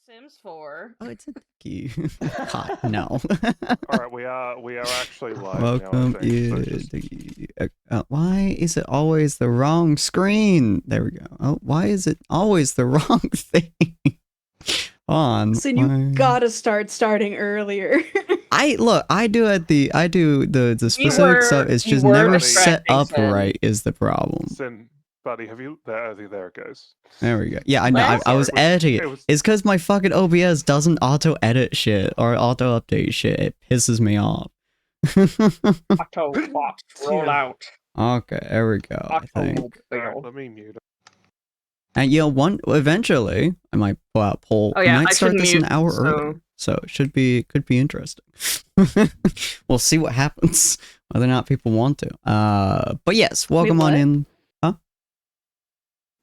Sims 4. Oh, it's a ducky. God, no. Alright, we are actually live Welcome now, I think. why is it always the wrong screen? There we go. Oh, why is it always the wrong thing? On. So you gotta starting earlier. I do the specific stuff. It's just never set up right is the problem. Sin, buddy, have you there it goes. There we go. Yeah, I know. I was editing it. It's because my fucking OBS doesn't auto edit shit or auto update shit. It pisses me off. Auto box roll out. Okay, there we go. I think. Let me mute it. And eventually I might pull out poll. Oh, yeah, I might start this an hour early. So it could be interesting. We'll see what happens, whether or not people want to. But yes, welcome on in. Huh?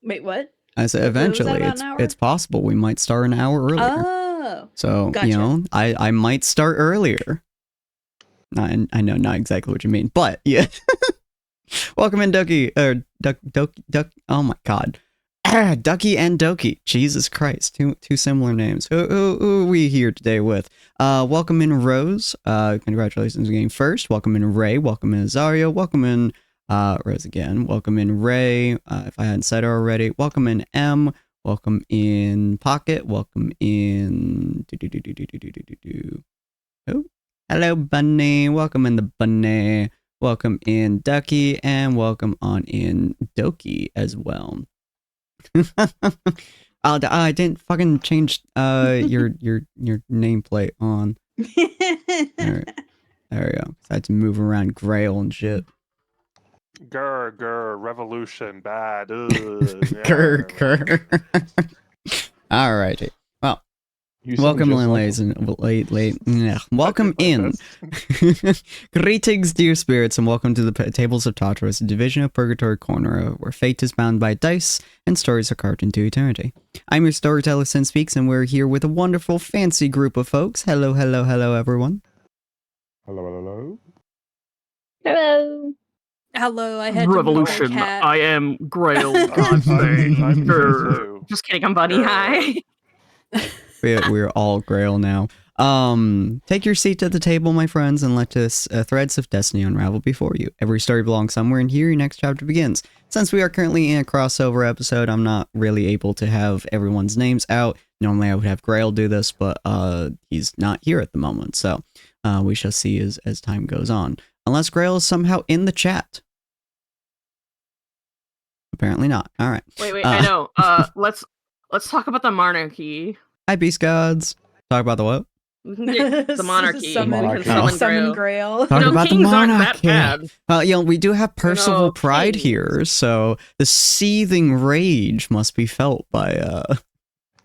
Wait, what? I said eventually it's possible we might start an hour earlier. Oh. So, gotcha. I might start earlier. I know not exactly what you mean, but yeah. Welcome in, Ducky. Duck. Oh my god. Ducky and Doki. Jesus Christ. Two similar names. Who are we here today with? Welcome in, Rose. Congratulations on getting first. Welcome in, Ray. Welcome in, Azario. Welcome in, Rose again. Welcome in, Ray. If I hadn't said it already. Welcome in, M. Welcome in, Pocket. Welcome in... Oh. Hello, Bunny. Welcome in the Bunny. Welcome in, Ducky. And welcome on in, Doki as well. I didn't fucking change your nameplate on. There we go. I had to move around Grail and shit. Grr, revolution, bad. Grr. Alrighty. Well, welcome in, ladies and welcome in. Greetings, dear spirits, and welcome to the Tables of Tartarus, a division of Purgatory Corner, where fate is bound by dice and stories are carved into eternity. I'm your storyteller, Sinspeaks, and we're here with a wonderful, fancy group of folks. Hello, everyone. Hello. Hello, I had Revolution. To cat. I am Grail. Just kidding, I'm Bunny. Hi. We're all Grail now. Take your seat at the table, my friends, and let us threads of destiny unravel before you. Every story belongs somewhere, and here your next chapter begins. Since we are currently in a crossover episode, I'm not really able to have everyone's names out. Normally I would have Grail do this, but he's not here at the moment, so we shall see as time goes on. Unless Grail is somehow in the chat. Apparently not. Alright. Wait, I know. Let's talk about the monarchy. Hi, Beast Gods. Talk about the what? The monarchy. Summon Grail. Talk about the monarchy. Aren't that bad. We do have Percival Pride here, so the seething rage must be felt by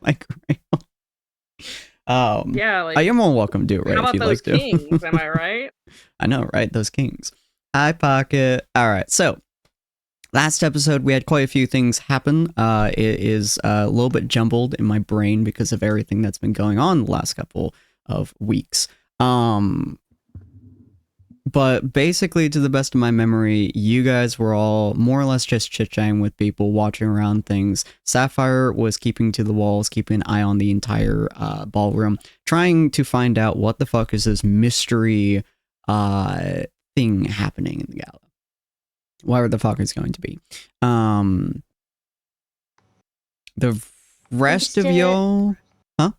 Grail. Yeah, you're more welcome to do it, right? How about if you'd those like kings? Am I right? I know, right? Those kings. Hi, Pocket. All right, so last episode we had quite a few things happen. It is a little bit jumbled in my brain because of everything that's been going on the last couple of weeks. But basically, to the best of my memory, you guys were all more or less just chit-chatting with people, watching around things. Sapphire was keeping to the walls, keeping an eye on the entire ballroom, trying to find out what the fuck is this mystery thing happening in the gala. Whatever the fuck it's going to be. The rest of y'all... Huh?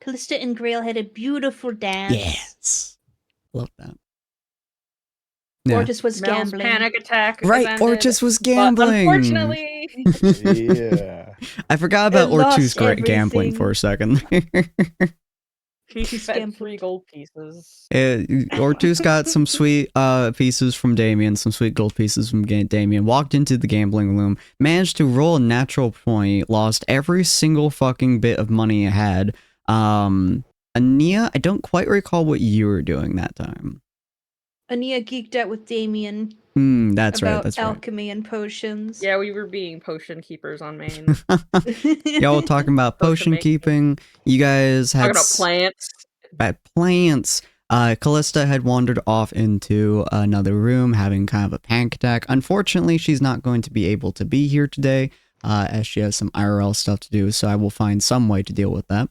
Callista and Grail had a beautiful dance. Yes. Love that. Ortis was Mel's gambling. panic attack. Right, Ortis was gambling. But unfortunately, Yeah. I forgot about Ortis gambling for a second. he spent 3 gold pieces. Ortus got some sweet pieces from Damien, some sweet gold pieces from Damien, walked into the gambling room, managed to roll a natural point, lost every single fucking bit of money I had. Ania, I don't quite recall what you were doing that time. Ania geeked out with Damien. That's right. About alchemy and potions. Yeah, we were being potion keepers on main. Y'all talking about potion keeping. You guys had talking about plants. About plants. Callista had wandered off into another room, having kind of a panic attack. Unfortunately, she's not going to be able to be here today. as she has some IRL stuff to do. So I will find some way to deal with that.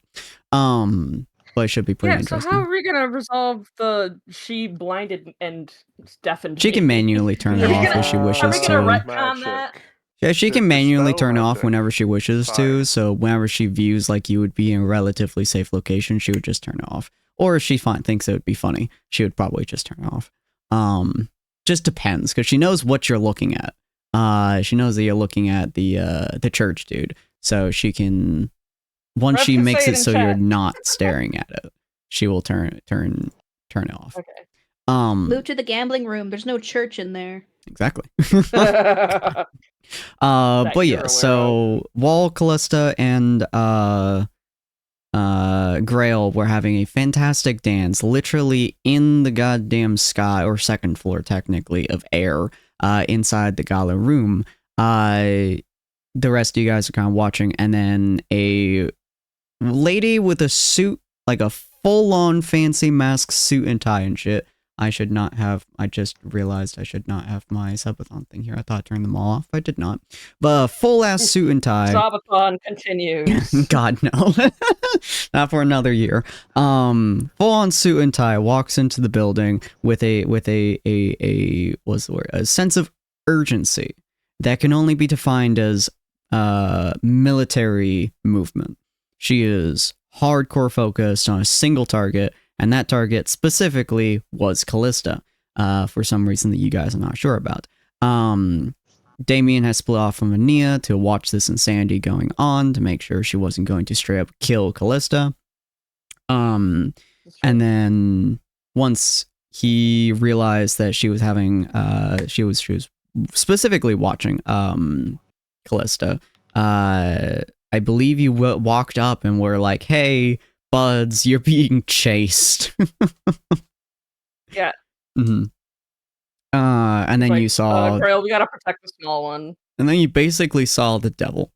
But it should be pretty Yeah, so interesting. how are we gonna resolve the she blinded and deafened She can me? manually turn it Are we off gonna- if she Are wishes we gonna to. retcon that? Yeah, she can The manually spell turn it off magic. whenever she wishes to. Fine. So whenever she views like you would be in a relatively safe location, she would just turn it off. Or if she thinks it would be funny, she would probably just turn it off. Just depends, because she knows what you're looking at. She knows that you're looking at the church dude, so she can. Once Rev she can makes say it it in so you're chat. not staring at it, she will turn it off. Okay. Move to the gambling room. There's no church in there. Exactly. That But you're yeah, aware so Wall, Callista, and Grail were having a fantastic dance, literally in the goddamn sky, or second floor technically, of air, inside the gala room. The rest of you guys are kind of watching, and then a lady with a suit, like a full-on fancy mask, suit and tie and shit. I just realized I should not have my subathon thing here. I thought I turned them all off. I did not. But a full-ass suit and tie. Sabathon continues. God, no. Not for another year. Full-on suit and tie walks into the building with a what's the word? A sense of urgency that can only be defined as military movement. She is hardcore focused on a single target, and that target specifically was Callista, for some reason that you guys are not sure about. Damien has split off from Ania to watch this insanity going on to make sure she wasn't going to straight up kill Callista. And then once he realized that she was having, she was specifically watching Callista, I believe you walked up and were like, "Hey, Buds, you're being chased." Yeah. Mm-hmm. And then Like, you saw, Grail, we gotta protect the small one. and then you basically saw the devil.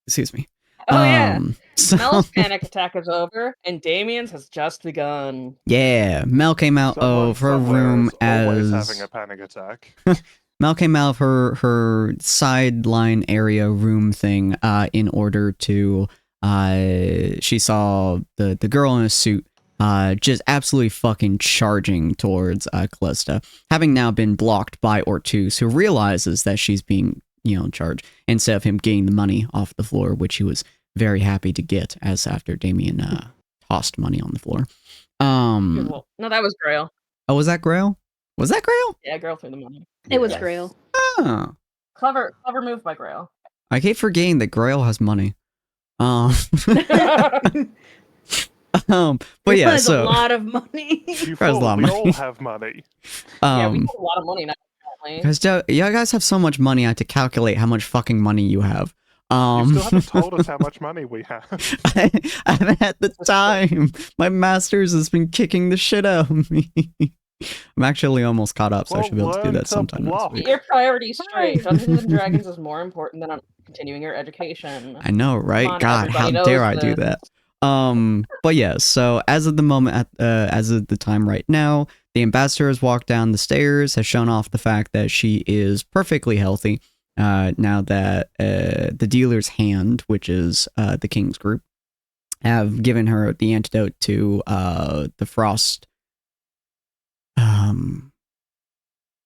Excuse me. Oh yeah. So, Mel's panic attack is over, and Damien's has just begun. yeah, Mel came out of her room always as having a panic attack. Mel came out of her sideline area room thing in order to she saw the girl in a suit just absolutely fucking charging towards Callista, having now been blocked by Ortuz, who realizes that she's being, charged, instead of him getting the money off the floor, which he was very happy to get, as after Damien tossed money on the floor. Well, no, that was Grail. Oh, was that Grail? Was that Grail? Yeah, Grail threw the money. It was Yes. Grail. Oh. Clever move by Grail. I keep forgetting that Grail has money. But yeah, That's so a lot of money. You There's a fool, lot of we money. all have money. Yeah, we have a lot of money now. Apparently. because you guys have so much money, I had to calculate how much fucking money you have. You still haven't told us how much money we have. I haven't had the time. My master's has been kicking the shit out of me. I'm actually almost caught up, so I Well, should be able to do learn that to sometime next bluff. week. Get your priorities straight. Dungeons and Dragons is more important than continuing your education. I know, right? on, God, how everybody dare knows I do this. that? But yeah, so as of the moment, as of the time right now, the ambassador has walked down the stairs, has shown off the fact that she is perfectly healthy. Now that the dealer's hand, which is the king's group, have given her the antidote to the frost.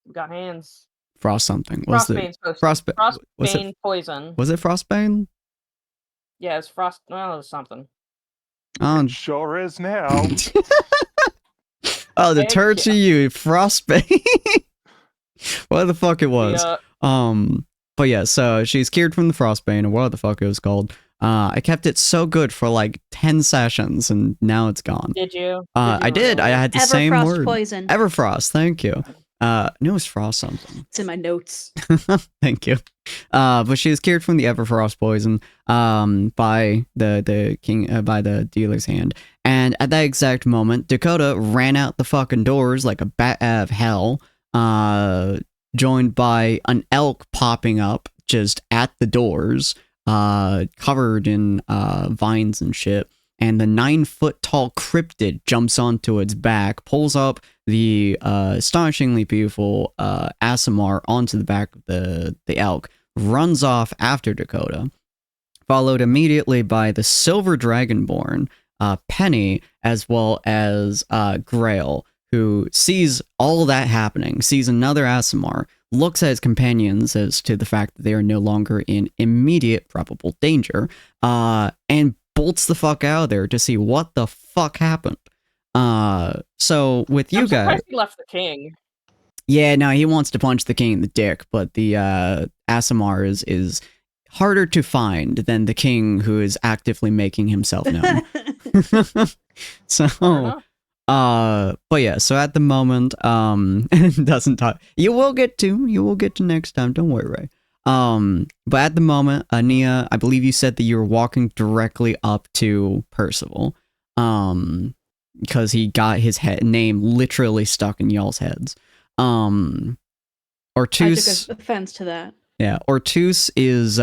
We got hands. Frost something. Was it Frostbane's potion. Frostbane? Was Frostbane it poison. was it Frostbane? Yeah, it's frost. Well, it was something. Oh, Sure is now. oh, the Heck turd to you, Frostbane. What the fuck it was? Yeah. But yeah, so she's cured from the Frostbane, or what the fuck it was called. I kept it so good for like 10 sessions, and now it's gone. Did you? I did. I had the same Everfrost word. poison. Everfrost, thank you. No, it was Frost something. It's in my notes. Thank you. But she was cured from the Everfrost poison by the king by the dealer's hand. And at that exact moment, Dakota ran out the fucking doors like a bat out of hell, joined by an elk popping up just at the doors, covered in vines and shit. And the 9-foot tall cryptid jumps onto its back, pulls up the astonishingly beautiful Asimar onto the back of the elk, runs off after Dakota, followed immediately by the Silver Dragonborn, Penny, as well as Grail, who sees all that happening, sees another Aasimar, looks at his companions as to the fact that they are no longer in immediate probable danger, and bolts the fuck out of there to see what the fuck happened. So with you I'm guys, surprised he left the king. yeah, no, he wants to punch the king in the dick, but the Aasimar is harder to find than the king who is actively making himself known. So, but yeah, so at the moment, doesn't talk. You will get to next time. Don't worry, Ray. But at the moment, Ania, I believe you said that you were walking directly up to Percival, because he got his name literally stuck in y'all's heads. Ortus, I took offense to that. yeah, Ortus is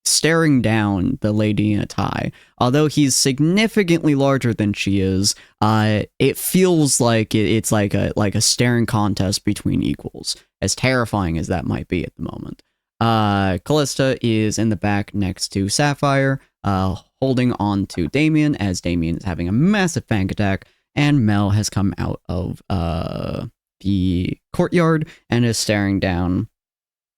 staring down the lady in a tie. Although he's significantly larger than she is, it feels like it's like a staring contest between equals, as terrifying as that might be at the moment. Callista is in the back next to Sapphire, holding on to Damien, as Damien is having a massive panic attack, and Mel has come out of the courtyard and is staring down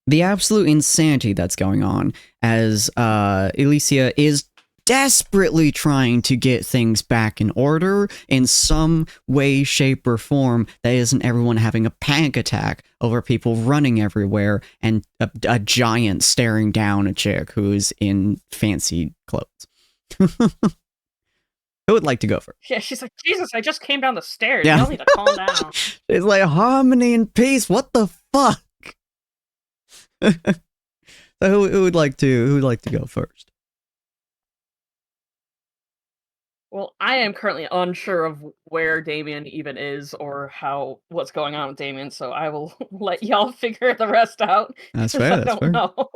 the absolute insanity that's going on, as Elysia is desperately trying to get things back in order in some way, shape, or form that isn't everyone having a panic attack over people running everywhere and a giant staring down a chick who is in fancy clothes. Who would like to go first? Yeah, she's like, Jesus, I just came down the stairs. Yeah. Y'all need to calm down. It's like harmony and peace. What the fuck? So who would like to go first? Well, I am currently unsure of where Damien even is or what's going on with Damien, so I will let y'all figure the rest out. That's 'cause fair. I That's don't fair. know.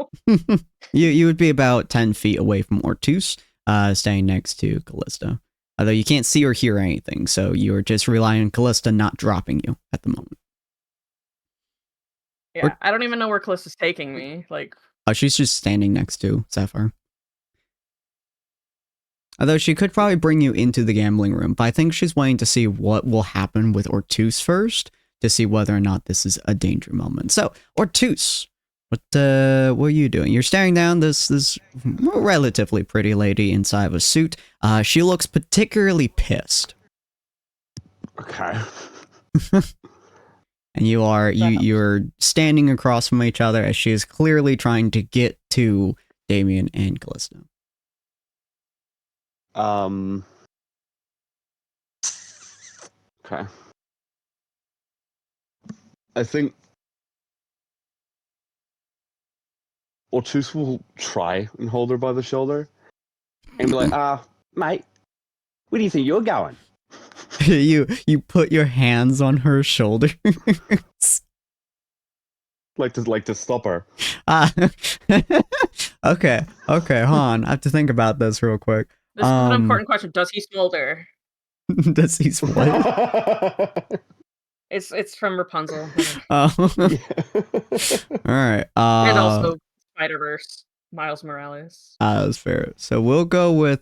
You would be about 10 feet away from Ortus, staying next to Callista. Although you can't see or hear anything, so you're just relying on Callista not dropping you at the moment. Yeah, I don't even know where Callista's taking me. Like, Oh, she's just standing next to Sapphire. Although she could probably bring you into the gambling room, but I think she's waiting to see what will happen with Ortus first, to see whether or not this is a danger moment. So, Ortus, what are you doing? You're staring down this relatively pretty lady inside of a suit. She looks particularly pissed. Okay. And you're standing across from each other as she is clearly trying to get to Damien and Callista. Okay. I think Ortus will try and hold her by the shoulder and be like, mate, where do you think you're going? you put your hands on her shoulders. Like to stop her. Okay, hold on. I have to think about this real quick. this is an important question. Does he smolder? Does he what? It's from Rapunzel. Oh. Alright. And also Spider-Verse, Miles Morales. That's fair. So we'll go with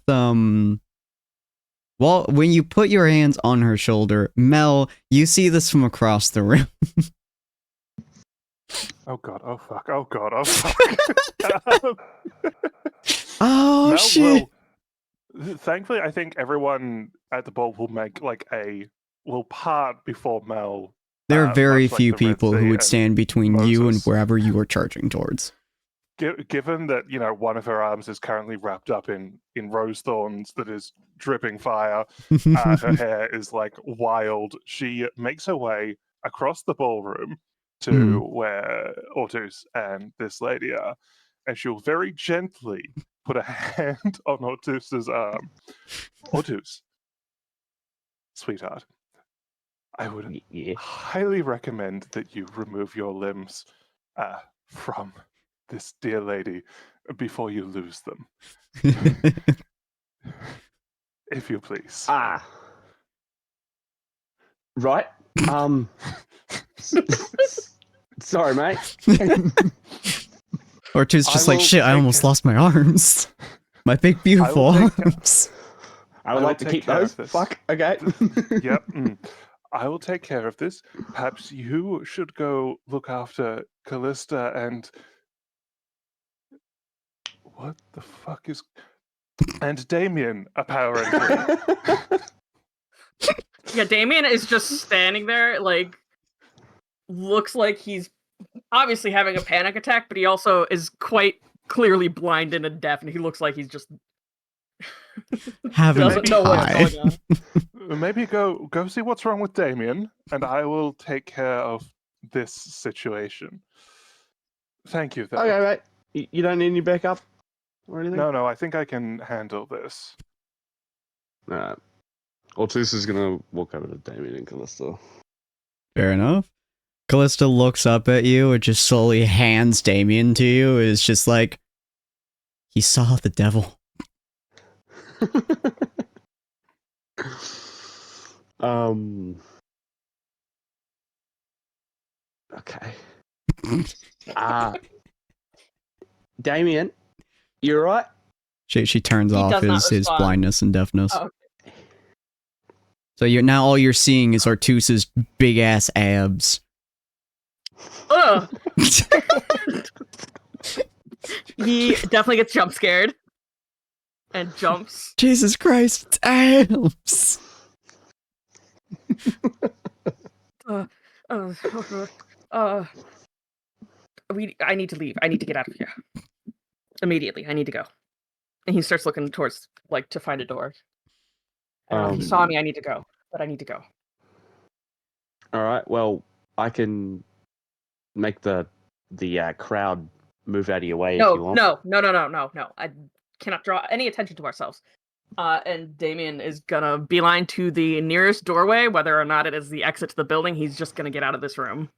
well, when you put your hands on her shoulder, Mel, you see this from across the room. Oh god, oh fuck, oh god, oh fuck. Oh Mel shit. Thankfully, I think everyone at the ball will part before Mel. There are very much like few the Red people who Sea would and stand between you and Moses. wherever you are charging towards. Given that, one of her arms is currently wrapped up in rose thorns that is dripping fire, her hair is like wild. She makes her way across the ballroom to where Ortus and this lady are, and she'll very gently put a hand on Ortus's arm. Ortus, sweetheart, I would highly recommend that you remove your limbs from this dear lady before you lose them. If you please. Right. Sorry, mate. Or two's just I like, will shit, I take almost care- lost my arms. My big, beautiful I will take care- arms. I would will like to take keep care those. of this. Fuck. Okay. Yep. I will take care of this. Perhaps you should go look after Callista and what the fuck is and Damien, apparently. Yeah, Damien is just standing there, like, looks like he's obviously having a panic attack, but he also is quite clearly blinded and deaf, and he looks like he's just Having a doesn't know what's pie. going on. Maybe go see what's wrong with Damien, and I will take care of this situation. Thank you, though. Okay, mate. You don't need any backup or anything? No, I think I can handle this. Alright. Altus is gonna walk over to Damien and Callista. Fair enough. Callista looks up at you and just slowly hands Damien to you. Is just like, he saw the devil. Okay. Damien, you alright? She turns He off does not his respond. blindness and deafness. Oh, So now all you're seeing is Artus's big ass abs. Ugh! He definitely gets jump scared. And jumps. Jesus Christ, it's abs. I need to leave. I need to get out of here. Immediately. I need to go. And he starts looking towards, like, to find a door. He saw me. I need to go. But I need to go. Alright, well, I can make the crowd move out of your way if you want. No. I cannot draw any attention to ourselves. And Damien is gonna beeline to the nearest doorway, whether or not it is the exit to the building. He's just gonna get out of this room.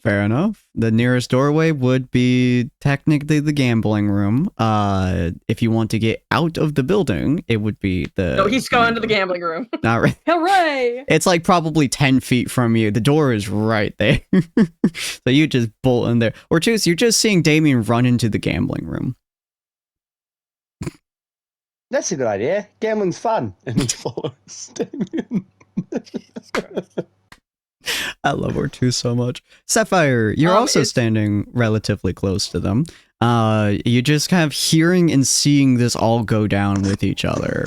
Fair enough. The nearest doorway would be technically the gambling room. If you want to get out of the building, it would be the... No, he's going to the gambling room. Not right. Hooray! It's like probably 10 feet from you. The door is right there. So you just bolt in there. Or two, you're just seeing Damien run into the gambling room. That's a good idea. Gambling's fun. And he follows Damien. Jesus Christ. I love R2 so much. Sapphire, you're also standing relatively close to them. You're just kind of hearing and seeing this all go down with each other.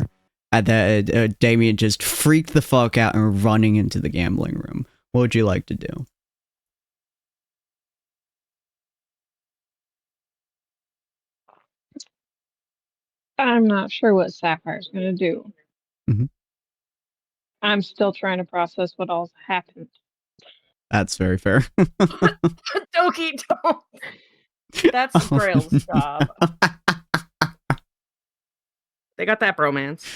That Damien just freaked the fuck out and running into the gambling room. What would you like to do? I'm not sure what Sapphire's going to do. Mhm. I'm still trying to process what all's happened. That's very fair. Doki, don't. That's Grail's job. They got that bromance.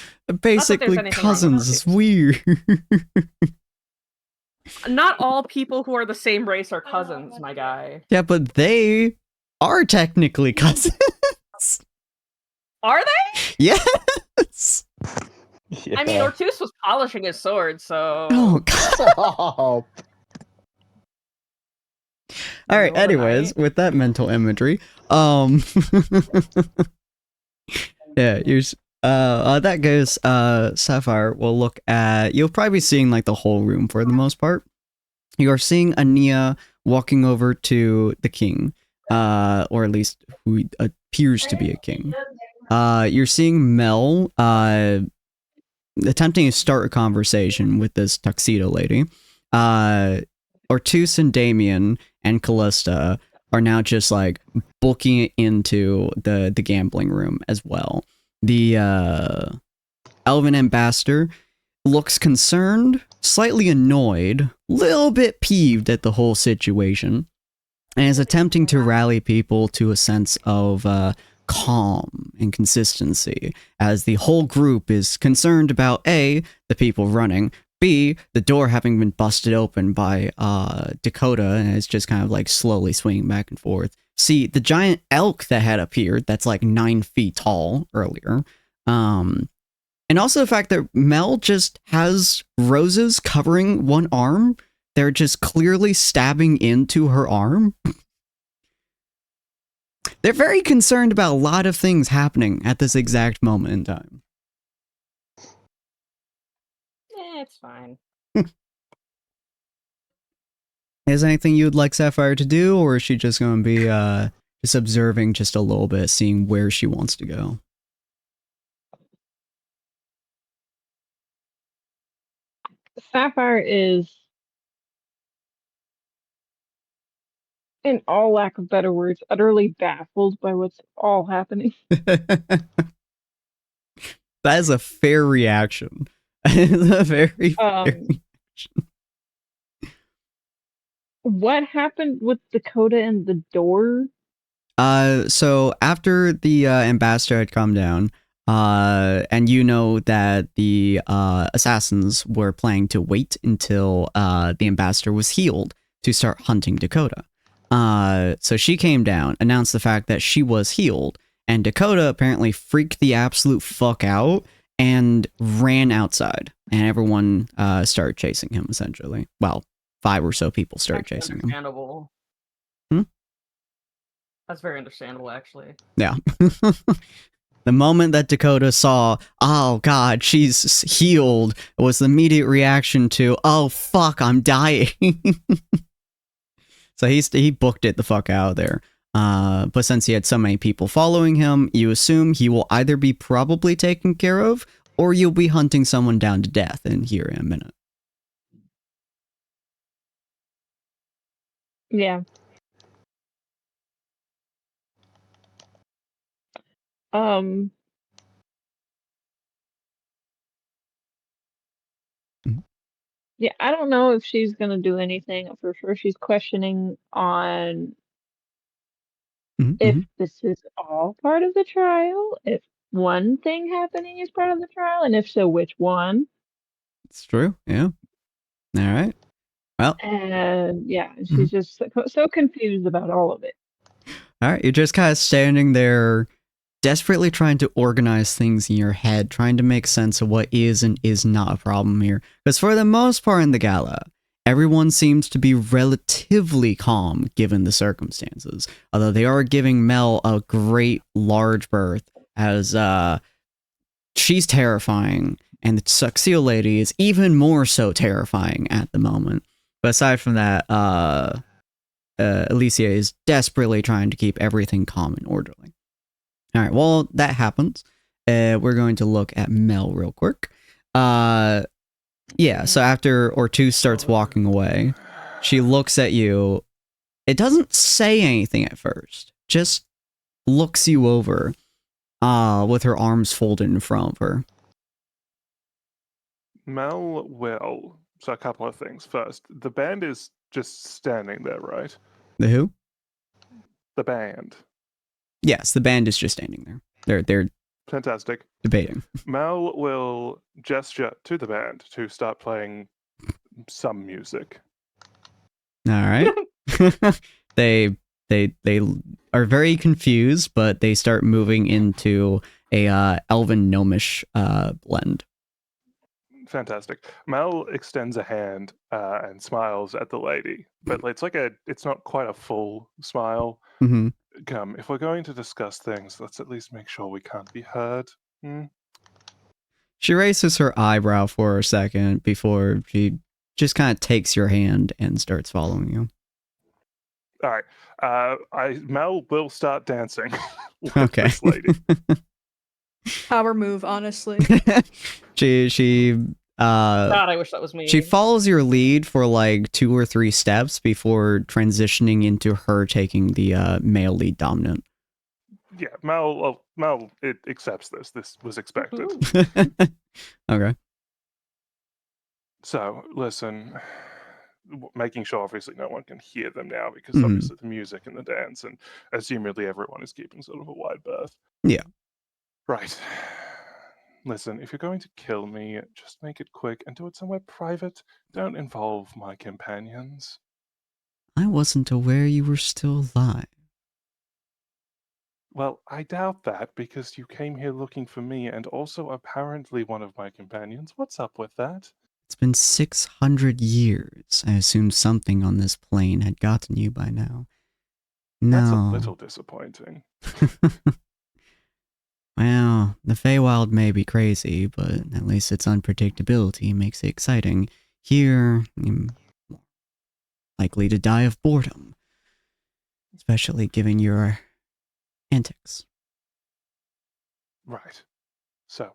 Basically, anything wrong with cousins R2. is weird. Not all people who are the same race are cousins, my guy. Yeah, but they are technically cousins. Are they? Yes. I mean, Ortus was polishing his sword, so. Oh god. Oh. All right. Anyways, with that mental imagery, yeah, that goes. Sapphire will look at. You'll probably be seeing like the whole room for the most part. You are seeing Ania walking over to the king, or at least who appears to be a king. You're seeing Mel, attempting to start a conversation with this tuxedo lady. Ortus and Damien and Callista are now just like booking it into the gambling room as well. The Elven ambassador looks concerned, slightly annoyed, little bit peeved at the whole situation, and is attempting to rally people to a sense of calm and consistency, as the whole group is concerned about A, the people running, B, the door having been busted open by Dakota and it's just kind of like slowly swinging back and forth. C, the giant elk that had appeared that's like 9 feet tall earlier. And also the fact that Mel just has roses covering one arm. They're just clearly stabbing into her arm. They're very concerned about a lot of things happening at this exact moment in time. It's fine. Is there anything you'd like Sapphire to do, or is she just going to be just observing just a little bit, seeing where she wants to go? Sapphire is, in all lack of better words, utterly baffled by what's all happening. That is a fair reaction. It's a very fair reaction. What happened with Dakota and the door? So after the ambassador had come down, and you know that the assassins were planning to wait until the ambassador was healed to start hunting Dakota. So she came down, announced the fact that she was healed, and Dakota apparently freaked the absolute fuck out and ran outside, and everyone started chasing him, essentially. Well, 5 or so people started That's chasing him. understandable. Hmm? That's very understandable, actually. Yeah. The moment that Dakota saw, oh god, she's healed, it was the immediate reaction to, oh fuck, I'm dying. So he booked it the fuck out of there. But since he had so many people following him, you assume he will either be probably taken care of, or you'll be hunting someone down to death in here in a minute. Yeah. Um. Mhm. Yeah, I don't know if she's gonna do anything. For sure, she's questioning on if this is all part of the trial, if one thing happening is part of the trial, and if so, which one? It's true, yeah. All right. Well, And yeah, she's just so confused about all of it. all right, you're just kind of standing there, desperately trying to organize things in your head, trying to make sense of what is and is not a problem here. Because for the most part in the gala, everyone seems to be relatively calm given the circumstances. Although they are giving Mel a great large berth, as she's terrifying, and the Suxil lady is even more so terrifying at the moment. But aside from that, Alicia is desperately trying to keep everything calm and orderly. All right, well, that happens. We're going to look at Mel real quick. Yeah, so after Ortiz starts walking away, she looks at you. It doesn't say anything at first, just looks you over with her arms folded in front of her. Mel will. So a couple of things. First, the band is just standing there, right? The who? The band. Yes, the band is just standing there. They're Fantastic. debating. Mel will gesture to the band to start playing some music. All right. They are very confused, but they start moving into a elven gnomish blend. Fantastic. Mel extends a hand and smiles at the lady, but it's not quite a full smile. Mm-hmm. Come, if we're going to discuss things, let's at least make sure we can't be heard. She raises her eyebrow for a second before she just kind of takes your hand and starts following you. All right. Mel will start dancing with Okay. this lady. Power move, honestly. She God, I wish that was me. she follows your lead for like 2 or 3 steps before transitioning into her taking the male lead dominant. Yeah, Mel it accepts this. This was expected. Okay. So, listen, making sure obviously no one can hear them now because Mhm. obviously the music and the dance, and assumedly everyone is keeping sort of a wide berth. Yeah. Right. Listen, if you're going to kill me, just make it quick and do it somewhere private. Don't involve my companions. I wasn't aware you were still alive. Well, I doubt that because you came here looking for me and also apparently one of my companions. What's up with that? It's been 600 years. I assumed something on this plane had gotten you by now. That's a No. little disappointing. Well, the Feywild may be crazy, but at least its unpredictability makes it exciting. Here, you're more likely to die of boredom, especially given your antics. Right. So,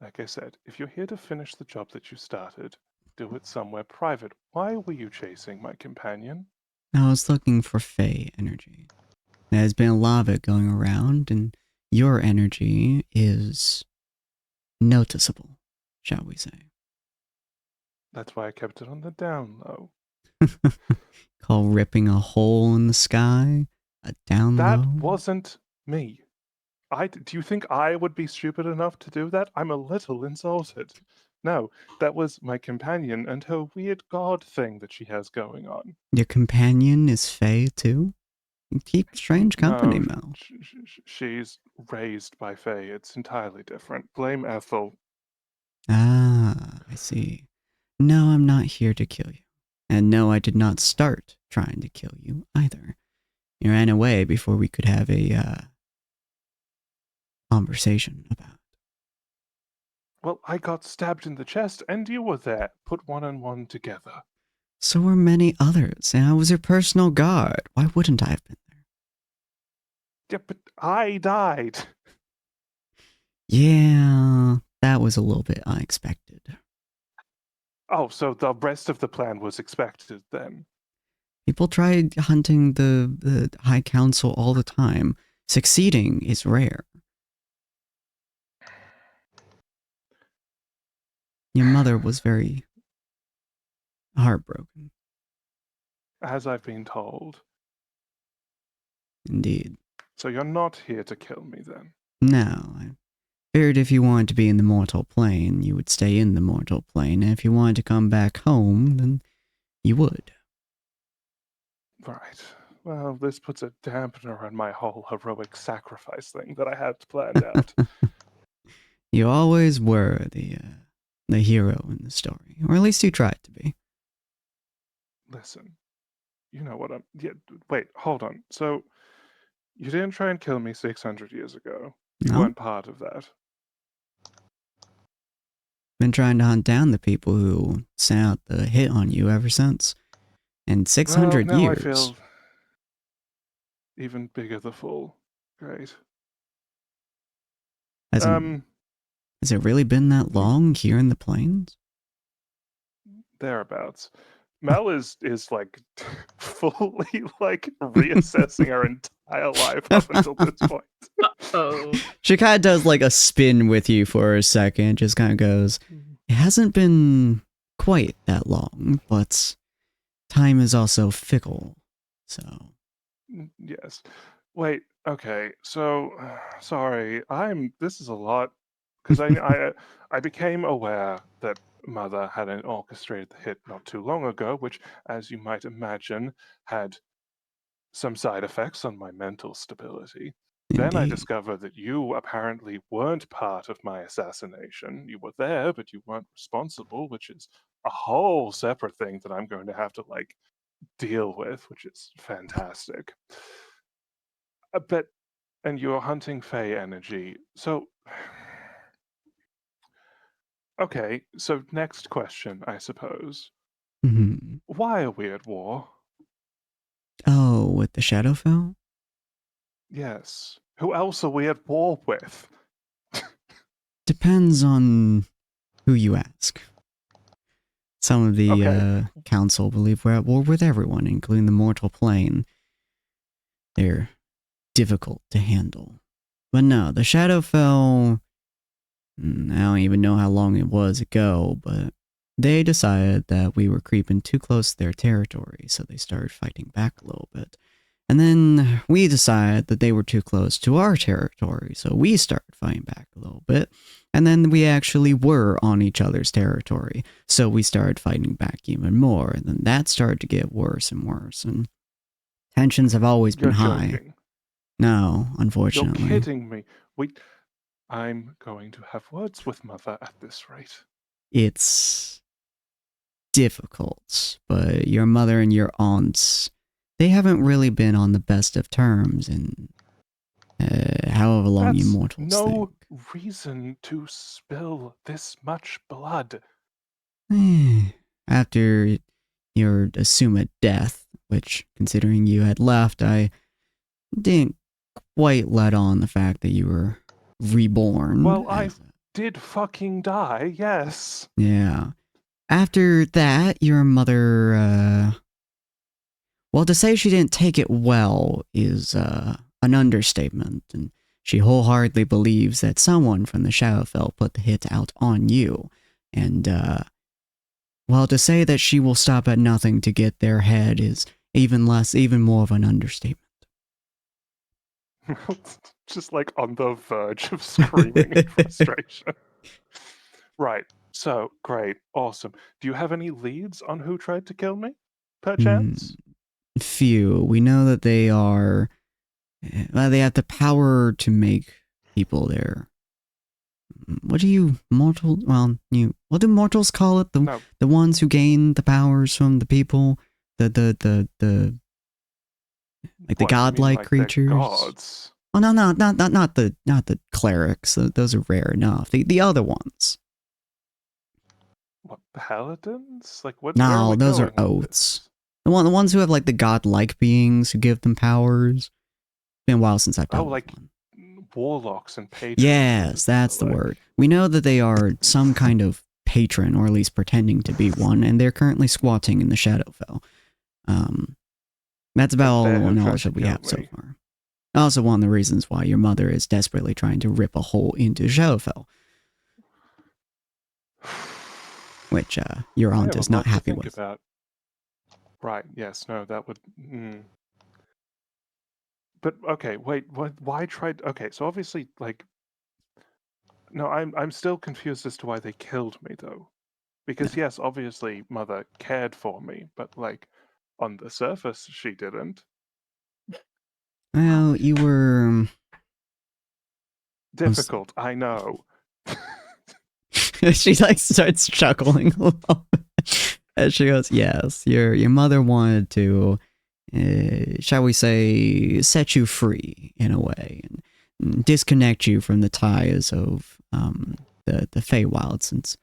like I said, if you're here to finish the job that you started, do it somewhere private. Why were you chasing my companion? I was looking for Fey energy. There's been a lot of it going around, and your energy is noticeable, shall we say. That's why I kept it on the down low. Call ripping a hole in the sky a down That low? wasn't me. Do you think I would be stupid enough to do that? I'm a little insulted. No, that was my companion and her weird god thing that she has going on. Your companion is Fey too? You keep strange company, No, Mel. she's raised by Fae. It's entirely different. Blame Ethel. Ah, I see. No, I'm not here to kill you. And no, I did not start trying to kill you either. You ran away before we could have a conversation about it. Well, I got stabbed in the chest and you were there. Put one and one together. So were many others, and I was your personal guard. Why wouldn't I have been there? Yeah, but I died. Yeah, that was a little bit unexpected. Oh, so the rest of the plan was expected then. People try hunting the High Council all the time. Succeeding is rare. Your mother was very heartbroken. As I've been told. Indeed. So you're not here to kill me then? No, I figured if you wanted to be in the mortal plane, you would stay in the mortal plane, and if you wanted to come back home, then you would. Right. Well, this puts a dampener on my whole heroic sacrifice thing that I had planned out. You always were the hero in the story, or at least you tried to be. Listen, you know what I'm... Yeah, wait, hold on. So, you didn't try and kill me 600 years ago. You No? weren't part of that. Been trying to hunt down the people who sent out the hit on you ever since. And 600 well, now years. I feel even bigger the fool. Great. Has it really been that long here in the plains? Thereabouts. Mel is like fully like reassessing her entire life up until this point. Oh. She kind of does like a spin with you for a second, just kind of goes, it hasn't been quite that long, but time is also fickle, so. Yes. Wait, okay, so, sorry, this is a lot, because I became aware that Mother had orchestrated the hit not too long ago, which, as you might imagine, had some side effects on my mental stability. Then I Indeed. discovered that you apparently weren't part of my assassination. You were there, but you weren't responsible, which is a whole separate thing that I'm going to have to, like, deal with, which is fantastic. And you're hunting Fey energy. So, okay, so next question, I suppose. Mm-hmm. Why are we at war? Oh, with the Shadowfell? Yes. Who else are we at war with? Depends on who you ask. Some of the Okay. council believe we're at war with everyone, including the mortal plane. They're difficult to handle. But no, the Shadowfell, I don't even know how long it was ago, but they decided that we were creeping too close to their territory, so they started fighting back a little bit. And then we decided that they were too close to our territory, so we started fighting back a little bit. And then we actually were on each other's territory, so we started fighting back even more. And then that started to get worse and worse, and tensions have always been You're high. joking. No, unfortunately. You're kidding me. I'm going to have words with Mother at this rate. It's difficult, but your mother and your aunts they haven't really been on the best of terms in however long you That's mortals no think. reason to spill this much blood. After your assumed death, which, considering you had left, I didn't quite let on the fact that you were reborn. Well, I did fucking die, yes. Yeah. After that, your mother, well, to say she didn't take it well is an understatement, and she wholeheartedly believes that someone from the Shadowfell put the hit out on you, and, well, to say that she will stop at nothing to get their head is even more of an understatement. Just like on the verge of screaming in frustration. Right. So, great. Awesome. Do you have any leads on who tried to kill me? Perchance? Few. We know that they are... Well, they have the power to make people their... What do you mortal? Well, what do mortals call it? The ones who gain the powers from the people, the godlike creatures. Gods? Oh no, not the clerics. Those are rare enough. The other ones. What, paladins? Like what? No, those are oaths. The ones who have like the godlike beings who give them powers. It's been a while since I've done like one. Warlocks and patrons. Yes, that's the word. We know that they are some kind of patron, or at least pretending to be one, and they're currently squatting in the Shadowfell. That's about all the knowledge that we have so far. Also, one of the reasons why your mother is desperately trying to rip a hole into Shadowfell, which your aunt is not happy with. Right? Yes. No. That would. But okay, wait. What? Why tried? Okay, so obviously, like, no, I'm still confused as to why they killed me though, because yes, obviously, mother cared for me, but like, on the surface, she didn't. Well, you were difficult. I know. She like starts chuckling a little bit as she goes, "Yes, your mother wanted to." Shall we say, set you free in a way, and disconnect you from the ties of the Feywild, since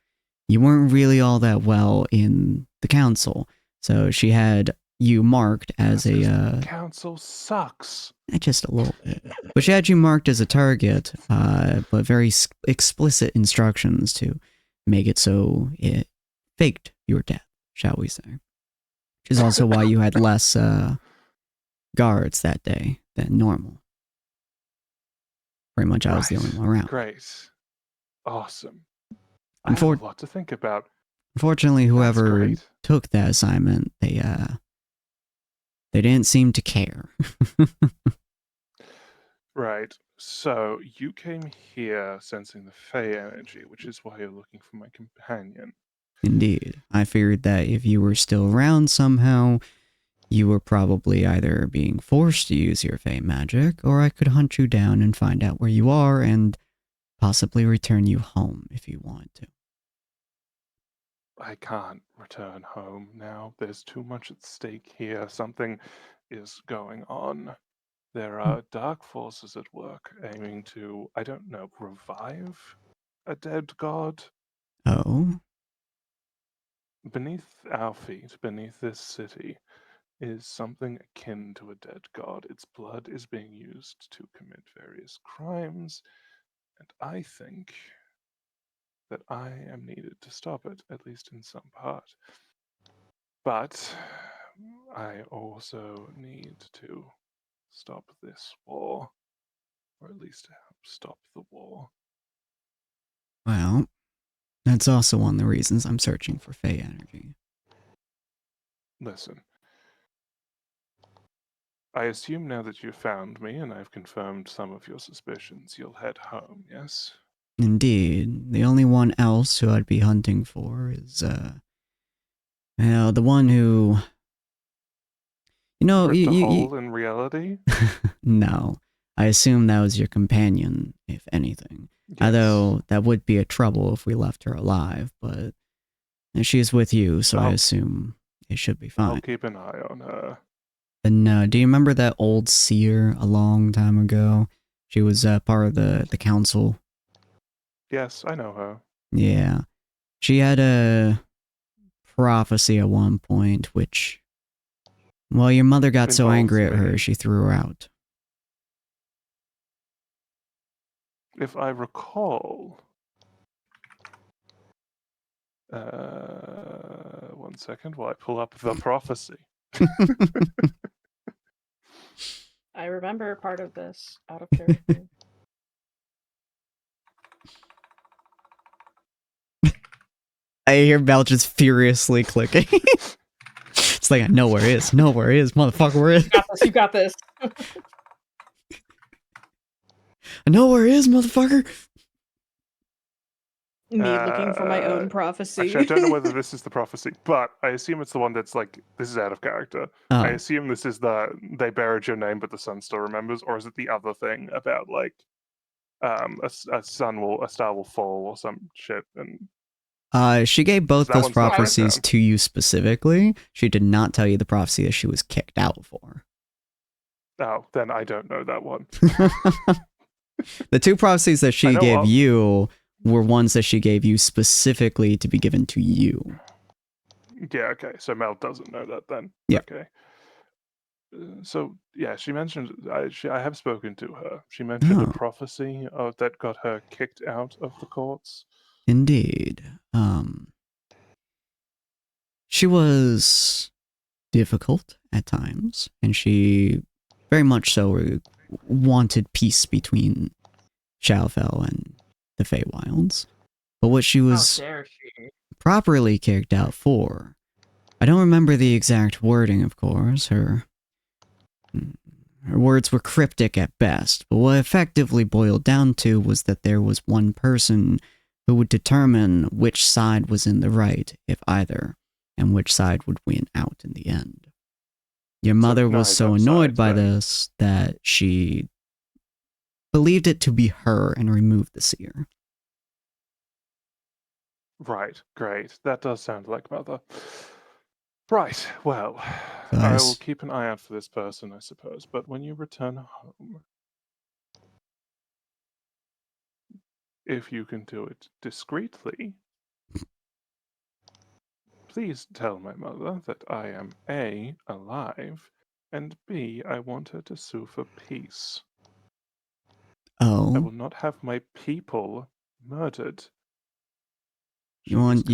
you weren't really all that well in the council. So she had you marked as the council sucks. Just a little bit, but she had you marked as a target, but very explicit instructions to make it so it faked your death, shall we say. Which is also why you had less guards that day than normal. Pretty much I was the only one around. Great. Awesome. I have a lot to think about. Unfortunately, whoever took that assignment, they didn't seem to care. Right. So you came here sensing the Fey energy, which is why you're looking for my companion. Indeed. I figured that if you were still around somehow, you were probably either being forced to use your Fey magic, or I could hunt you down and find out where you are and possibly return you home if you wanted to. I can't return home now. There's too much at stake here. Something is going on. There are dark forces at work aiming to, I don't know, revive a dead god. Oh? Beneath our feet, beneath this city, is something akin to a dead god. Its blood is being used to commit various crimes, and I think that I am needed to stop it, at least in some part. But I also need to stop this war, or at least help stop the war. Well, that's also one of the reasons I'm searching for Fey energy. Listen, I assume now that you've found me and I've confirmed some of your suspicions, you'll head home, yes? Indeed. The only one else who I'd be hunting for is, well, the one who... You know, ripped a hole in reality? No. I assume that was your companion, if anything. Yes. Although, that would be a trouble if we left her alive, but she's with you, so I assume it should be fine. I'll keep an eye on her. No, do you remember that old seer a long time ago? She was part of the council. Yes, I know her. Yeah. She had a prophecy at one point, which, well, your mother got so Involves angry at me. her, she threw her out. If I recall, 1 second while I pull up the prophecy. I remember part of this out of character. I hear Mel just furiously clicking. It's like, I know where it is, motherfucker, where it is. You got this. I know where it is, motherfucker. Me looking for my own prophecy. Actually, I don't know whether this is the prophecy, but I assume it's the one that's like, this is out of character. I assume this is they buried your name, but the sun still remembers, or is it the other thing about like, a star will fall or some shit? And she gave both that those one's not written prophecies down. to you specifically. She did not tell you the prophecy that she was kicked out for. Oh, then I don't know that one. The two prophecies that I she know gave of- you were ones that she gave you specifically to be given to you. Yeah, okay. So Mel doesn't know that then. Yeah. Okay. So yeah, she mentioned I have spoken to her. She mentioned Oh. a prophecy that got her kicked out of the courts. Indeed. She was difficult at times, and she very much so wanted peace between Shadowfell and the Feywilds. But what she was How dare she? properly kicked out for, I don't remember the exact wording, of course. Her words were cryptic at best, but what effectively boiled down to was that there was one person who would determine which side was in the right, if either, and which side would win out in the end. Your mother was so neither annoyed side, by then. this that she believed it to be her and removed the seer. Right, great. That does sound like Mother. Right, well, I Guys. will keep an eye out for this person, I suppose. But when you return home, if you can do it discreetly, please tell my mother that I am A, alive, and B, I want her to sue for peace. I Oh, will not have my people murdered. you want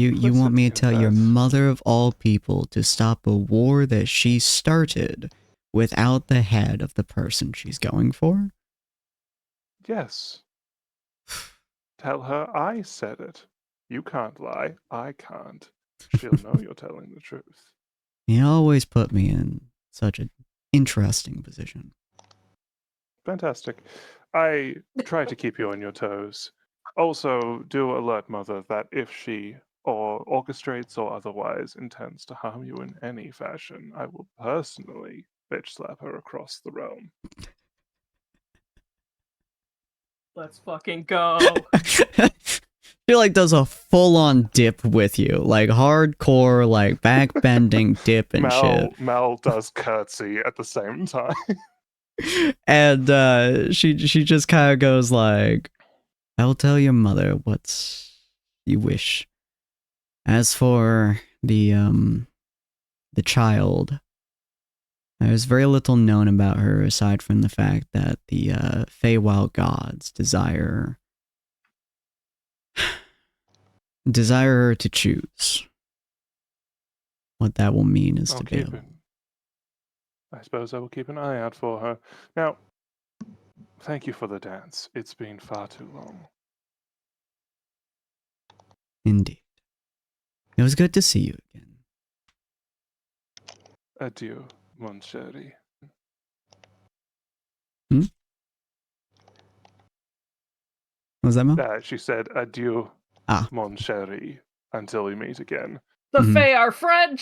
me to tell your mother of all people to stop a war that she started without the head of the person she's going for? Yes. Tell her I said it. You can't lie. I can't. She'll know you're telling the truth. You always put me in such an interesting position. Fantastic. I try to keep you on your toes. Also, do alert Mother that if she or orchestrates or otherwise intends to harm you in any fashion, I will personally bitch slap her across the realm. Let's fucking go. She like does a full-on dip with you, like hardcore, like back-bending dip and shit. Mel does curtsy at the same time. And she just kind of goes like, "I'll tell your mother what you wish. As for the child, there's very little known about her aside from the fact that the Feywild gods desire her to choose. What that will mean is to be able. I suppose I will keep an eye out for her. Now, thank you for the dance. It's been far too long. Indeed. It was good to see you again. Adieu, mon chéri. What was that, Mel? She said adieu, Ah. mon chéri, until we meet again. The Mhm. Fae are French.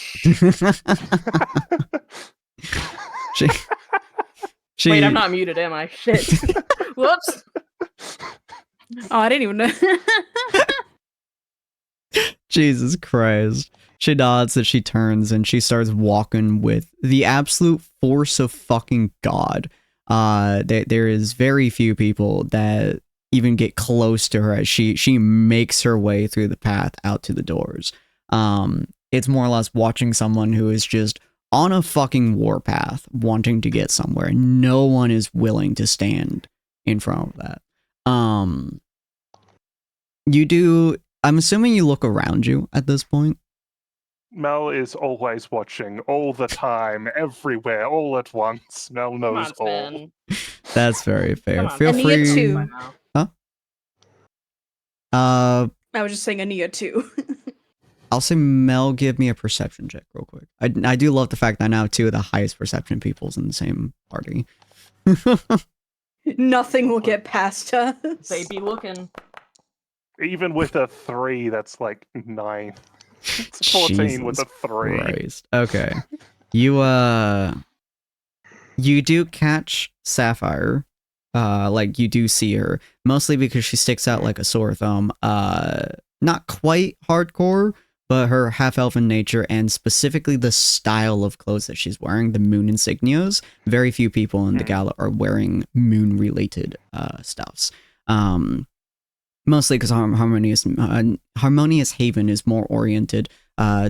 she, Wait, I'm not muted, am I? Shit. Whoops. Oh, I didn't even know. Jesus Christ. She nods as she turns and she starts walking with the absolute force of fucking God. There is very few people that even get close to her as she makes her way through the path out to the doors. It's more or less watching someone who is just on a fucking warpath, wanting to get somewhere. No one is willing to stand in front of that. I'm assuming you look around you at this point. Mel is always watching, all the time, everywhere, all at once. Mel Come knows on, all. Sven. That's very fair. Come on, Feel Ania free. too. By now. I was just saying Ania too. I'll say Mel, give me a perception check real quick. I do love the fact that now two of the highest perception people's in the same party. Nothing will get past us. They be looking. Even with a 3, that's like 9. It's 14 with a 3. Christ. Okay. You do catch Sapphire. Like you do see her. Mostly because she sticks out like a sore thumb. Not quite hardcore, but her half-elven nature and specifically the style of clothes that she's wearing, the moon insignias. Very few people in the gala are wearing moon-related stuffs. Mostly because Harmonious Haven is more oriented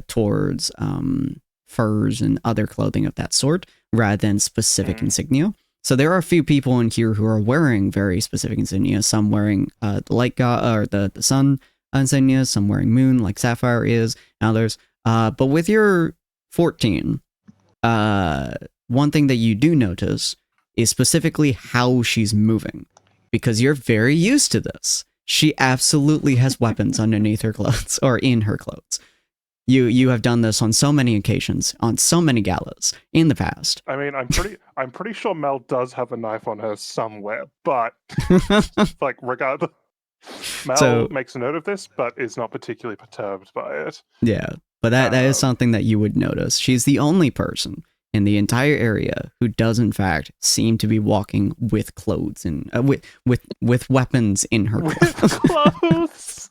towards furs and other clothing of that sort, rather than specific insignia. So there are a few people in here who are wearing very specific insignia. Some wearing the light god or the sun insignia, some wearing moon like Sapphire is, and others. But with your 14, one thing that you do notice is specifically how she's moving, because you're very used to this. She absolutely has weapons underneath her clothes, or in her clothes. You have done this on so many occasions, on so many galas in the past. I mean, I'm pretty sure Mel does have a knife on her somewhere, but like regardless, Mel makes a note of this, but is not particularly perturbed by it. Yeah, but that is something that you would notice. She's the only person in the entire area who does in fact seem to be walking with clothes and with weapons in her clothes.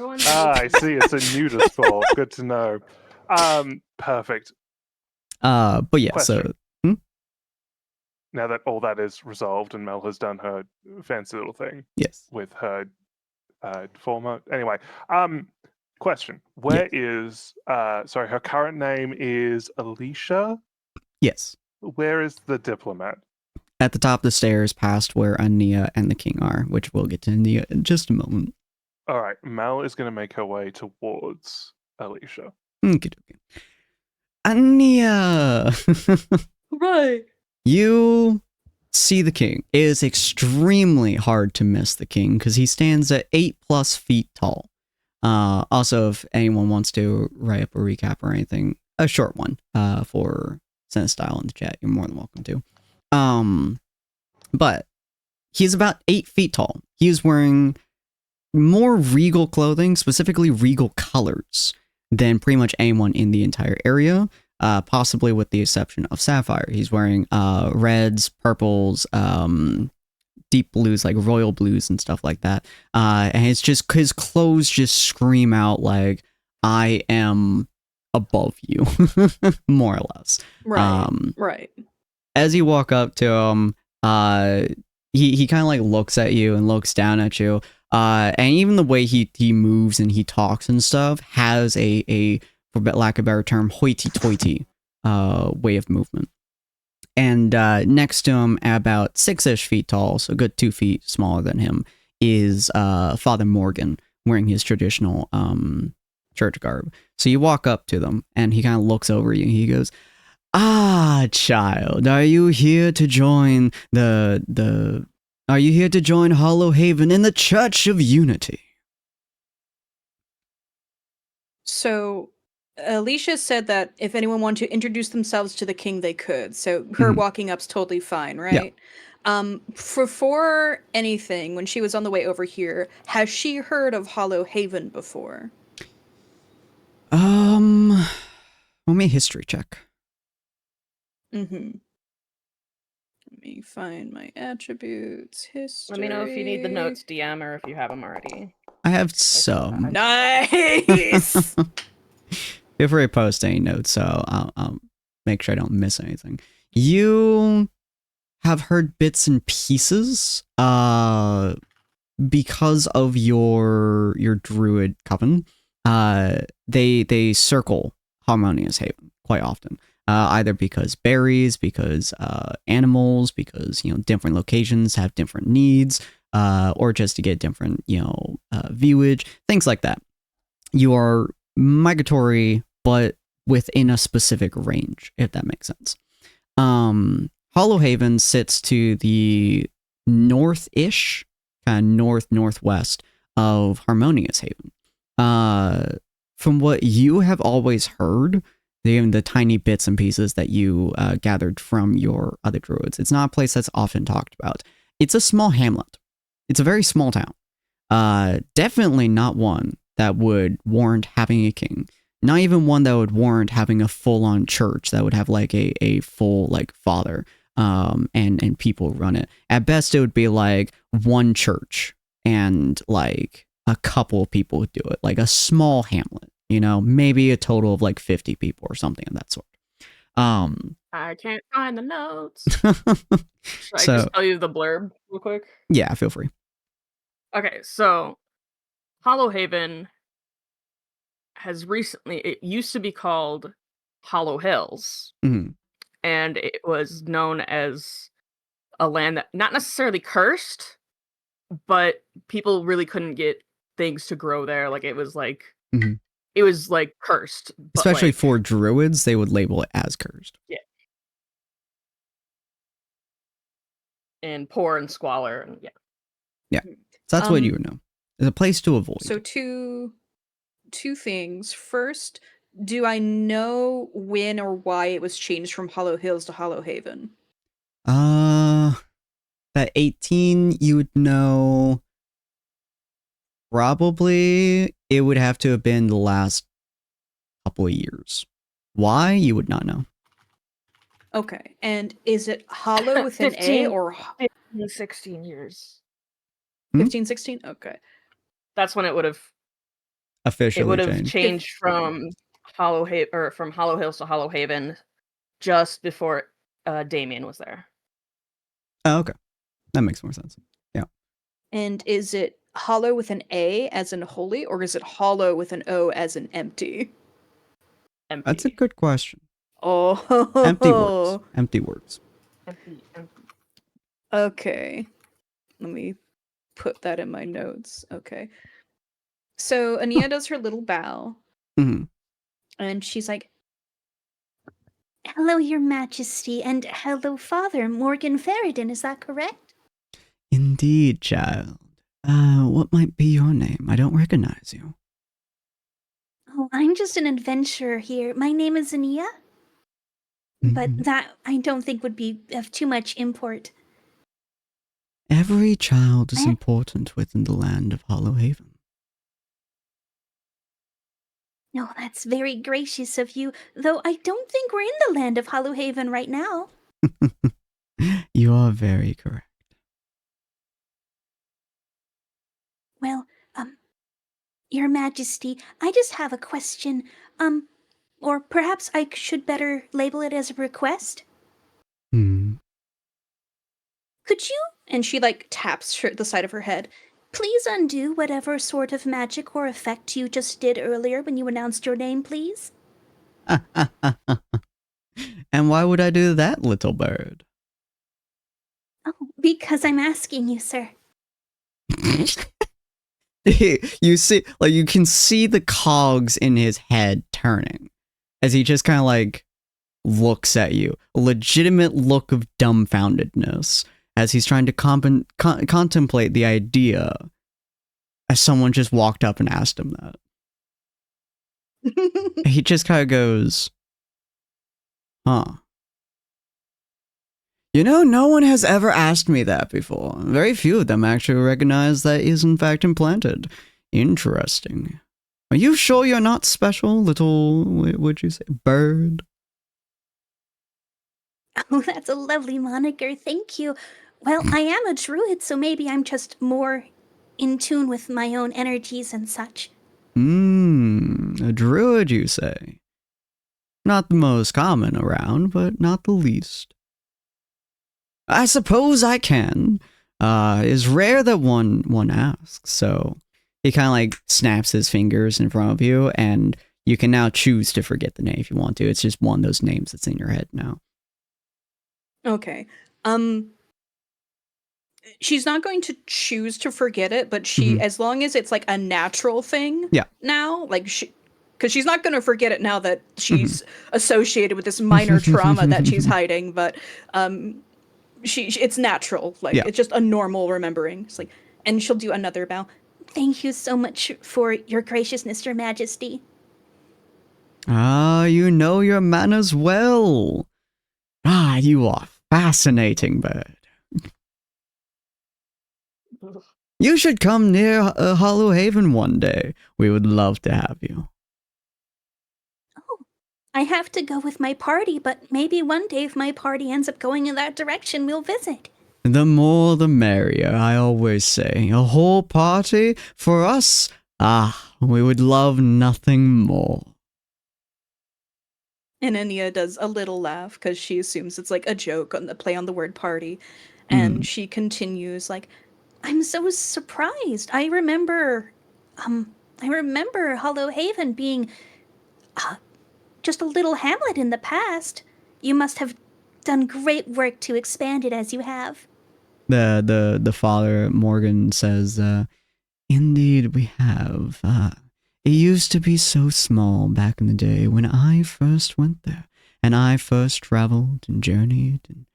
I see. It's a nudist ball. Good to know. Perfect. But yeah. Question. So now that all that is resolved and Mel has done her fancy little thing, yes, with her former. Anyway, question: Where is sorry? Her current name is Alicia. Yes. Where is the diplomat? At the top of the stairs, past where Ania and the king are, which we'll get to Ania in just a moment. All right, Mel is going to make her way towards Alicia. Okay. Ania! Right. You see the king. It is extremely hard to miss the king because he stands at 8+ feet tall. Also, if anyone wants to write up a recap or anything, a short one for Senate Style in the chat, you're more than welcome to. But he's about 8 feet tall. He is wearing more regal clothing, specifically regal colors, than pretty much anyone in the entire area, possibly with the exception of Sapphire. He's wearing reds, purples, deep blues, like royal blues and stuff like that. And it's just, his clothes just scream out like, I am above you, more or less. Right, right. As you walk up to him, he kind of like looks at you and looks down at you. And even the way he moves and he talks and stuff has a for lack of a better term, hoity-toity way of movement. And next to him, at about 6-ish feet tall, so a good 2 feet smaller than him, is Father Morgan, wearing his traditional church garb. So you walk up to them, and he kind of looks over you, and he goes, "Ah, child, are you here to join Are you here to join Hollow Haven in the Church of Unity?" So, Alicia said that if anyone wanted to introduce themselves to the king, they could. So her walking up's totally fine, right? Yeah. For anything, when she was on the way over here, has she heard of Hollow Haven before? Let me history check. Let me find my attributes. History. Let me know if you need the notes, DM, or if you have them already. I have some. Nice. Feel free to post any notes, so I'll make sure I don't miss anything. You have heard bits and pieces because of your druid coven. They circle Harmonious Haven quite often. Either because berries, because animals, because different locations have different needs, or just to get different viewage, things like that. You are migratory, but within a specific range, if that makes sense. Hollowhaven sits to the north-ish, kind of northwest of Harmonious Haven. From what you have always heard, even the tiny bits and pieces that you gathered from your other druids, it's not a place that's often talked about. It's a small hamlet. It's a very small town. Definitely not one that would warrant having a king. Not even one that would warrant having a full-on church that would have like a full like father and people run it. At best, it would be like one church and like a couple of people would do it, like a small hamlet. Maybe a total of like 50 people or something of that sort. I can't find the notes. Should I just tell you the blurb real quick? Yeah, feel free. Okay, so Hollowhaven has recently, it used to be called Hollow Hills, Mm-hmm. and it was known as a land that not necessarily cursed, but people really couldn't get things to grow there. Like it was like it was like cursed, but especially like, for druids, they would label it as cursed. Yeah, and poor and squalor, and yeah. So that's what you would know. It's a place to avoid. So two things. First, do I know when or why it was changed from Hollow Hills to Hollowhaven? That 18, you would know. Probably it would have to have been the last couple of years. Why? You would not know. Okay. And is it hollow with an A or 15, 16 years? 15, 16? Okay. That's when it would have officially changed from Hollow Hills to Hollowhaven just before Damien was there. Oh, okay. That makes more sense. Yeah. And is it hollow with an A as in holy, or is it hollow with an O as in empty? Empty. That's a good question. Oh. Empty words. Empty words. Empty. Okay. Let me put that in my notes. Okay. So Ania does her little bow. Mm-hmm. And she's like, "Hello, Your Majesty, and hello, Father Morgan Ferridin, is that correct?" Indeed, child. What might be your name? I don't recognize you. "Oh, I'm just an adventurer here. My name is Ania. But that I don't think would be of too much import." Every child is important within the land of Hollowhaven. "No, that's very gracious of you, though I don't think we're in the land of Hollowhaven right now." You are very correct. "Well, Your Majesty, I just have a question. Or perhaps I should better label it as a request. Could you," and she like taps the side of her head, "please undo whatever sort of magic or effect you just did earlier when you announced your name, please?" And why would I do that, little bird? "Oh, because I'm asking you, sir." You see, like, you can see the cogs in his head turning as he just kind of like looks at you, a legitimate look of dumbfoundedness as he's trying to contemplate the idea as someone just walked up and asked him that. He just kind of goes, huh. No one has ever asked me that before. Very few of them actually recognize that is in fact implanted. Interesting. Are you sure you're not special, little, what'd you say, bird? Oh, that's a lovely moniker. Thank you. Well, I am a druid, so maybe I'm just more in tune with my own energies and such. A druid, you say? Not the most common around, but not the least. I suppose I can. It's rare that one asks, so he kind of like snaps his fingers in front of you, and you can now choose to forget the name if you want to. It's just one of those names that's in your head now. Okay. She's not going to choose to forget it, but as long as it's like a natural thing. Yeah. Now, like because she's not going to forget it now that she's associated with this minor trauma that she's hiding, but it's natural, like it's just a normal remembering. It's like, and she'll do another bow. Thank you so much for your graciousness, Your Majesty. Ah, you know your manners well. Ah, you are fascinating, bird. You should come near Hollow Haven one day. We would love to have you. Oh, I have to go with my party, but maybe one day if my party ends up going in that direction, we'll visit. The more the merrier, I always say. A whole party? For us? Ah, we would love nothing more. And Anya does a little laugh because she assumes it's like a joke on the play on the word party. And she continues like, I'm so surprised. I remember Hollow Haven being just a little hamlet in the past. You must have done great work to expand it as you have. The father, Morgan, says, indeed we have. It used to be so small back in the day when I first went there, and I first traveled and journeyed, and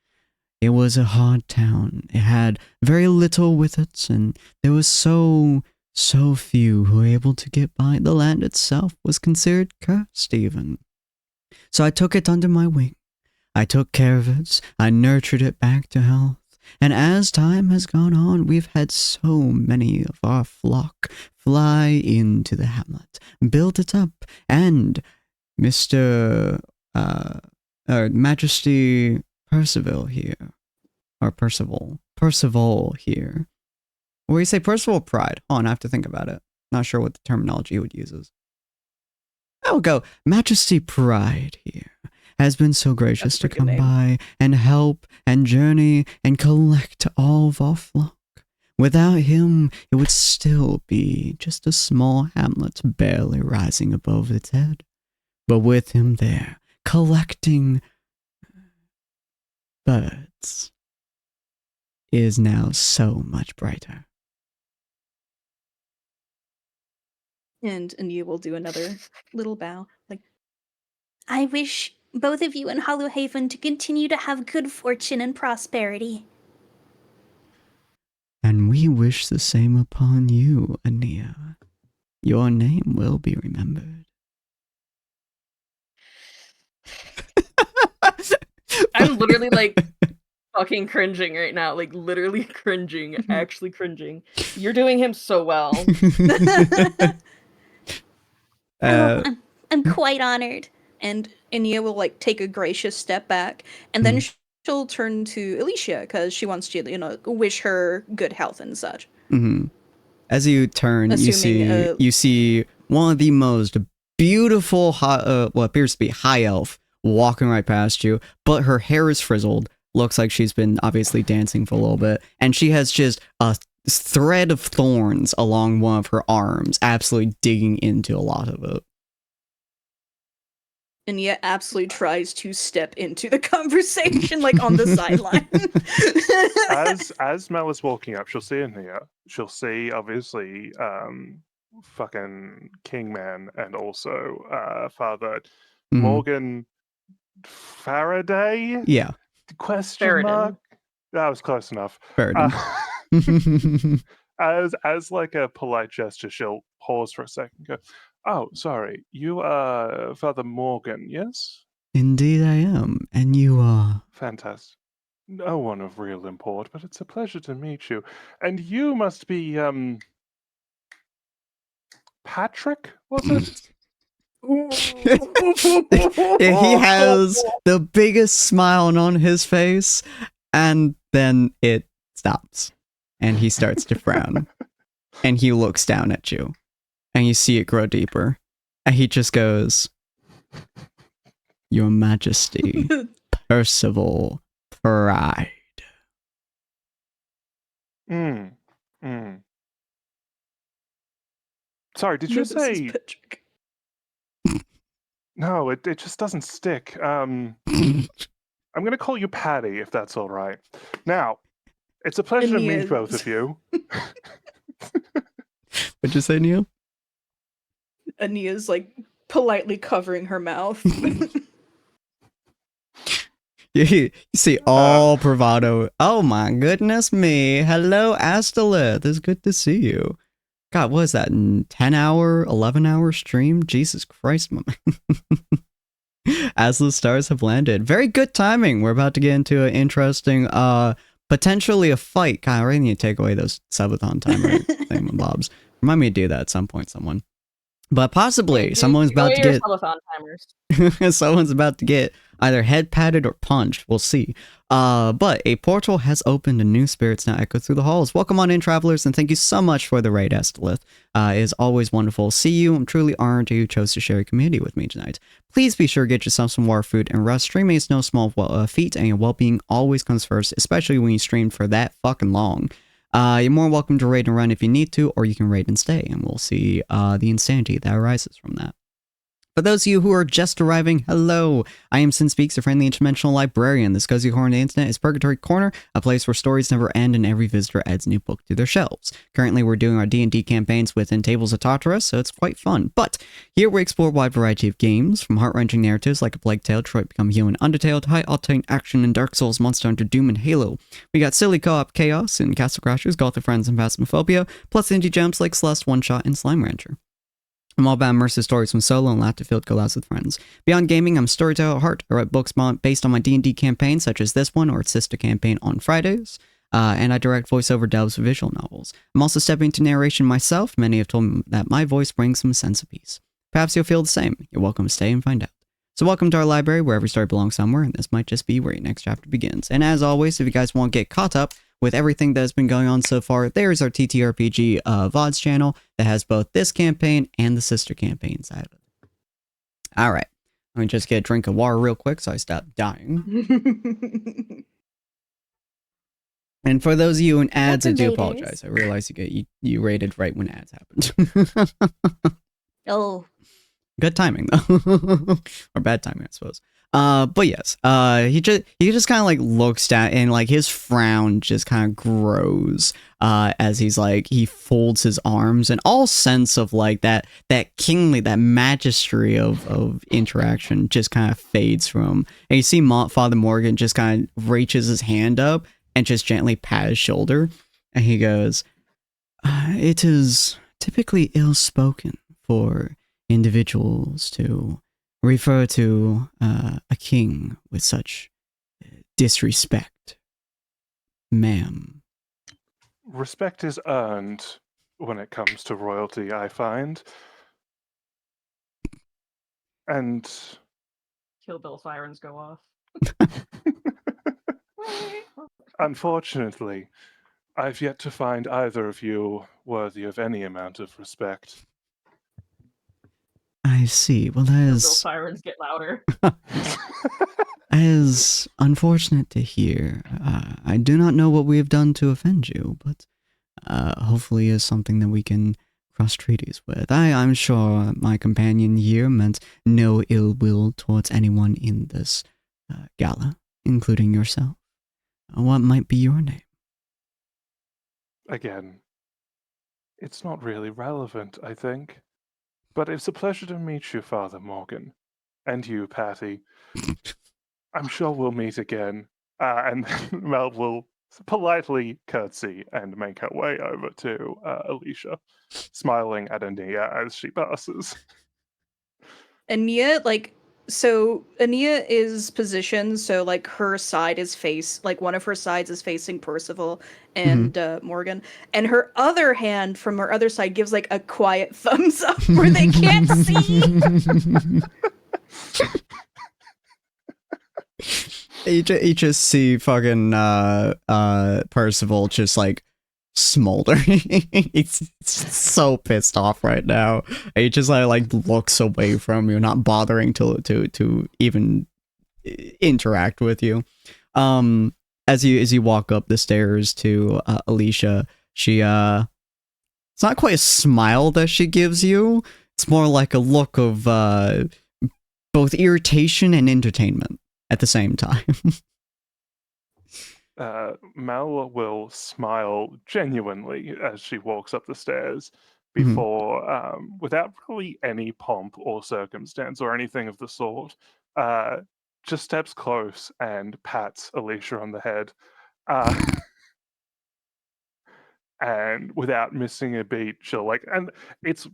it was a hard town. It had very little with it, and there was so few who were able to get by. The land itself was considered cursed even. So I took it under my wing. I took care of it. I nurtured it back to health. And as time has gone on, we've had so many of our flock fly into the hamlet, build it up, and Mr. Majesty Percival here, or Percival here. Or you say Percival Pride? Oh, and I have to think about it. Not sure what the terminology he would use is. I'll go Majesty Pride here. Has been so gracious to come by and help and journey and collect all of our flock. Without him, it would still be just a small hamlet barely rising above its head. But with him there, collecting birds, is now so much brighter. And you will do another little bow. Like, I wish both of you in Hollow Haven to continue to have good fortune and prosperity. And we wish the same upon you, Ania. Your name will be remembered. I'm literally like fucking cringing right now. Like literally cringing, actually cringing. You're doing him so well. I'm quite honored. And Anya will like take a gracious step back, and then she'll turn to Alicia because she wants to, wish her good health and such. As you turn, you see one of the most beautiful, what appears to be high elf walking right past you, but her hair is frizzled. Looks like she's been obviously dancing for a little bit, and she has just a thread of thorns along one of her arms, absolutely digging into a lot of it. And yet absolutely tries to step into the conversation, like on the sideline. as Mel is walking up, she'll see in here. She'll see obviously fucking Kingman and also Father Morgan Faraday. Yeah. Question Faradin. mark. That was close enough. As like a polite gesture, she'll pause for a second. And go, oh, sorry. You are Father Morgan, yes? Indeed I am. And you are? Fantastic. No one of real import, but it's a pleasure to meet you. And you must be, Patrick, was it? He has the biggest smile on his face, and then it stops, and he starts to frown, and he looks down at you, and you see it grow deeper, and he just goes, "Your Majesty, Percival Pride." Sorry, did you No, this is say... Patrick. No, it just doesn't stick. I'm going to call you Patty, if that's all right. Now, it's a pleasure to meet both of you. What'd you say, Neil? Ania's like politely covering her mouth. You see all bravado. Oh my goodness me. Hello, Astalith. It's good to see you. God, what is that? 10-hour, 11-hour stream? Jesus Christ, my man. As the stars have landed. Very good timing. We're about to get into an interesting, potentially a fight. God, I really need to take away those subathon timer thingamabobs. Remind me to do that at some point, someone. But possibly someone's about to get subathon timers. someone's about to get either head patted or punched. We'll see. But a portal has opened and new spirits now echo through the halls. Welcome on in, travelers, and thank you so much for the raid, Estelith. It is always wonderful to see you. I'm truly honored you chose to share your community with me tonight. Please be sure to get yourself some water, food, and rest. Streaming is no small feat, and your well-being always comes first, especially when you stream for that fucking long. You're more welcome to raid and run if you need to, or you can raid and stay, and we'll see the insanity that arises from that. For those of you who are just arriving, hello! I am Sinspeaks, a friendly interdimensional librarian. This cozy corner on the internet is Purgatory Corner, a place where stories never end and every visitor adds a new book to their shelves. Currently, we're doing our D&D campaigns within Tables of Tartarus, so it's quite fun. But here we explore a wide variety of games, from heart-wrenching narratives like A Plague Tale, Detroit Become Human, Undertale, to high-octane action in Dark Souls, Monster Hunter, Doom, and Halo. We got silly co-op chaos in Castle Crashers, Gothic Friends, and Phasmophobia, plus indie gems like Celeste, One Shot, and Slime Rancher. I'm all about immersive stories from solo and laughter-filled collabs with friends. Beyond gaming, I'm a storyteller at heart. I write books based on my D&D campaigns, such as this one or its sister campaign on Fridays, and I direct voiceover dubs for visual novels. I'm also stepping into narration myself. Many have told me that my voice brings some sense of peace. Perhaps you'll feel the same. You're welcome to stay and find out. So welcome to our library, where every story belongs somewhere, and this might just be where your next chapter begins. And as always, if you guys want to get caught up with everything that has been going on so far, there's our TTRPG VODs channel that has both this campaign and the sister campaign side of it. Alright, let me just get a drink of water real quick so I stop dying. And for those of you in ads, I do apologize. I realize you rated right when ads happened. Oh. Good timing, though. Or bad timing, I suppose. But yes, he just kind of like looks down, and like his frown just kind of grows as he folds his arms, and all sense of like that kingly, that majesty of interaction just kind of fades from him. And you see Father Morgan just kind of reaches his hand up and just gently pat his shoulder, and he goes, "It is typically ill-spoken for individuals to refer to a king with such disrespect, ma'am." Respect is earned when it comes to royalty, I find. And Kill Bill sirens go off. Unfortunately, I've yet to find either of you worthy of any amount of respect. I see. Well, that Bill is sirens get louder. as unfortunate to hear. I do not know what we have done to offend you, but hopefully is something that we can cross treaties with. I'm sure my companion here meant no ill will towards anyone in this gala, including yourself. What might be your name? Again, it's not really relevant, I think. But it's a pleasure to meet you, Father Morgan. And you, Patty. I'm sure we'll meet again. And Mel will politely curtsy and make her way over to Alicia, smiling at Ania as she passes. Ania, like, So Ania is positioned so like her side is one of her sides is facing Percival and Morgan, and her other hand from her other side gives like a quiet thumbs up where they can't see. You just see fucking Percival just like smoldering. He's so pissed off right now. He just like looks away from you, not bothering to even interact with you. As you walk up the stairs to Alicia, she it's not quite a smile that she gives you. It's more like a look of both irritation and entertainment at the same time. Mal will smile genuinely as she walks up the stairs before, without really any pomp or circumstance or anything of the sort, just steps close and pats Alicia on the head. And without missing a beat, she'll and it's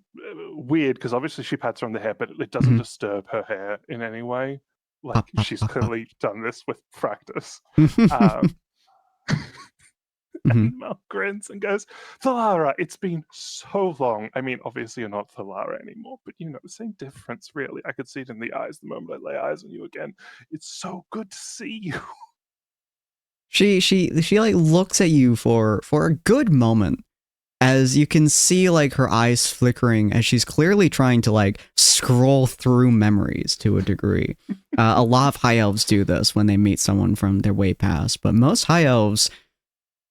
weird because obviously she pats her on the hair, but it doesn't disturb her hair in any way. Like she's clearly done this with practice. And Mel grins and goes, Thalara, it's been so long. I mean, obviously you're not Thalara anymore, but the same difference, really. I could see it in the eyes the moment I lay eyes on you again. It's so good to see you. She like looks at you for a good moment, as you can see like her eyes flickering as she's clearly trying to like scroll through memories to a degree. A lot of high elves do this when they meet someone from their way past, but most high elves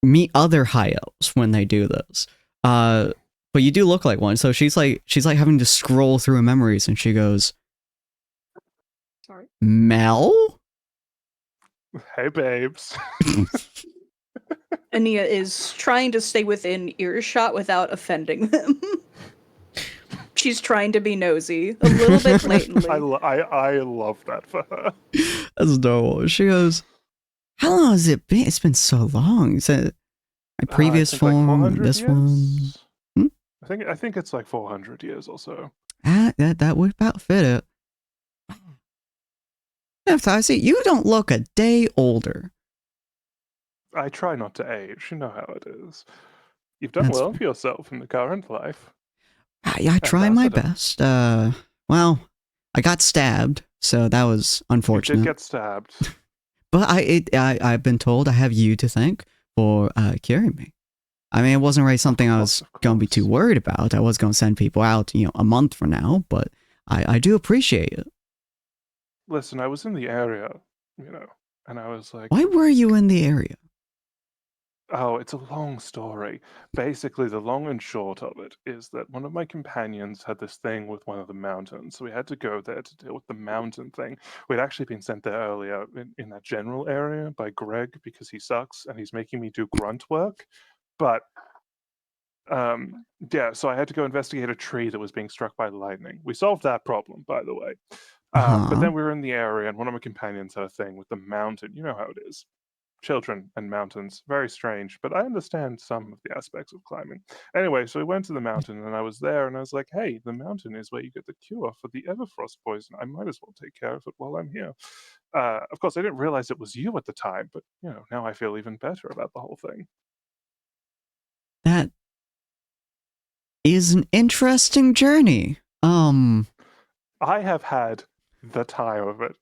meet other high elves when they do this. But you do look like one, so she's like having to scroll through memories, and she goes, "Sorry, Mel? Hey, babes." Ania is trying to stay within earshot without offending them. She's trying to be nosy, a little bit blatantly. I love that for her. That's adorable. She goes, "How long has it been? It's been so long." Is it my previous form, like this years? one? I think it's like 400 years or so. That would about fit it. I see, you don't look a day older. I try not to age. You know how it is. You've done well for yourself in the current life. I try my best. Well, I got stabbed, so that was unfortunate. You did get stabbed. But I've been told I have you to thank for curing me. I mean, it wasn't really something I was going to be too worried about. I was going to send people out, a month from now, but I do appreciate it. Listen, I was in the area, and I was like... Why were you in the area? Oh, it's a long story. Basically, the long and short of it is that one of my companions had this thing with one of the mountains, so we had to go there to deal with the mountain thing. We'd actually been sent there earlier in that general area by Greg because he sucks and he's making me do grunt work. But, yeah, so I had to go investigate a tree that was being struck by lightning. We solved that problem, by the way. But then we were in the area, and one of my companions had a thing with the mountain. You know how it is. Children and mountains, very strange, but I understand some of the aspects of climbing. Anyway, so we went to the mountain, and I was there, and I was like, hey, the mountain is where you get the cure for the Everfrost poison. I might as well take care of it while I'm here. Of course, I didn't realize it was you at the time, but, now I feel even better about the whole thing. That is an interesting journey. I have had the time of it.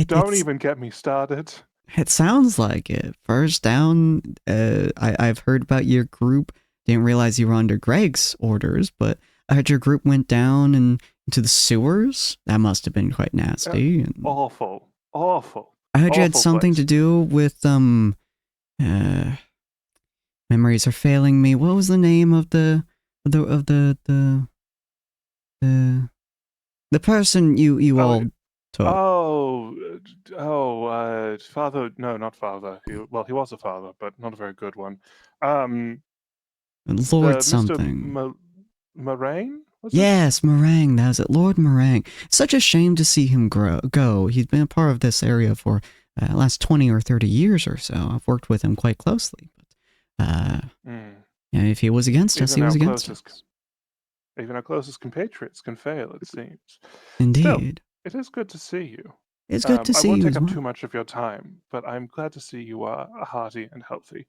Don't even get me started. It sounds like it. First down, I've heard about your group. Didn't realize you were under Greg's orders, but I heard your group went down and into the sewers. That must have been quite nasty. Awful. I heard you had something to do with memories are failing me. What was the name of the person you all took? Father. No, not father. He was a father, but not a very good one. Lord something. Moraine? Yes, Meringue. That was it. Lord Meringue. Such a shame to see him go. He's been a part of this area for the last 20 or 30 years or so. I've worked with him quite closely. But, if he was against us, he was against us. Even our closest compatriots can fail, it seems. Indeed. It is good to see you. It's good to see I won't you take as up well. too much of your time, but I'm glad to see you are hearty and healthy.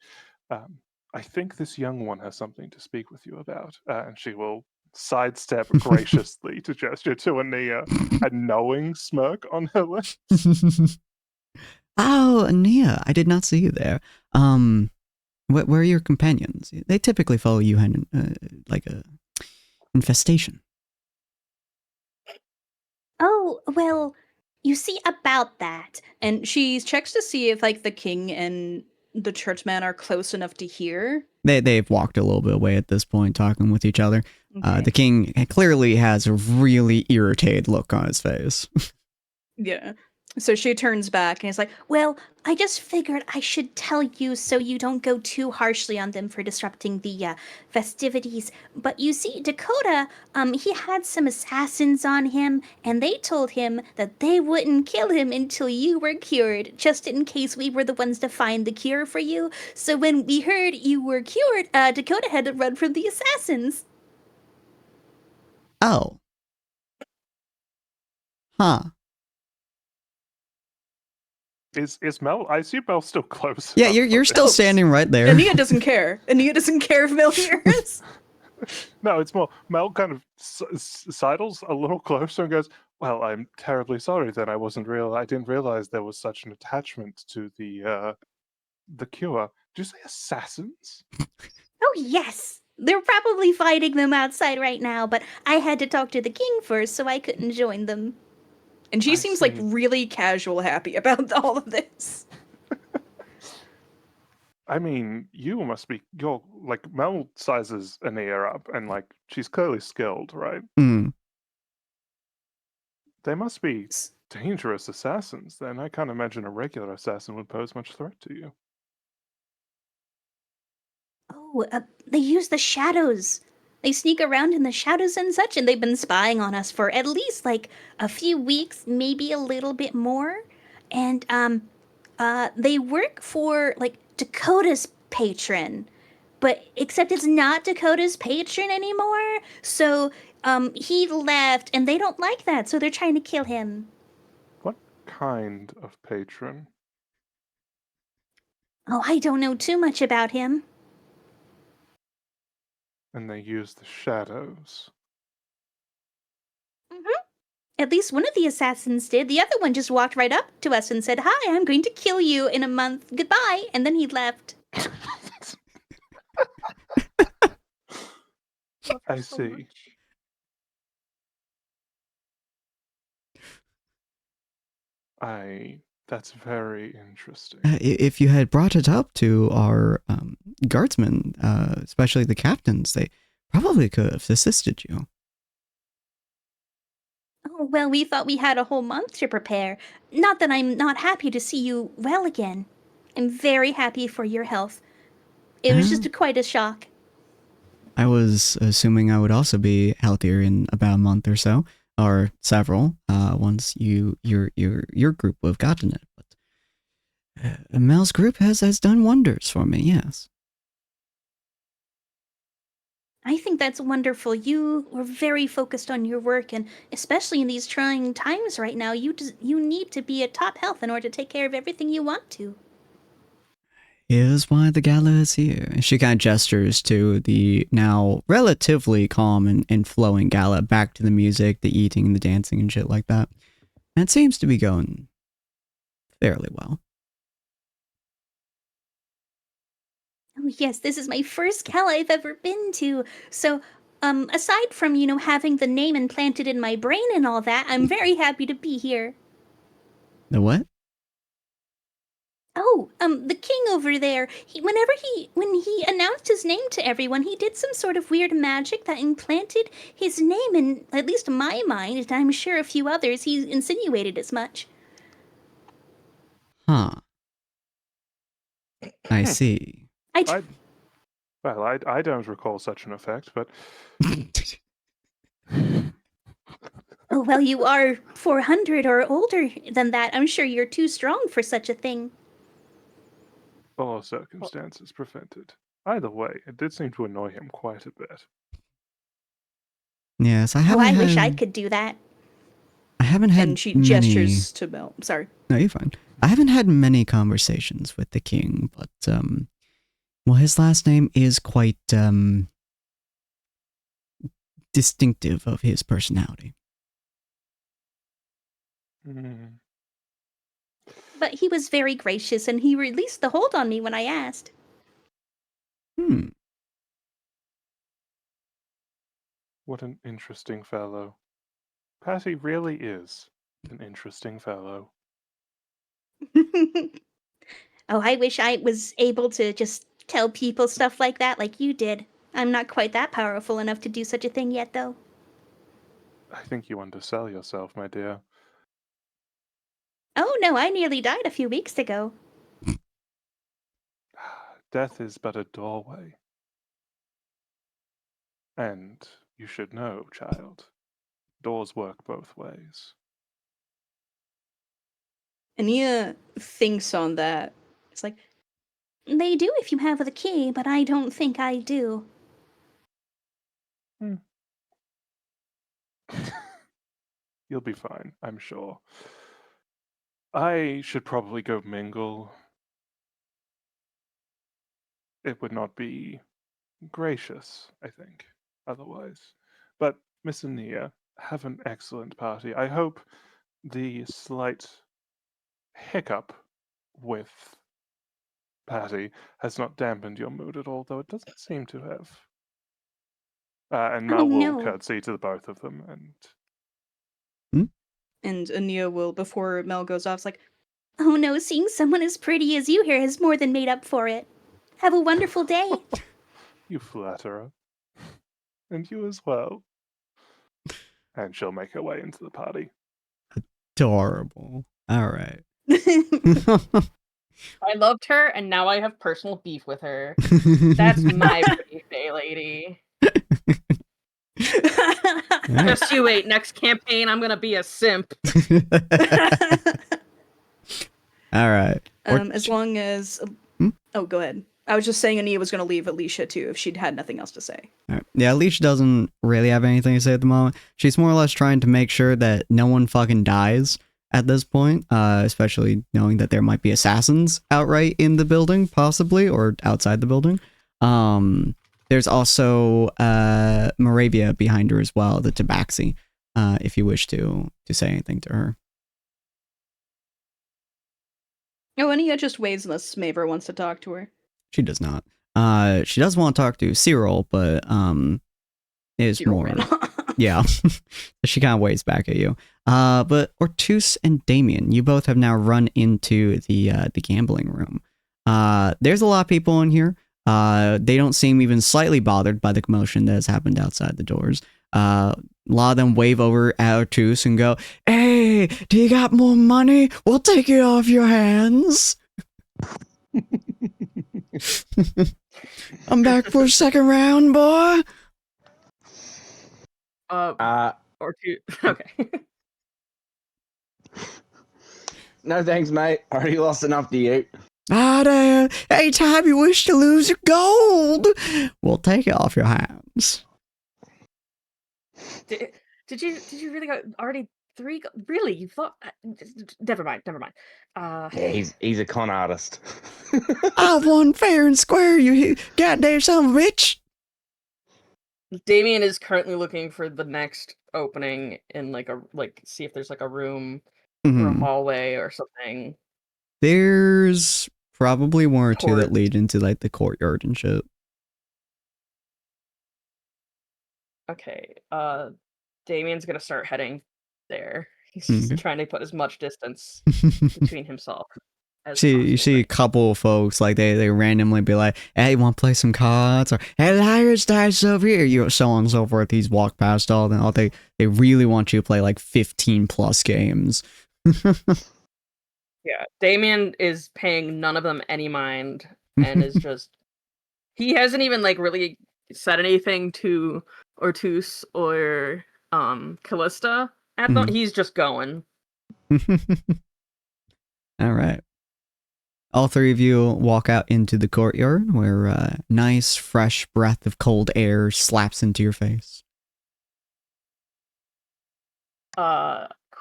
I think this young one has something to speak with you about, and she will sidestep graciously to gesture to Ania, a knowing smirk on her lips. Oh, Ania, I did not see you there. Where are your companions? They typically follow you in like a infestation. Oh, well, you see about that. And she checks to see if like the king and the churchman are close enough to hear. They've walked a little bit away at this point, talking with each other. Okay. The king clearly has a really irritated look on his face. Yeah. So she turns back and is like, well, I just figured I should tell you so you don't go too harshly on them for disrupting the festivities. But you see, Dakota, he had some assassins on him, and they told him that they wouldn't kill him until you were cured, just in case we were the ones to find the cure for you. So when we heard you were cured, Dakota had to run from the assassins. Oh. Huh. Is Mel? I assume Mel's still close. Yeah, you're still standing right there. Ania doesn't care. Ania doesn't care if Mel hears. No, it's more Mel kind of sidles a little closer and goes, "Well, I'm terribly sorry that I didn't realize there was such an attachment to the cure. Did you say assassins?" Oh, yes. They're probably fighting them outside right now, but I had to talk to the king first, so I couldn't join them. And she I seems see. like really casual happy about all of this. I mean, you're like Mel sizes Ania up, and like she's clearly skilled, right? Mm. They must be dangerous assassins. Then I can't imagine a regular assassin would pose much threat to you. Oh, they use the shadows. They sneak around in the shadows and such, and they've been spying on us for at least like a few weeks, maybe a little bit more. And they work for like Dakota's patron, but except it's not Dakota's patron anymore. So he left, and they don't like that, so they're trying to kill him. What kind of patron? Oh, I don't know too much about him. And they use the shadows. At least one of the assassins did. The other one just walked right up to us and said, "Hi, I'm going to kill you in a month. Goodbye." And then he left. I see. That's very interesting. If you had brought it up to our guardsmen, especially the captains, they probably could have assisted you. Oh, well, we thought we had a whole month to prepare. Not that I'm not happy to see you well again. I'm very happy for your health. It was just quite a shock. I was assuming I would also be healthier in about a month or so, or several, once your group would have gotten it. But Mel's group has done wonders for me, yes. I think that's wonderful. You were very focused on your work, and especially in these trying times right now, you need to be at top health in order to take care of everything you want to. Is why the gala is here. She kind of gestures to the now relatively calm and flowing gala, back to the music, the eating, and the dancing and shit like that. And it seems to be going fairly well. Oh, yes, this is my first gala I've ever been to. So, aside from, having the name implanted in my brain and all that, I'm very happy to be here. The what? Oh, the king over there, when he announced his name to everyone, he did some sort of weird magic that implanted his name in, at least my mind, and I'm sure a few others. He insinuated as much. Huh. I see. I don't recall such an effect, but Oh, well, you are 400 or older than that. I'm sure you're too strong for such a thing. all circumstances prevented. Either way, it did seem to annoy him quite a bit. Yes, I Oh, haven't I wish I had- could do that. I haven't had and she many... gestures to Mel. Sorry. No, you're fine. I haven't had many conversations with the king, but, well, his last name is quite, distinctive of his personality. But he was very gracious, and he released the hold on me when I asked. What an interesting fellow. Patty really is an interesting fellow. Oh, I wish I was able to just tell people stuff like that like you did. I'm not quite that powerful enough to do such a thing yet, though. I think you undersell yourself, my dear. Oh no, I nearly died a few weeks ago. Death is but a doorway. And you should know, child, doors work both ways. Ania thinks on that. It's like, They do if you have the key, but I don't think I do. You'll be fine, I'm sure. I should probably go mingle. It would not be gracious, I think, otherwise. But, Miss Ania, have an excellent party. I hope the slight hiccup with Patty has not dampened your mood at all, though it doesn't seem to have. And Mel will curtsy to the both of them, and Ania will, before Mel goes off, it's like, oh no, seeing someone as pretty as you here has more than made up for it. Have a wonderful day. You flatterer. And you as well. And she'll make her way into the party. Adorable. All right. I loved her, and now I have personal beef with her. That's my pretty fey lady. Just you wait. Next campaign, I'm gonna be a simp. All right. as long as... Oh, go ahead. I was just saying Ania was going to leave Alicia, too, if she'd had nothing else to say. All right. Yeah, Alicia doesn't really have anything to say at the moment. She's more or less trying to make sure that no one fucking dies at this point, especially knowing that there might be assassins outright in the building, possibly, or outside the building. There's also Moravia behind her as well, the Tabaxi, if you wish to say anything to her. Oh, Ania just waves unless Maver wants to talk to her. She does not. She does want to talk to Cyril, but is Cyril more... ran. Yeah. She kind of waves back at you. But Ortus and Damien, you both have now run into the gambling room. There's a lot of people in here. They don't seem even slightly bothered by the commotion that has happened outside the doors. A lot of them wave over at Ortus and go, "Hey, do you got more money? We'll take it off your hands." I'm back for a second round, boy. Or two. Okay. No thanks, mate. Already lost enough to you. Anytime you wish to lose your gold, we'll take it off your hands. Did you really go already 3? Really? You thought? Never mind. Yeah, he's a con artist. I won fair and square, you goddamn son of a bitch. Damien is currently looking for the next opening in see if there's like a room or a hallway or something. There's probably one or two that lead into like the courtyard and shit. Okay. Damien's gonna start heading there. He's trying to put as much distance between himself. You see a couple of folks like they randomly be like, "Hey, want to play some cards?" Or "Hey, Liar's Dice over here," so on and so forth. He's walked past all and all. They really want you to play like 15 plus games. Yeah, Damien is paying none of them any mind and is just... He hasn't even like really said anything to Ortus or Callista at them. He's just going. All right. All three of you walk out into the courtyard where a nice fresh breath of cold air slaps into your face.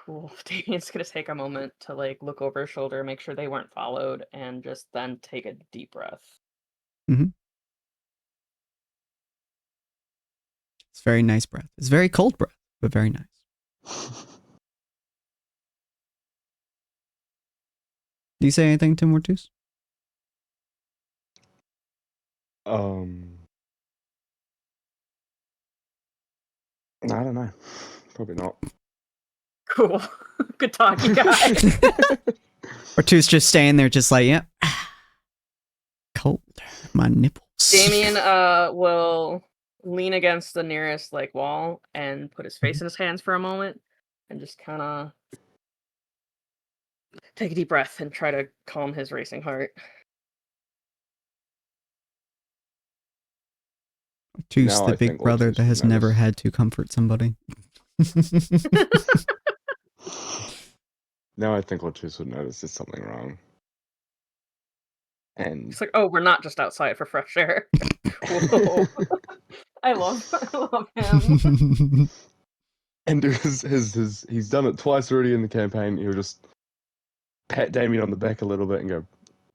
Cool. Damien's gonna take a moment to like look over his shoulder, make sure they weren't followed, and just then take a deep breath. It's very nice breath. It's very cold breath, but very nice. Do you say anything to Mortus? I don't know. Probably not. Cool. Good talk, you guys. Mortus just staying there, just like, yeah. Cold. My nipples. Damien will lean against the nearest like wall and put his face in his hands for a moment and just kind of take a deep breath and try to calm his racing heart. Mortus, the big brother that has never had to comfort somebody. Now I think Mortus would notice there's something wrong. And it's like, oh, we're not just outside for fresh air. Whoa. I love him. And he's done it twice already in the campaign. He'll just pat Damien on the back a little bit and go,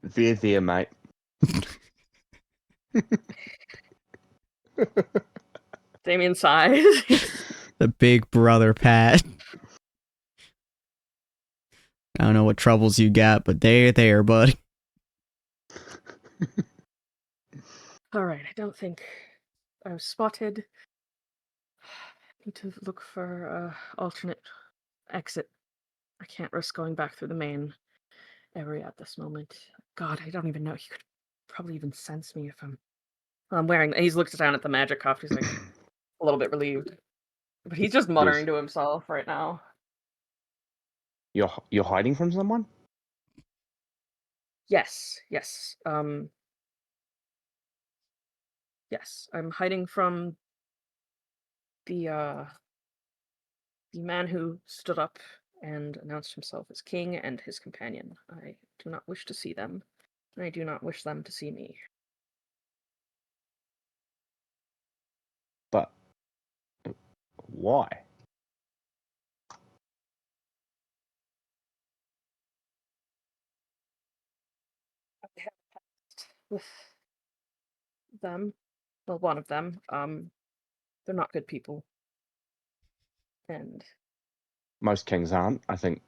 there, mate. Damien sighs. The big brother pat. I don't know what troubles you got, but they're there, buddy. All right, I don't think I was spotted. Need to look for alternate exit. I can't risk going back through the main area at this moment. God, I don't even know. He could probably even sense me if I'm wearing. He's looked down at the magic cuff. He's like a little bit relieved, but he's just muttering to himself right now. You're hiding from someone? Yes. Yes, I'm hiding from the man who stood up and announced himself as king and his companion. I do not wish to see them, and I do not wish them to see me. But why? I have a past with them. Well, one of them. They're not good people. And Most kings aren't. I think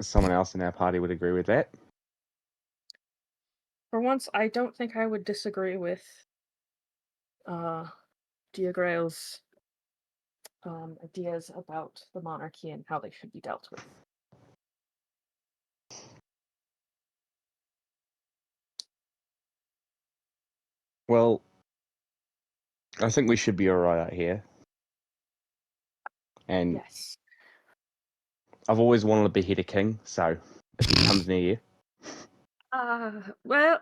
someone else in our party would agree with that. for once, I don't think I would disagree with Diagrail's ideas about the monarchy and how they should be dealt with. Well, I think we should be alright out here. And yes, I've always wanted to behead a king, so if he comes near you. Well,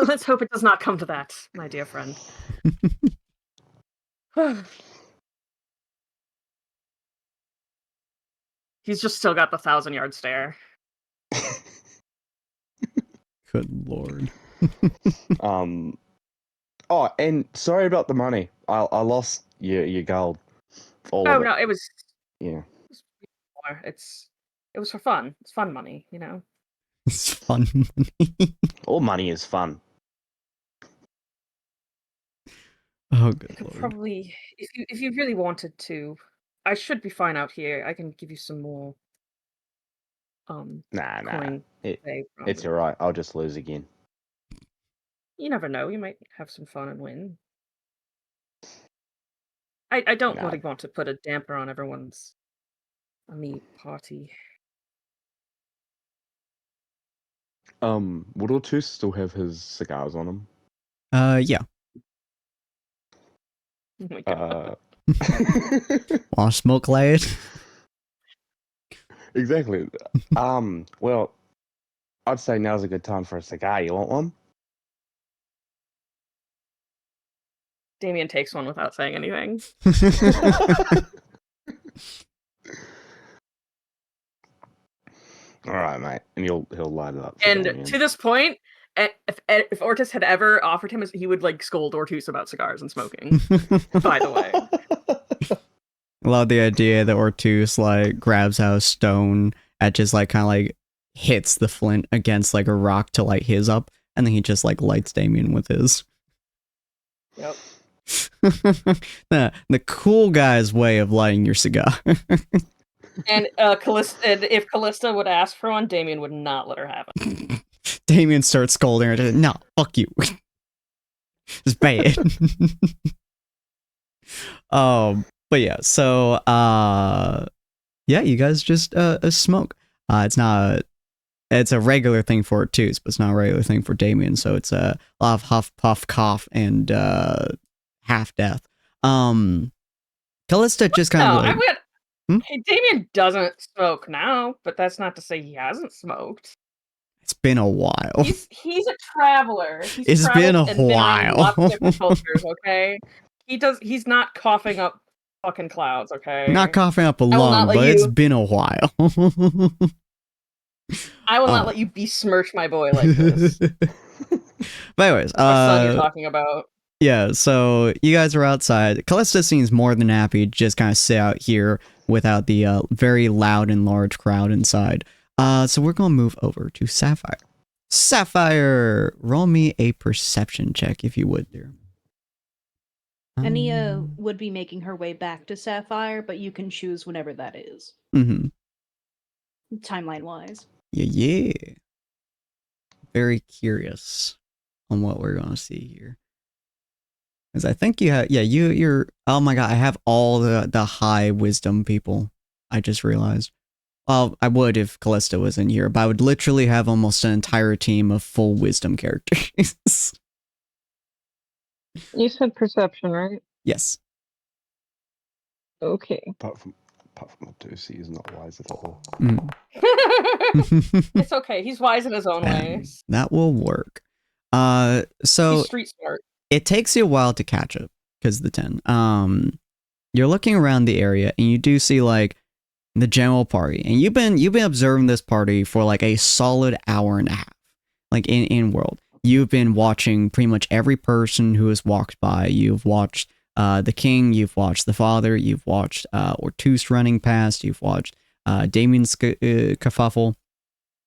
let's hope it does not come to that, my dear friend. He's just still got the 1,000-yard stare. Good lord. Oh, and sorry about the money. I lost your gold. All Oh of it. no, it was. Yeah. It was for fun. It's fun money, you know. It's fun money. All money is fun. Oh, good I could lord. probably, if you really wanted to, I should be fine out here. I can give you some more. Nah. Coin. It's alright. I'll just lose again. You never know. You might have some fun and win. I don't No. really want to put a damper on everyone's neat party. Would Ortus still have his cigars on him? Yeah. Oh my god. Want to smoke, lad? Exactly. Well, I'd say now's a good time for a cigar. You want one? Damien takes one without saying anything. All right, mate. And he'll light it up. And to this point, if Ortus had ever offered him, he would like scold Ortus about cigars and smoking. By the way. love the idea that Ortus like grabs out a stone and just like kind of like hits the flint against like a rock to light his up, and then he just like lights Damien with his. Yep. The cool guy's way of lighting your cigar. And if Callista would ask for one, Damien would not let her have it. Damien starts scolding her. No, fuck you. It's bad. But yeah, so yeah, you guys just smoke. It's a regular thing for Ortus, but it's not a regular thing for Damien, so it's a lot of huff, puff, cough, and half death. Callista just kind of like, Hey, Damien doesn't smoke now, but that's not to say he hasn't smoked. It's been a while. He's a traveler. It's been a while. Lots of different cultures, okay? He's not coughing up fucking clouds, okay? Not coughing up a lung, but it's been a while. I will not let you besmirch my boy like this. But anyways, my son you're talking about. Yeah, so you guys are outside. Callista seems more than happy to just kind of sit out here without the very loud and large crowd inside. So we're going to move over to Sapphire. Sapphire, roll me a perception check, if you would, dear. Ania would be making her way back to Sapphire, but you can choose whenever that is. Mm-hmm. Timeline-wise. Yeah. Very curious on what we're going to see here. Because I think you have, you're, oh my god, I have all the high wisdom people. I just realized. Well, I would if Callista was in here, but I would literally have almost an entire team of full wisdom characters. You said perception, right? Yes. Okay. Apart from Ortus, he's not wise at all. It's okay. He's wise in his own ways. That will work. So he's street smart. It takes you a while to catch up because of the 10. You're looking around the area and you do see like the general party, and you've been observing this party for like a solid hour and a half. Like in world, you've been watching pretty much every person who has walked by. You've watched the king, you've watched the father, you've watched Ortus running past, you've watched Damien's kerfuffle.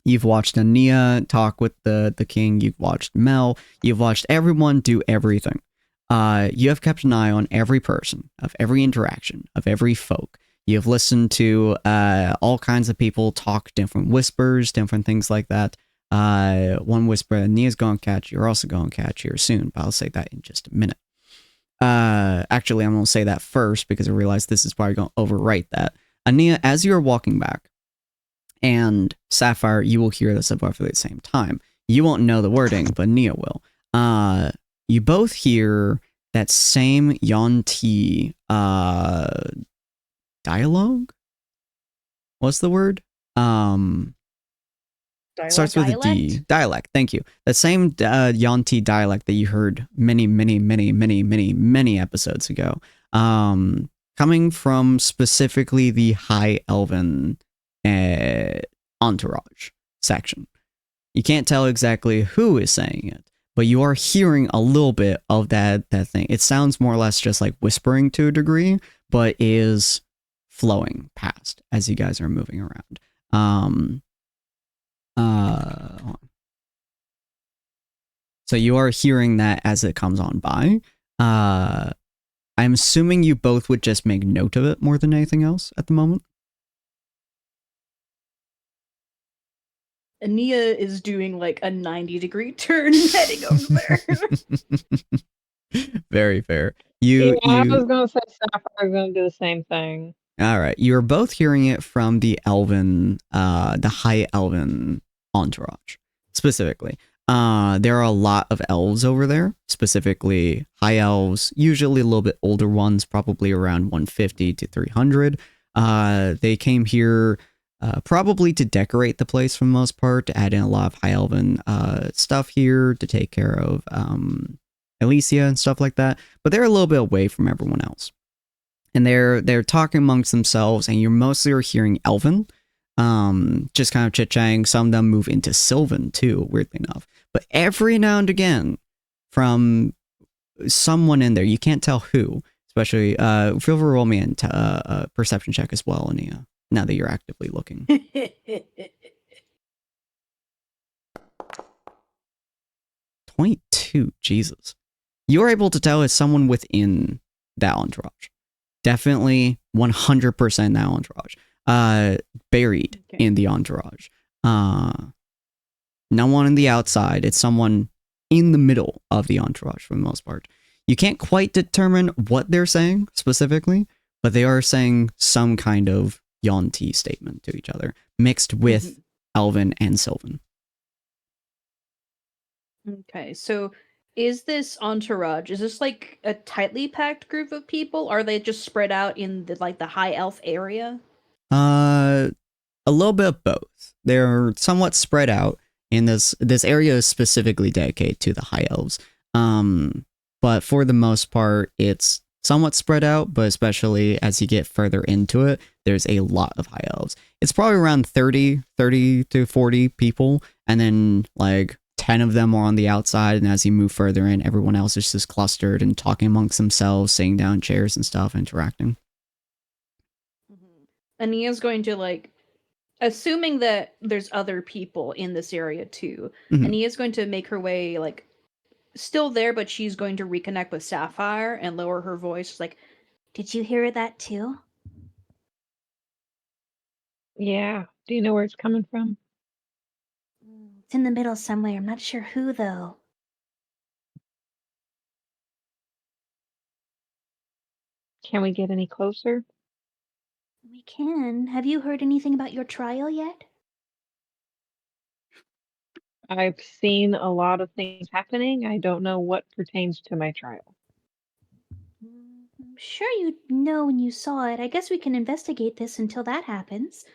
You've watched Ania talk with the king. You've watched Mel. You've watched everyone do everything. You have kept an eye on every person, of every interaction, of every folk. You've listened to all kinds of people talk, different whispers, different things like that. One whisper, Ania's going to catch you. You're also going to catch here soon, but I'll say that in just a minute. Actually, I'm going to say that first because I realize this is probably going to overwrite that. Ania, as you're walking back, and Sapphire, you will hear this at roughly the same time. You won't know the wording, but Nia will. You both hear that same Yuan-Ti dialogue? What's the word? Starts with a D. Dialect, thank you. The same Yuan-Ti dialect that you heard many episodes ago. Coming from specifically the High Elven entourage section. You can't tell exactly who is saying it, but you are hearing a little bit of that thing. It sounds more or less just like whispering to a degree, but is flowing past as you guys are moving around. So you are hearing that as it comes on by. I'm assuming you both would just make note of it more than anything else at the moment. Ania is doing like a 90-degree turn and heading over there. Very fair. I was going to say Sapphire is going to do the same thing. All right. You're both hearing it from the Elven, the High Elven entourage, specifically. There are a lot of elves over there, specifically high elves, usually a little bit older ones, probably around 150 to 300. They came here probably to decorate the place for the most part, to add in a lot of high elven stuff here, to take care of Alicia and stuff like that. But they're a little bit away from everyone else. And they're talking amongst themselves, and you're mostly are hearing Elven, just kind of chit-chatting. Some of them move into Sylvan too, weirdly enough. But every now and again, from someone in there, you can't tell who Especially, feel free to roll me a perception check as well, Ania, now that you're actively looking. 22, Jesus. You're able to tell it's someone within that entourage. Definitely 100% that entourage. Buried in the entourage. No one on the outside. It's someone in the middle of the entourage for the most part. You can't quite determine what they're saying specifically, but they are saying some kind of Yuan-Ti statement to each other, mixed with Elven and Sylvan. Okay, so is this entourage, is this like a tightly packed group of people? Are they just spread out in the like the high elf area? A little bit of both. They're somewhat spread out in this area is specifically dedicated to the high elves. But for the most part, it's somewhat spread out, but especially as you get further into it, there's a lot of high elves. It's probably around 30 to 40 people, and then like 10 of them are on the outside, and as you move further in, everyone else is just clustered and talking amongst themselves, sitting down in chairs and stuff, interacting. Ania's going to like, assuming that there's other people in this area too, Ania's going to make her way like still there, but she's going to reconnect with Sapphire and lower her voice like, did you hear that too? Yeah. Do you know where it's coming from? It's in the middle somewhere. I'm not sure who, though. Can we get any closer? We can. Have you heard anything about your trial yet? I've seen a lot of things happening. I don't know what pertains to my trial. I'm sure you'd know when you saw it. I guess we can investigate this until that happens.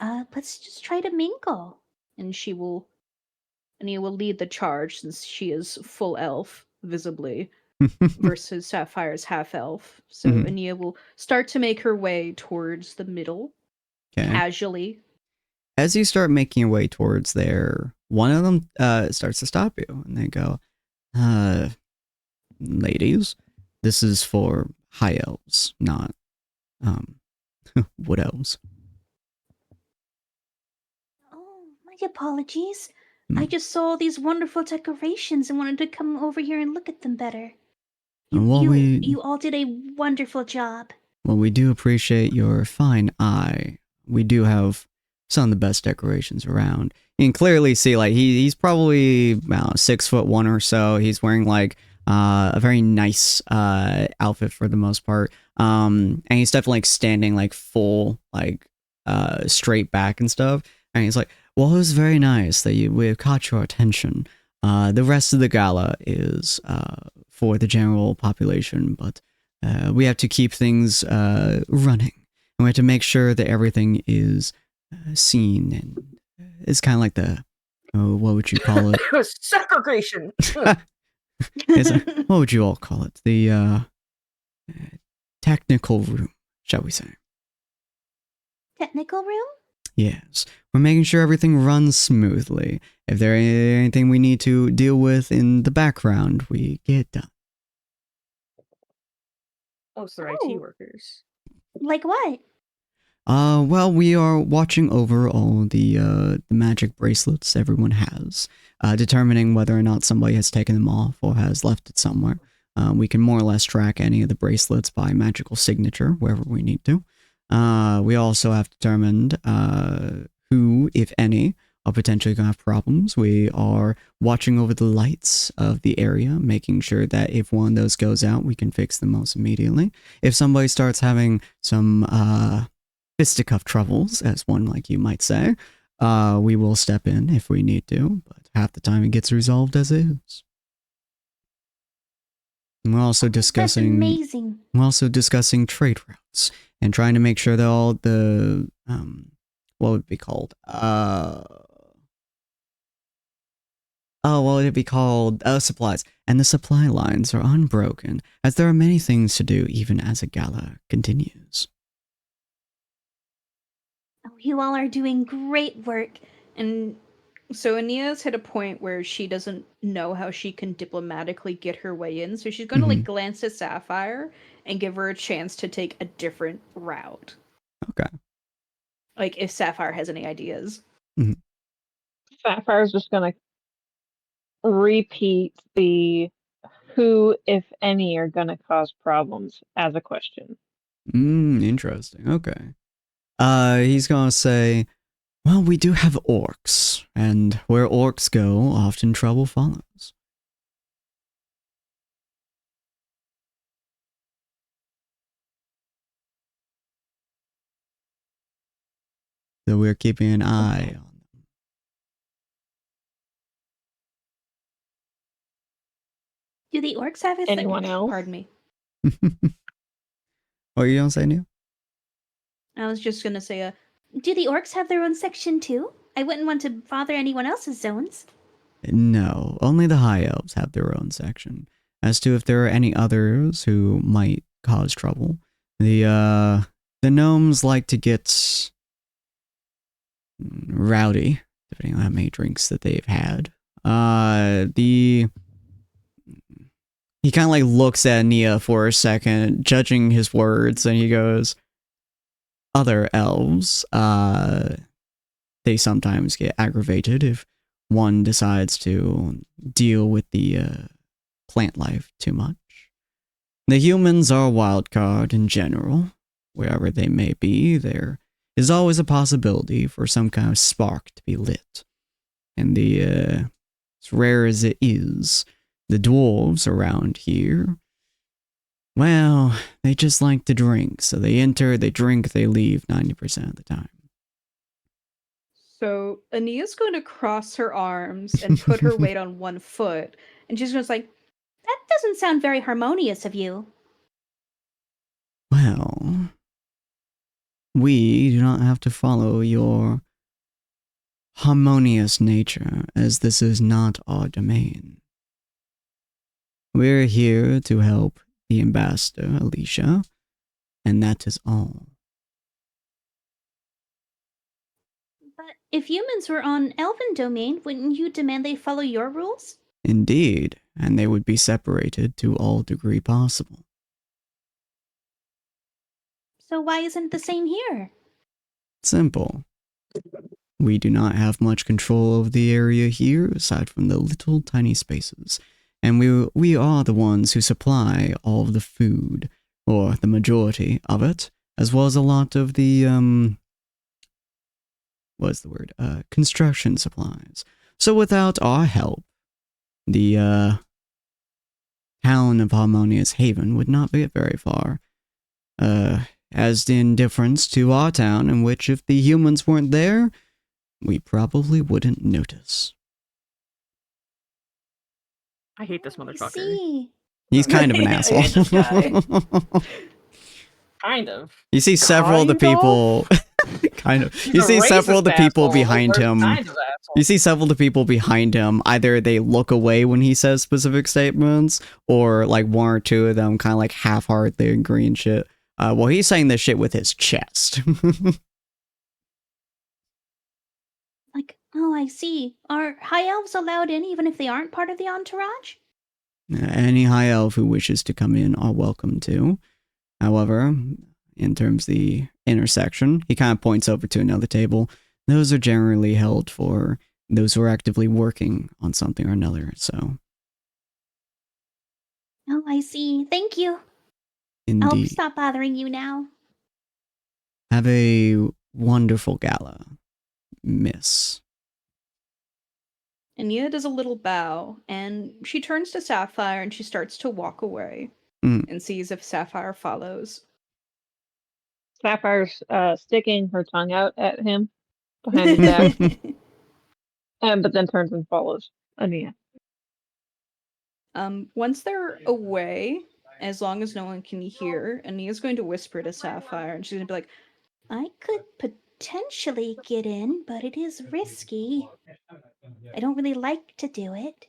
Let's just try to mingle. And Ania will lead the charge since she is full elf, visibly, versus Sapphire's half elf. So Ania will start to make her way towards the middle, casually. As you start making your way towards there, one of them starts to stop you, and they go, ladies, this is for high elves, not wood elves. Oh, my apologies. I just saw these wonderful decorations and wanted to come over here and look at them better. You all did a wonderful job. Well, we do appreciate your fine eye. We do have some of the best decorations around. You can clearly see, like, he's probably about 6'1" or so. He's wearing, like, a very nice outfit for the most part. And he's definitely, like, standing, like, full, like, straight back and stuff. And he's like, well, it was very nice that we have caught your attention. The rest of the gala is for the general population, but we have to keep things running. And we have to make sure that everything is seen, and it's kind of like the, what would you call it? Segregation. What would you all call it? The technical room, shall we say? Technical room? Yes. We're making sure everything runs smoothly. If there is anything we need to deal with in the background, we get it done. Oh, so they're IT workers. Like what? Well, we are watching over all the magic bracelets everyone has, determining whether or not somebody has taken them off or has left it somewhere. We can more or less track any of the bracelets by magical signature wherever we need to. We also have determined who, if any, are potentially going to have problems. We are watching over the lights of the area, making sure that if one of those goes out, we can fix them most immediately. If somebody starts having some fisticuff troubles, as one like you might say, we will step in if we need to, but half the time it gets resolved as is. And we're also discussing That's amazing. We're also discussing trade routes and trying to make sure that all the what would it be called? What would it be called? Supplies. And the supply lines are unbroken, as there are many things to do even as a gala continues. Oh, you all are doing great work. And So Ania's hit a point where she doesn't know how she can diplomatically get her way in, so she's going to like glance at Sapphire and give her a chance to take a different route. Okay. Like if Sapphire has any ideas. Sapphire's just gonna repeat the who, if any, are gonna cause problems as a question. Interesting. Okay. He's gonna say, well, we do have orcs, and where orcs go, often trouble follows. So we're keeping an eye on them. Do the orcs have a Anyone else? Pardon me. What are you gonna say, Neil? I was just gonna say, do the orcs have their own section too? I wouldn't want to bother anyone else's zones. No, only the high elves have their own section. As to if there are any others who might cause trouble, the gnomes like to get rowdy, depending on how many drinks that they've had. He kind of like looks at Nia for a second, judging his words, and he goes, other elves, they sometimes get aggravated if one decides to deal with the plant life too much. The humans are a wild card in general. Wherever they may be, there is always a possibility for some kind of spark to be lit. And as rare as it is, the dwarves around here, well, they just like to drink. So they enter, they drink, they leave 90% of the time. so Ania's going to cross her arms and put her weight on one foot, and she's just like, That doesn't sound very harmonious of you. Well, we do not have to follow your harmonious nature, as this is not our domain. We're here to help the ambassador, Alicia, and that is all. But if humans were on elven domain, wouldn't you demand they follow your rules? Indeed, and they would be separated to all degree possible. So why isn't it the same here? Simple. We do not have much control over the area here, aside from the little tiny spaces. And we are the ones who supply all of the food, or the majority of it, as well as a lot of the, construction supplies. So without our help, the, town of Harmonious Haven would not get very far. As in difference to our town, in which if the humans weren't there, we probably wouldn't notice. I hate this motherfucker. See. He's kind of an asshole. This guy. Kind of. You see several of the people... kind of. You see several of the people behind him. You see several of the people behind him, either they look away when he says specific statements, or like one or two of them kind of like half-heartedly agree and shit. Well, he's saying this shit with his chest. Like, oh, I see. Are high elves allowed in even if they aren't part of the entourage? Any high elf who wishes to come in are welcome to. However, in terms of the intersection, he kind of points over to another table. Those are generally held for those who are actively working on something or another, so. Oh, I see. Thank you. Indeed. I'll stop bothering you now. Have a wonderful gala, miss. Ania does a little bow, and she turns to Sapphire and she starts to walk away and sees if Sapphire follows. Sapphire's sticking her tongue out at him behind his back, but then turns and follows Ania. Once they're away, as long as no one can hear, Ania's going to whisper to Sapphire, and she's going to be like, I could potentially get in, but it is risky. I don't really like to do it.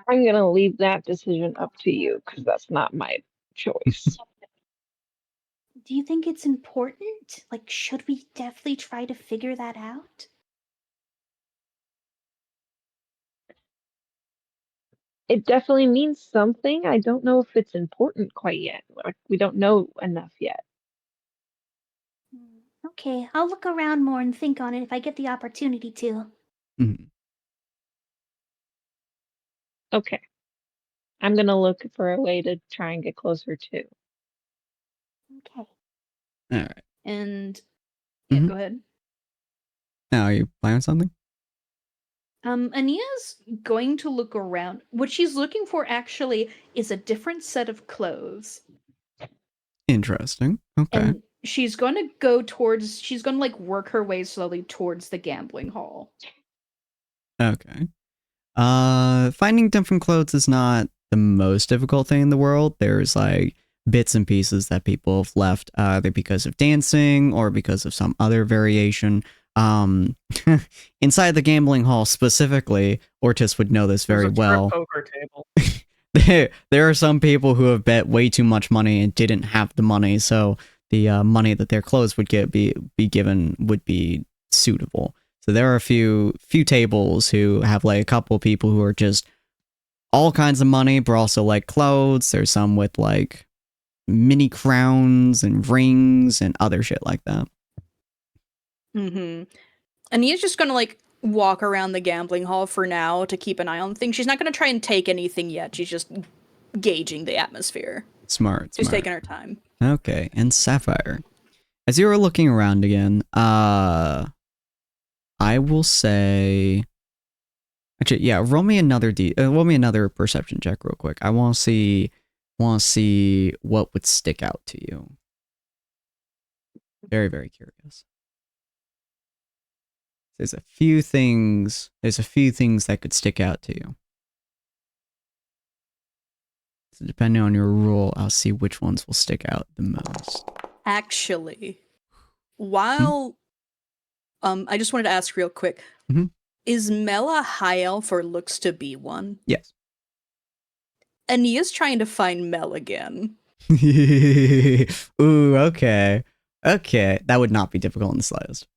I'm gonna leave that decision up to you because that's not my choice. Do you think it's important? Like, should we definitely try to figure that out? It definitely means something. I don't know if it's important quite yet. Like, we don't know enough yet. Okay, I'll look around more and think on it if I get the opportunity to. Okay. I'm gonna look for a way to try and get closer too. Okay. All right. And yeah, go ahead. Now, are you planning something? Ania's going to look around. What she's looking for actually is a different set of clothes. Interesting. Okay. And she's gonna like work her way slowly towards the gambling hall. Okay. Finding different clothes is not the most difficult thing in the world. There's like bits and pieces that people have left either because of dancing or because of some other variation. Inside the gambling hall specifically, Ortis would know this very well. Poker table. There are some people who have bet way too much money and didn't have the money, so the money that their clothes would be given would be suitable. So there are a few tables who have like a couple people who are just all kinds of money, but also like clothes. There's some with like mini crowns and rings and other shit like that. Ania's just gonna like walk around the gambling hall for now to keep an eye on things. She's not gonna try and take anything yet. She's just gauging the atmosphere. Smart. She's taking her time. Okay, and Sapphire, as you were looking around again, I will say, actually, yeah, roll me another perception check real quick. I want to see what would stick out to you. Very, very curious. There's a few things that could stick out to you. So depending on your rule, I'll see which ones will stick out the most. Actually, while I just wanted to ask real quick, is Mel a high elf or looks to be one? Yes. Ania's trying to find Mel again. Ooh, okay. That would not be difficult in the slightest.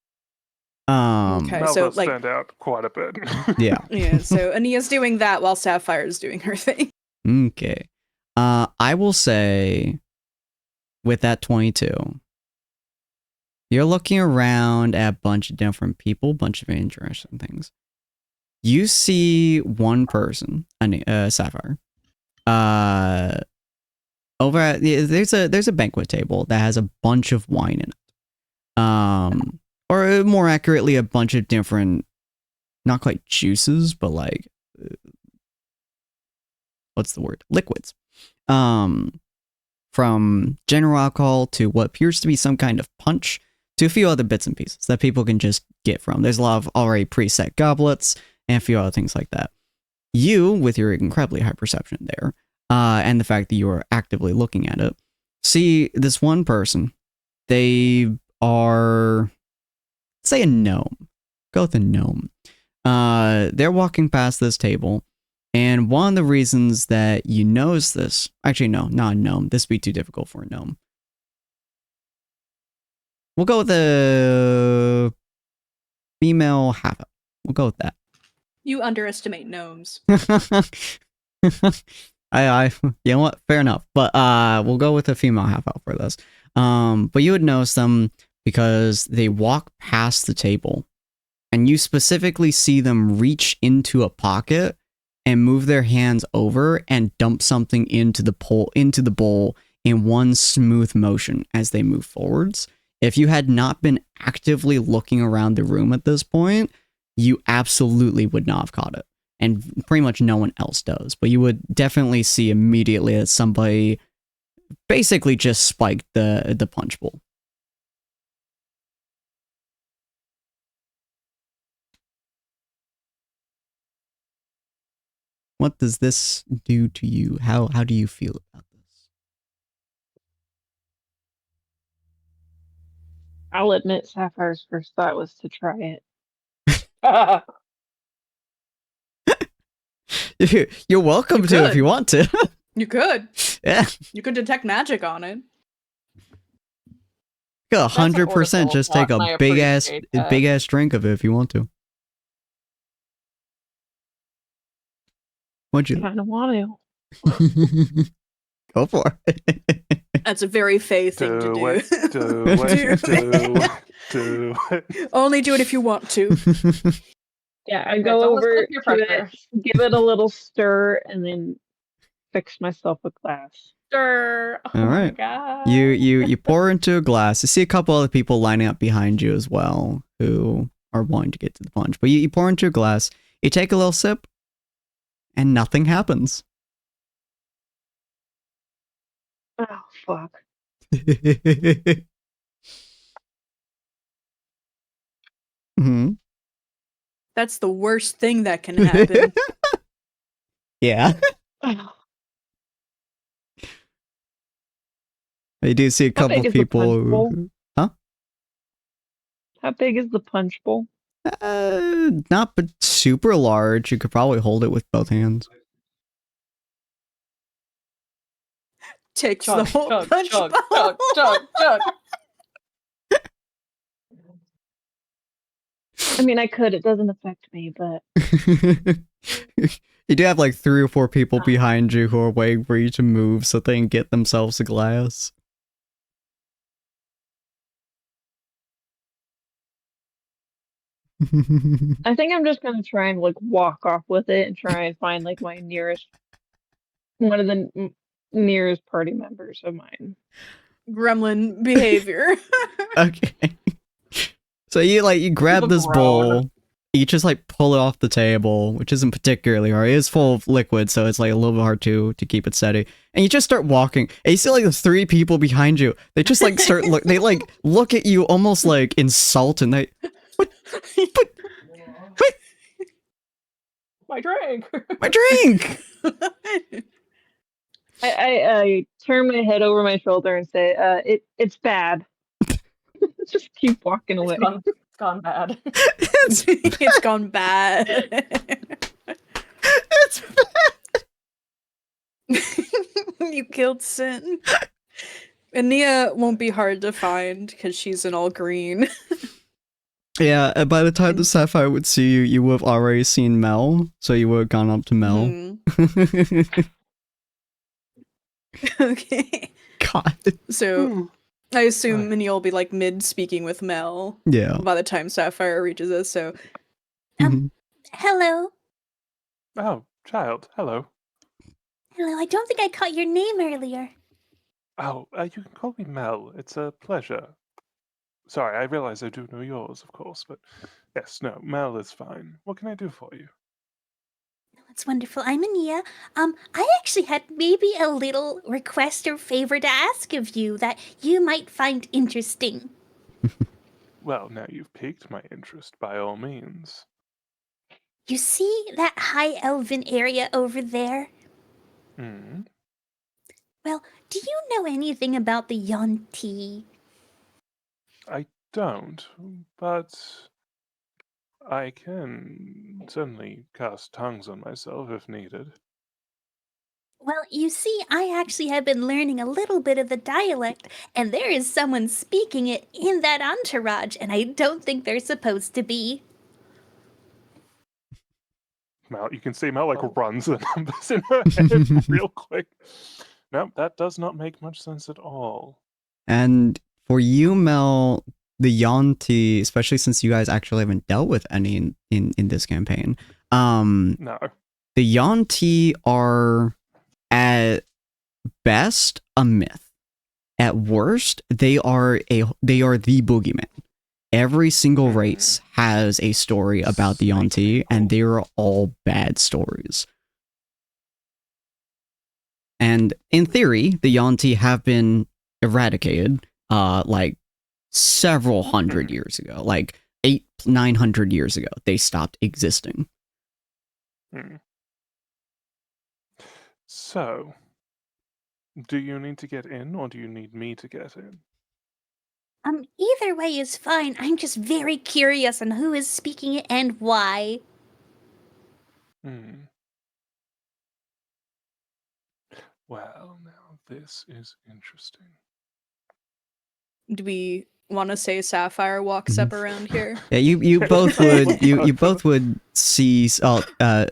Okay, Mel so does like stand out quite a bit. Yeah. yeah, so Ania's doing that while Sapphire's doing her thing. Okay. I will say with that 22, you're looking around at a bunch of different people, bunch of interesting things. You see one person, Sapphire. Over at there's a banquet table that has a bunch of wine in it. Or more accurately, a bunch of different, not quite juices, but like, what's the word? Liquids. From general alcohol to what appears to be some kind of punch to a few other bits and pieces that people can just get from. There's a lot of already preset goblets and a few other things like that. You, with your incredibly high perception there, and the fact that you are actively looking at it, see this one person. They are, say, a gnome. Go with a gnome. They're walking past this table, and one of the reasons that you notice this, actually no, not a gnome. This would be too difficult for a gnome. We'll go with a female half-elf. We'll go with that. You underestimate gnomes. I you know what? Fair enough. But we'll go with a female half-elf for this. But you would notice them because they walk past the table, and you specifically see them reach into a pocket and move their hands over and dump something into the bowl in one smooth motion as they move forwards. If you had not been actively looking around the room at this point, you absolutely would not have caught it. And pretty much no one else does. But you would definitely see immediately that somebody basically just spiked the punch bowl. What does this do to you? How do you feel about this? I'll admit Sapphire's first thought was to try it. You're welcome to if you want to. You could. Yeah. You could detect magic on it. That's an 100% oracle just take thought, a and I big appreciate that. ass drink of it if you want to. What'd you? Kind of want to. Go for it. That's a very Faye thing to do. Do it. Only do it if you want to. Yeah, I It's go almost over like peer to pressure. it, give it a little stir, and then fix myself a glass. Sure. Oh All my right. god. You pour into a glass. You see a couple other people lining up behind you as well who are wanting to get to the punch. But you pour into a glass, you take a little sip, and nothing happens. Oh, fuck. hmm That's the worst thing that can happen. Yeah. Oh, You do see a How couple big is the people punch bowl? Huh? how big is the punch bowl? Not but super large. You could probably hold it with both hands. Takes the Chug, whole chug, punch chug, bowl. chug, chug, chug. I mean, I could. It doesn't affect me, but You do have like 3 or 4 people behind you who are waiting for you to move so they can get themselves a glass. I think I'm just gonna try and like walk off with it and try and find like my nearest one of the nearest party members of mine. Gremlin behavior. Okay. So you grab The this groan. bowl, you just like pull it off the table, which isn't particularly hard. It is full of liquid, so it's like a little bit hard to keep it steady. And you just start walking, and you see like the 3 people behind you. They just like start they like look at you almost like insult, and they what My drink. my drink. I turn my head over my shoulder and say, it's bad. Just keep walking away. It's gone bad. It's gone bad. It's You killed Sin. And Nia won't be hard to find because she's in all green. Yeah, and by the time the Sapphire would see you, you would have already seen Mel, so you would have gone up to Mel. Mhm. Okay. God. So I assume Minnie will be like mid speaking with Mel Yeah. by the time Sapphire reaches us. So Hello. Oh, child, hello. Hello, I don't think I caught your name earlier. Oh, you can call me Mel. It's a pleasure. Sorry, I realize I do know yours, of course, but yes, no, Mel is fine. What can I do for you? That's wonderful. I'm Ania. I actually had maybe a little request or favor to ask of you that you might find interesting. Well, now you've piqued my interest, by all means. You see that high elven area over there? Hmm. Well, do you know anything about the Yonti? I don't, but I can certainly cast tongues on myself if needed. Well, you see, I actually have been learning a little bit of the dialect, and there is someone speaking it in that entourage, and I don't think they're supposed to be. Mel, you can see Mel like runs the numbers in her head real quick. No, that does not make much sense at all. And for you, Mel, the Yonti, especially since you guys actually haven't dealt with any in this campaign, No. the Yonti are at best a myth. At worst, they are the boogeyman. Every single race has a story about the Yonti, and they are all bad stories. And in theory, the Yonti have been eradicated, like several hundred years ago, like 800-900 years ago. They stopped existing. So, do you need to get in, or do you need me to get in? Either way is fine. I'm just very curious on who is speaking it and why. Well, now this is interesting. do we want to say Sapphire walks up around here? Yeah, you both would you both would see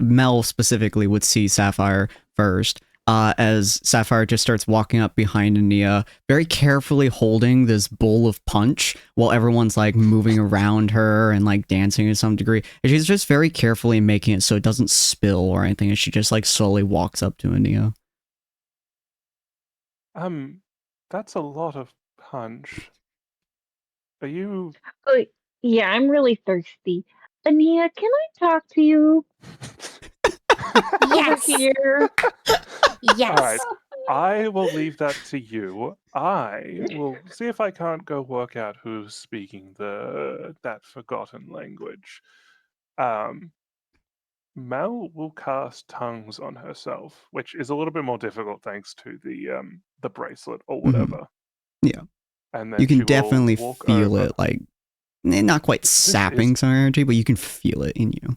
Mel specifically would see Sapphire first. As Sapphire just starts walking up behind Ania, very carefully holding this bowl of punch while everyone's like moving around her and like dancing to some degree. And she's just very carefully making it so it doesn't spill or anything, and she just like slowly walks up to Ania. That's a lot of punch. Are you... Oh, yeah, I'm really thirsty. Ania, can I talk to you? Yes. Over here. Yes. All right, I will leave that to you. I will see if I can't go work out who's speaking that forgotten language. Mel will cast tongues on herself, which is a little bit more difficult thanks to the bracelet or whatever. Yeah. And then You she can will definitely walk feel over. it, like, not quite sapping some energy, but you can feel it in you.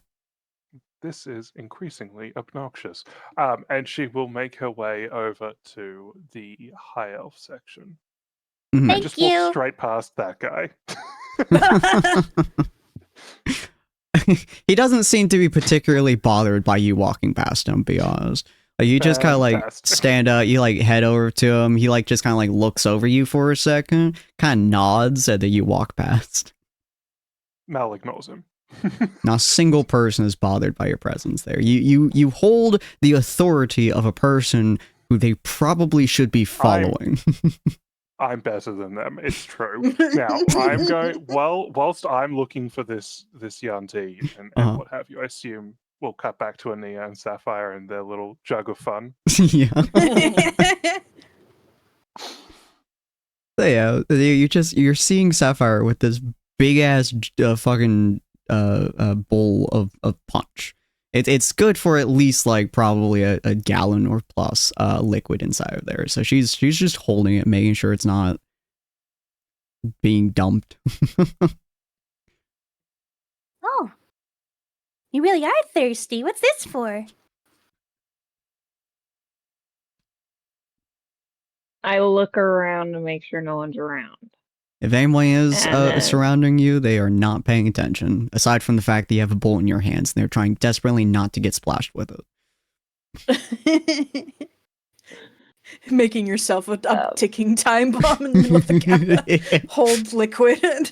This is increasingly obnoxious. And she will make her way over to the high elf section. Mhm. And Thank just walk you. straight past that guy. He doesn't seem to be particularly bothered by you walking past him, be honest. Like, you just kind of like Fantastic. stand up, you like head over to him, he like just kind of like looks over you for a second, kind of nods, and then you walk past. Mal ignores him. Not a single person is bothered by your presence there. You hold the authority of a person who they probably should be following. I'm better than them. It's true. Now I'm going. Well, whilst I'm looking for this Yanti and what have you, I assume we'll cut back to Ania and Sapphire and their little jug of fun. Yeah. So yeah, you're seeing Sapphire with this big ass fucking bowl of punch. It's good for at least like probably a gallon or plus liquid inside of there. So she's just holding it, making sure it's not being dumped. Oh, you really are thirsty. What's this for? I look around to make sure no one's around. If anyone is And then- surrounding you, they are not paying attention. Aside from the fact that you have a bowl in your hands, and they're trying desperately not to get splashed with it. Making yourself a ticking time bomb in the middle of the camera. Hold liquid.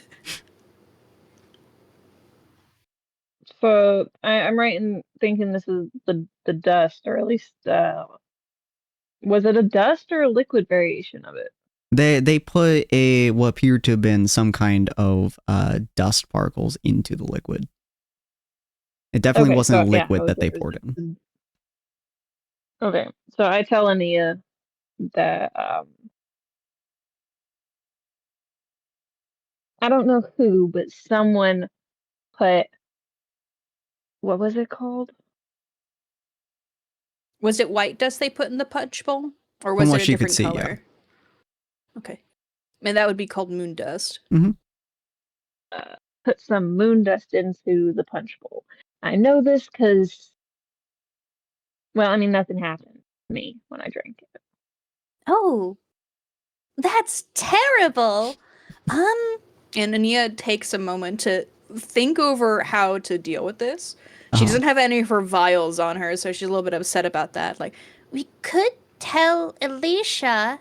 So I'm right in thinking this is the dust, or at least was it a dust or a liquid variation of it? They put what appeared to have been some kind of dust particles into the liquid. It definitely wasn't a liquid that they poured in. Okay, so I tell Ania that I don't know who, but someone put, what was it called? Was it white dust they put in the punch bowl? Or From was what it a she could different see, color? Okay. And that would be called moon dust. Put some moon dust into the punch bowl. I know this because, well, I mean, nothing happened to me when I drank it. Oh, that's terrible. And Ania takes a moment to think over how to deal with this. She doesn't have any of her vials on her, so she's a little bit upset about that. Like, We could tell Alicia.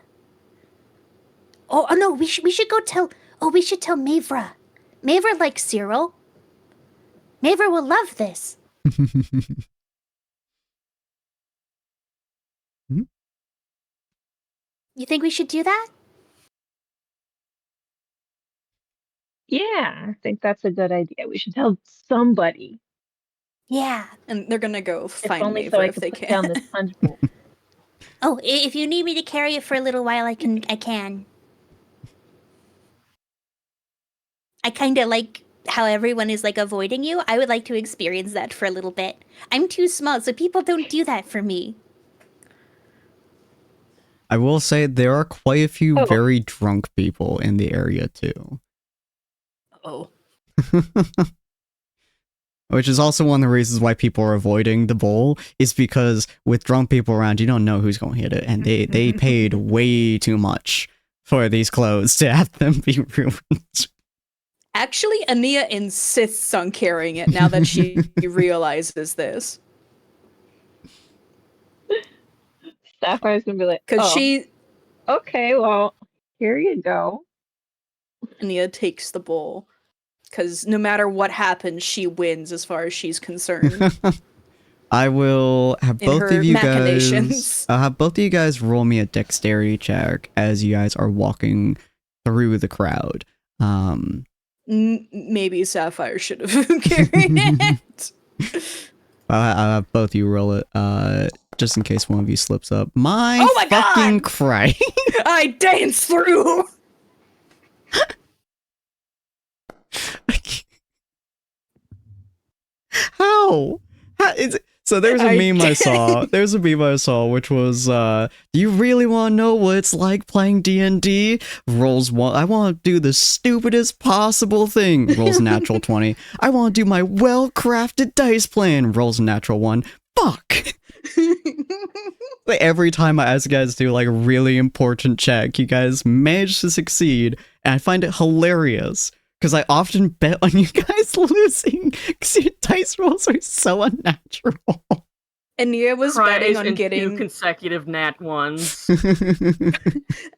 Oh no, we should go tell. Oh, we should tell Mavra. Mavra likes Cyril. Mavra will love this. You think we should do that? Yeah, I think that's a good idea. We should tell somebody. Yeah. and they're gonna go If find only so Mavra I if could they put can. down this punch bowl. Oh, if you need me to carry it for a little while, I can. I kind of like how everyone is like avoiding you. I would like to experience that for a little bit. I'm too small, so people don't do that for me. I will say there are quite a few very drunk people in the area too. Oh. Which is also one of the reasons why people are avoiding the bowl, is because with drunk people around, you don't know who's going to hit it, and they paid way too much for these clothes to have them be ruined. Actually, Ania insists on carrying it now that she realizes this. Sapphire's gonna be like, Because okay, well, here you go. Ania takes the bowl. Because no matter what happens, she wins as far as she's concerned. I will have both of you guys. I'll have both of you guys roll me a dexterity check as you guys are walking through the crowd. Maybe Sapphire should have carried it. I'll have both of you roll it, just in case one of you slips up. Oh my fucking God! Christ! I dance through. How is it? So there's a meme I saw. There's a meme I saw, which was, do you really want to know what it's like playing D&D? Rolls 1. I want to do the stupidest possible thing. Rolls natural 20. I want to do my well-crafted dice plan. Rolls natural 1. Fuck. Like every time I ask you guys to do like a really important check, you guys manage to succeed, and I find it hilarious. Because I often bet on you guys losing, because your dice rolls are so unnatural. Ania was betting on getting 2 consecutive nat ones.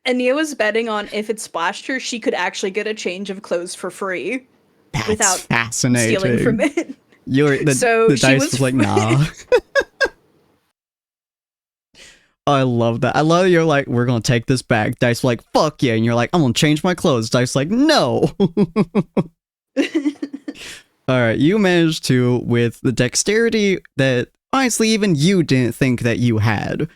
Ania was betting on if it splashed her, she could actually get a change of clothes for free. That's without fascinating. stealing from it. The dice was like, nah. I love that. I love that you're like, we're gonna take this back. Dice like, fuck yeah. And you're like, I'm gonna change my clothes. Dice like, no. Alright, you managed to, with the dexterity that honestly even you didn't think that you had,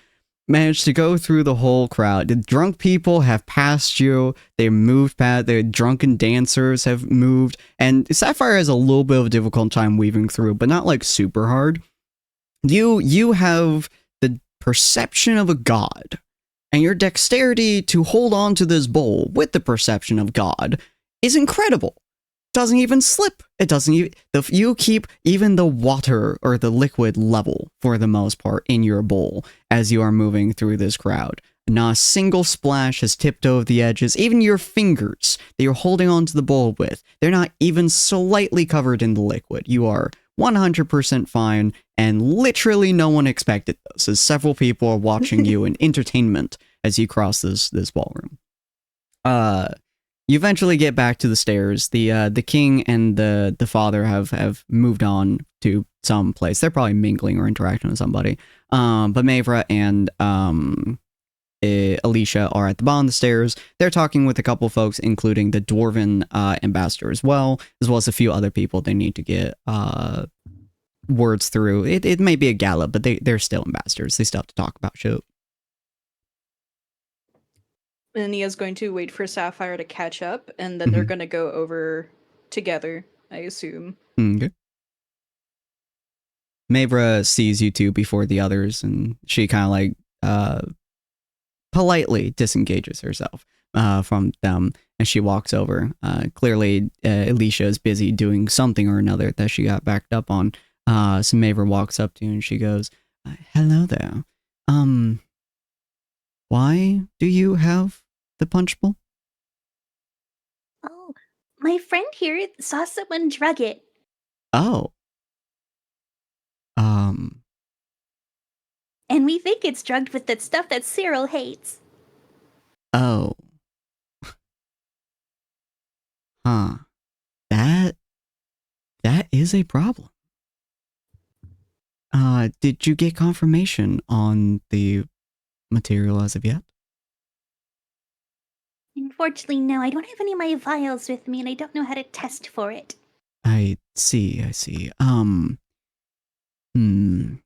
managed to go through the whole crowd. The drunk people have passed you. They moved past. The drunken dancers have moved. And Sapphire has a little bit of a difficult time weaving through, but not like super hard. You have the perception of a god, and your dexterity to hold on to this bowl with the perception of god is incredible. Doesn't even slip. It doesn't even, you keep even the water or the liquid level for the most part in your bowl as you are moving through this crowd. Not a single splash has tipped over the edges. Even your fingers that you're holding onto the bowl with, they're not even slightly covered in the liquid. You are 100% fine, and literally no one expected this, as several people are watching you in entertainment as you cross this ballroom. You eventually get back to the stairs. The king and the father have moved on to some place. They're probably mingling or interacting with somebody. But Mavra and Alicia are at the bottom of the stairs. They're talking with a couple folks, including the Dwarven ambassador as well as a few other people they need to get words through. It may be a gala, but they're still ambassadors. They still have to talk about shit. And Nia's going to wait for Sapphire to catch up, and then they're going to go over together, I assume. Okay. Mavra sees you two before the others, and she kind of like politely disengages herself from them, and she walks over. Clearly, Alicia is busy doing something or another that she got backed up on. So Mavra walks up to you, and she goes, "Hello there. Why do you have the punch bowl?" Oh, my friend here saw someone drug it. Oh. And we think it's drugged with that stuff that Cyril hates. Oh. Huh. That is a problem. Did you get confirmation on the material as of yet? Unfortunately, no. I don't have any of my vials with me, and I don't know how to test for it. I see.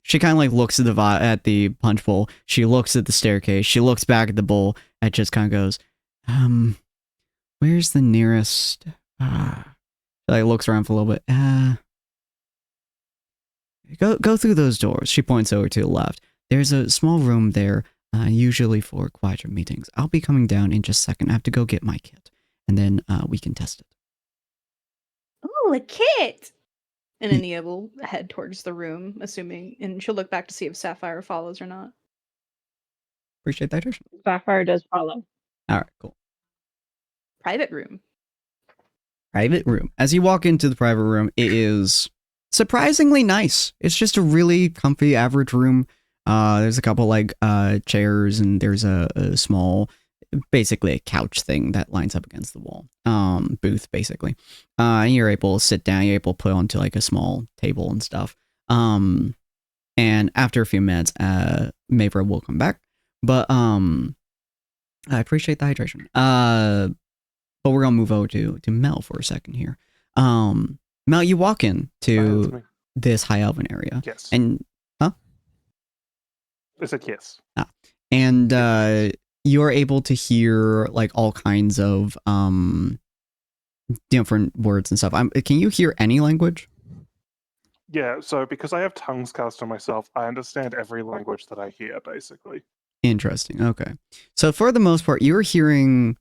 She kind of like looks at the punch bowl. She looks at the staircase. She looks back at the bowl and just kind of goes, where's the nearest? She like looks around for a little bit. Go through those doors. She points over to the left. There's a small room there, usually for quieter meetings. I'll be coming down in just a second. I have to go get my kit, and then we can test it. Ooh, a kit! And Ania will head towards the room, assuming, and she'll look back to see if Sapphire follows or not. Appreciate that, Trish. Sapphire does follow. All right, cool. private room. Private room. As you walk into the private room, it is surprisingly nice. It's just a really comfy, average room. There's a couple like chairs, and there's a small, basically a couch thing that lines up against the wall. Booth basically. You're able to sit down. You're able to put onto like a small table and stuff. And after a few minutes, Mavra will come back. But I appreciate the hydration. But we're gonna move over to Mel for a second here. Mel, you walk in to this high elven area. Yes. And I said yes. And you're able to hear like all kinds of different words and stuff. Can you hear any language? Yeah, so because I have tongues cast on myself, I understand every language that I hear, basically. Interesting. Okay. So for the most part, you're hearing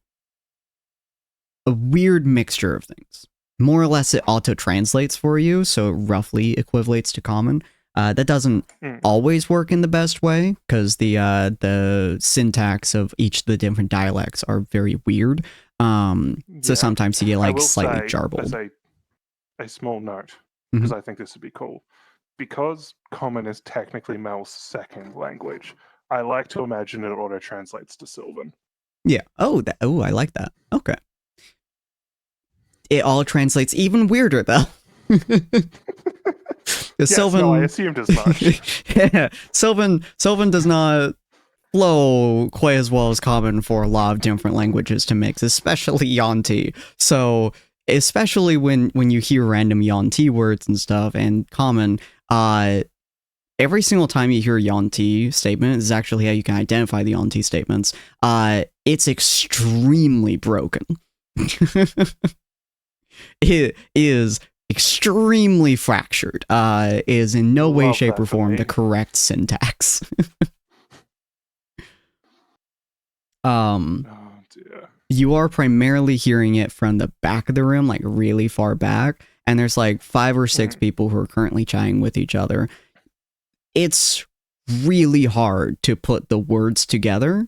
a weird mixture of things. More or less, it auto-translates for you, so it roughly equivalates to common. That doesn't always work in the best way, because the syntax of each of the different dialects are very weird. So sometimes you get like slightly jarbled. As a small note, because I think this would be cool. Because common is technically Mel's second language, I like to imagine it auto-translates to Sylvan. Yeah. Oh, I like that. Okay. It all translates even weirder though. Yes, Sylvan, no, I assumed as much. Yeah, Sylvan does not flow quite as well as common for a lot of different languages to mix, especially Yuan-Ti. So, especially when you hear random Yuan-Ti words and stuff, and common, every single time you hear a Yuan-Ti statement, this is actually how you can identify the Yuan-Ti statements, it's extremely broken. It is extremely fractured. Is in no way, shape, or form the correct syntax. Oh dear. You are primarily hearing it from the back of the room, like really far back, and there's like 5 or 6 people who are currently chatting with each other. It's really hard to put the words together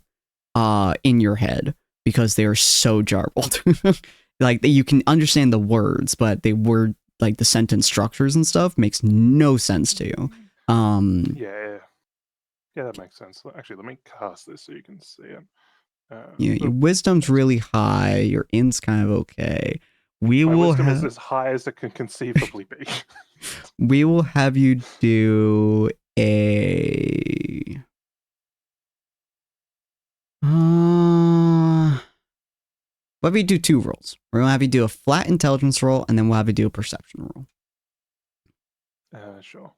in your head because they are so jarbled. Like, you can understand the words, but the word, like the sentence structures and stuff, makes no sense to you. Yeah, that makes sense. Actually, let me cast this so you can see it. Your wisdom's really high. Your int's kind of okay. My wisdom is as high as it can conceivably be. We will have you do a... What if we do 2 rolls? We're gonna have you do a flat intelligence roll, and then we'll have you do a perception roll. Sure.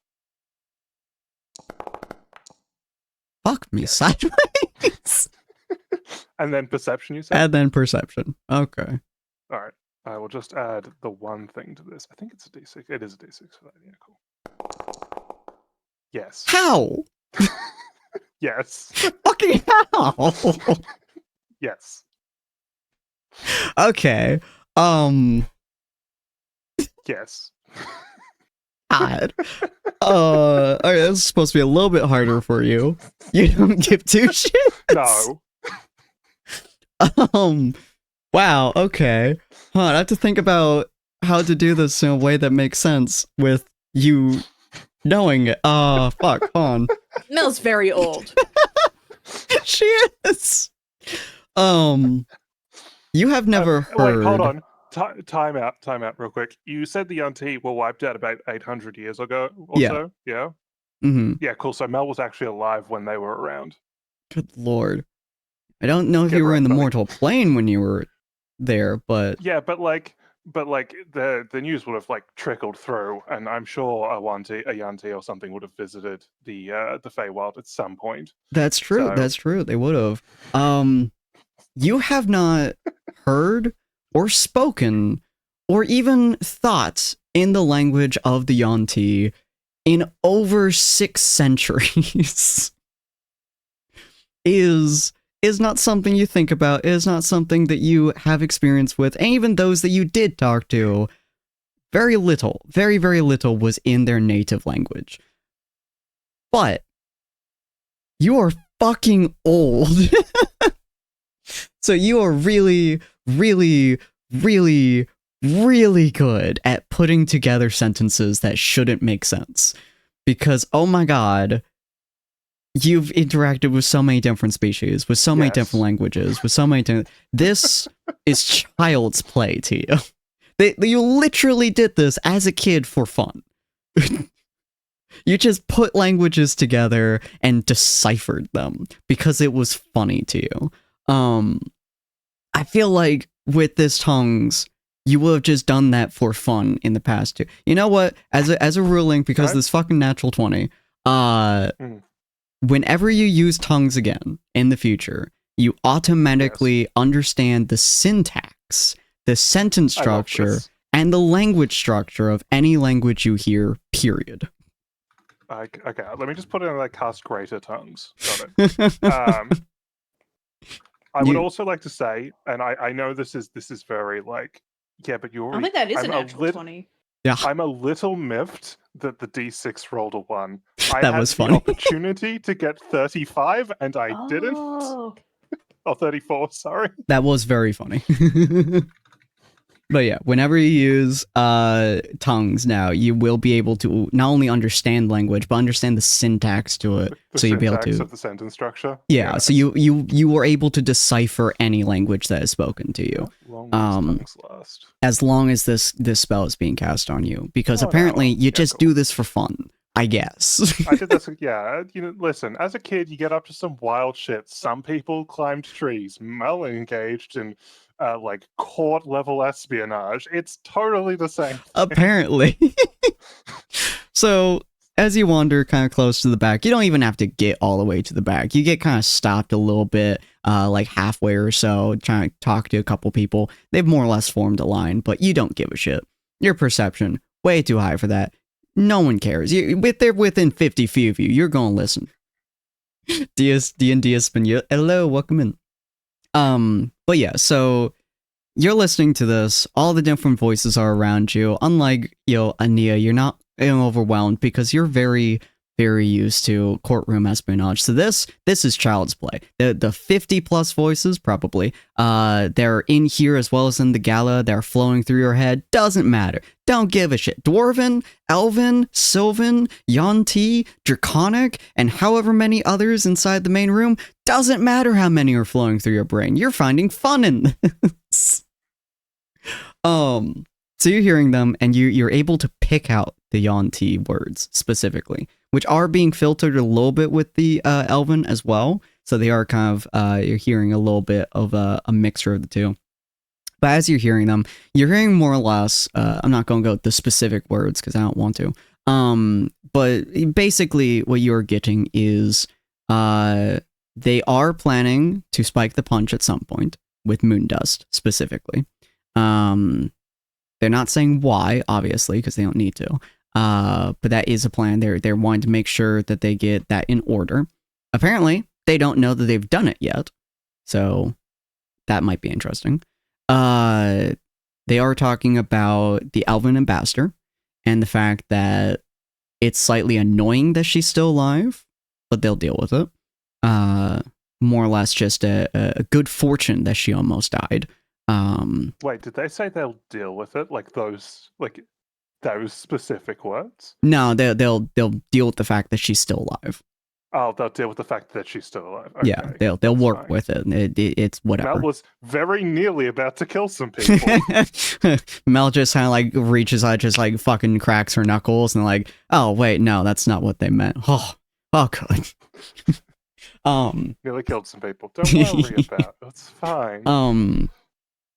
Fuck me sideways. And then perception, you said? And then perception. Okay. All right. I will just add the one thing to this. I think it's a D6. It is a D6 for that. Yeah, cool. Yes. How? Yes. Fucking how? Yes. Okay. Yes. God. Alright, this is supposed to be a little bit harder for you. You don't give 2 shits. No. Wow, okay. I have to think about how to do this in a way that makes sense with you knowing it. Fuck, hold on. Mel's very old. She is. You have never heard... Wait, hold on. Time out real quick. You said the Yuan-Ti were wiped out about 800 years ago or so? Yeah? Mm-hmm. Yeah, cool. So Mel was actually alive when they were around. Good lord. I don't know if you were in the mortal plane when you were there, but... Yeah, but the news would have like trickled through, and I'm sure a Yuan-Ti or something would have visited the Feywild at some point. That's true. So... That's true. They would have. You have not heard or spoken or even thought in the language of the Yuan-Ti in over 6 centuries. is not something you think about, is not something that you have experience with, and even those that you did talk to, very little, very, very little was in their native language. But you are fucking old. So you are really, really, really, really good at putting together sentences that shouldn't make sense. Because, oh my god, you've interacted with so many different species, with so many different languages, with so many different... This is child's play to you. You literally did this as a kid for fun. You just put languages together and deciphered them because it was funny to you. I feel like with this tongues, you would have just done that for fun in the past too. You know what? As a ruling, because this fucking natural 20, whenever you use tongues again in the future, you automatically understand the syntax, the sentence structure, and the language structure of any language you hear, period. Okay, let me just put it in like cast greater tongues. Got it. I would also like to say, and I know this is very like, yeah, but you're already... I think that is a natural 20. Yeah. I'm a little miffed that the D6 rolled a 1. That was funny. I had the opportunity to get 35 and I didn't. Or 34, sorry. That was very funny. But yeah, whenever you use tongues now, you will be able to not only understand language, but understand the syntax to it. So you'll be able to... of the sentence structure? Yeah, so you were able to decipher any language that is spoken to you. As long as this spell is being cast on you. Because apparently you just do this for fun, I guess. I did this, yeah. You know, listen, as a kid, you get up to some wild shit. Some people climbed trees. Mel engaged in... like court level espionage. It's totally the same thing. Apparently. So as you wander kind of close to the back, you don't even have to get all the way to the back. You get kind of stopped a little bit, like halfway or so, trying to talk to a couple people. They've more or less formed a line, but you don't give a shit. Your perception, way too high for that. No one cares. They're within 50 feet of you. You're going to listen. D&D has been... Hello, welcome in. But yeah, so you're listening to this, all the different voices are around you. Unlike, Ania, you're not overwhelmed because you're very, very used to courtroom espionage. So this is child's play. The 50 plus voices, probably, they're in here as well as in the gala. They're flowing through your head. Doesn't matter. Don't give a shit. Dwarven, Elven, Sylvan, Yuan-Ti, Draconic, and however many others inside the main room. Doesn't matter how many are flowing through your brain. You're finding fun in this. So you're hearing them, and you're able to pick out the Yuan-Ti words specifically, which are being filtered a little bit with the Elven as well. So they are kind of, you're hearing a little bit of a mixture of the two. But as you're hearing them, you're hearing more or less, I'm not going to go with the specific words because I don't want to. But basically what you're getting is they are planning to spike the punch at some point with Moondust specifically. They're not saying why, obviously, because they don't need to. But that is a plan. They're wanting to make sure that they get that in order. Apparently, they don't know that they've done it yet. So that might be interesting. They are talking about the Elven Ambassador and the fact that it's slightly annoying that she's still alive, but they'll deal with it. More or less just a good fortune that she almost died. Wait, did they say they'll deal with it? Like those specific words? No, they'll deal with the fact that she's still alive. Oh, they'll deal with the fact that she's still alive. Okay. Yeah, they'll work with it. It's whatever. Mel was very nearly about to kill some people. Mel just kind of like reaches out, just like fucking cracks her knuckles, and like, oh wait, no, that's not what they meant. Oh, good. Nearly killed some people. Don't worry about it. It's fine.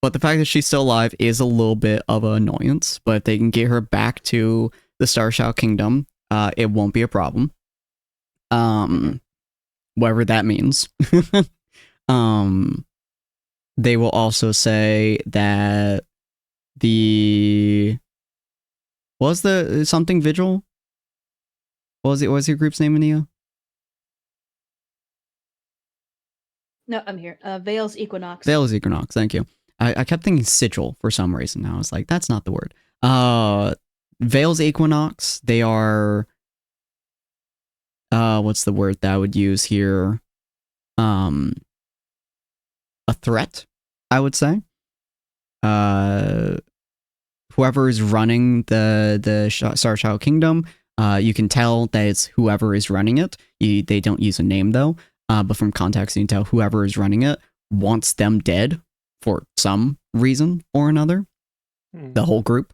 But the fact that she's still alive is a little bit of an annoyance. But if they can get her back to the Starshout Kingdom, it won't be a problem. Whatever that means. They will also say that what was something vigil? What was your group's name, Ania? No, I'm here. Vale's Equinox. Vale's Equinox, thank you. I kept thinking sigil for some reason. I was like, that's not the word. Vale's Equinox, they are... what's the word that I would use here? a threat, I would say. Whoever is running the Star Child Kingdom, you can tell that it's whoever is running it. They don't use a name though, but from context you can tell whoever is running it wants them dead for some reason or another. The whole group.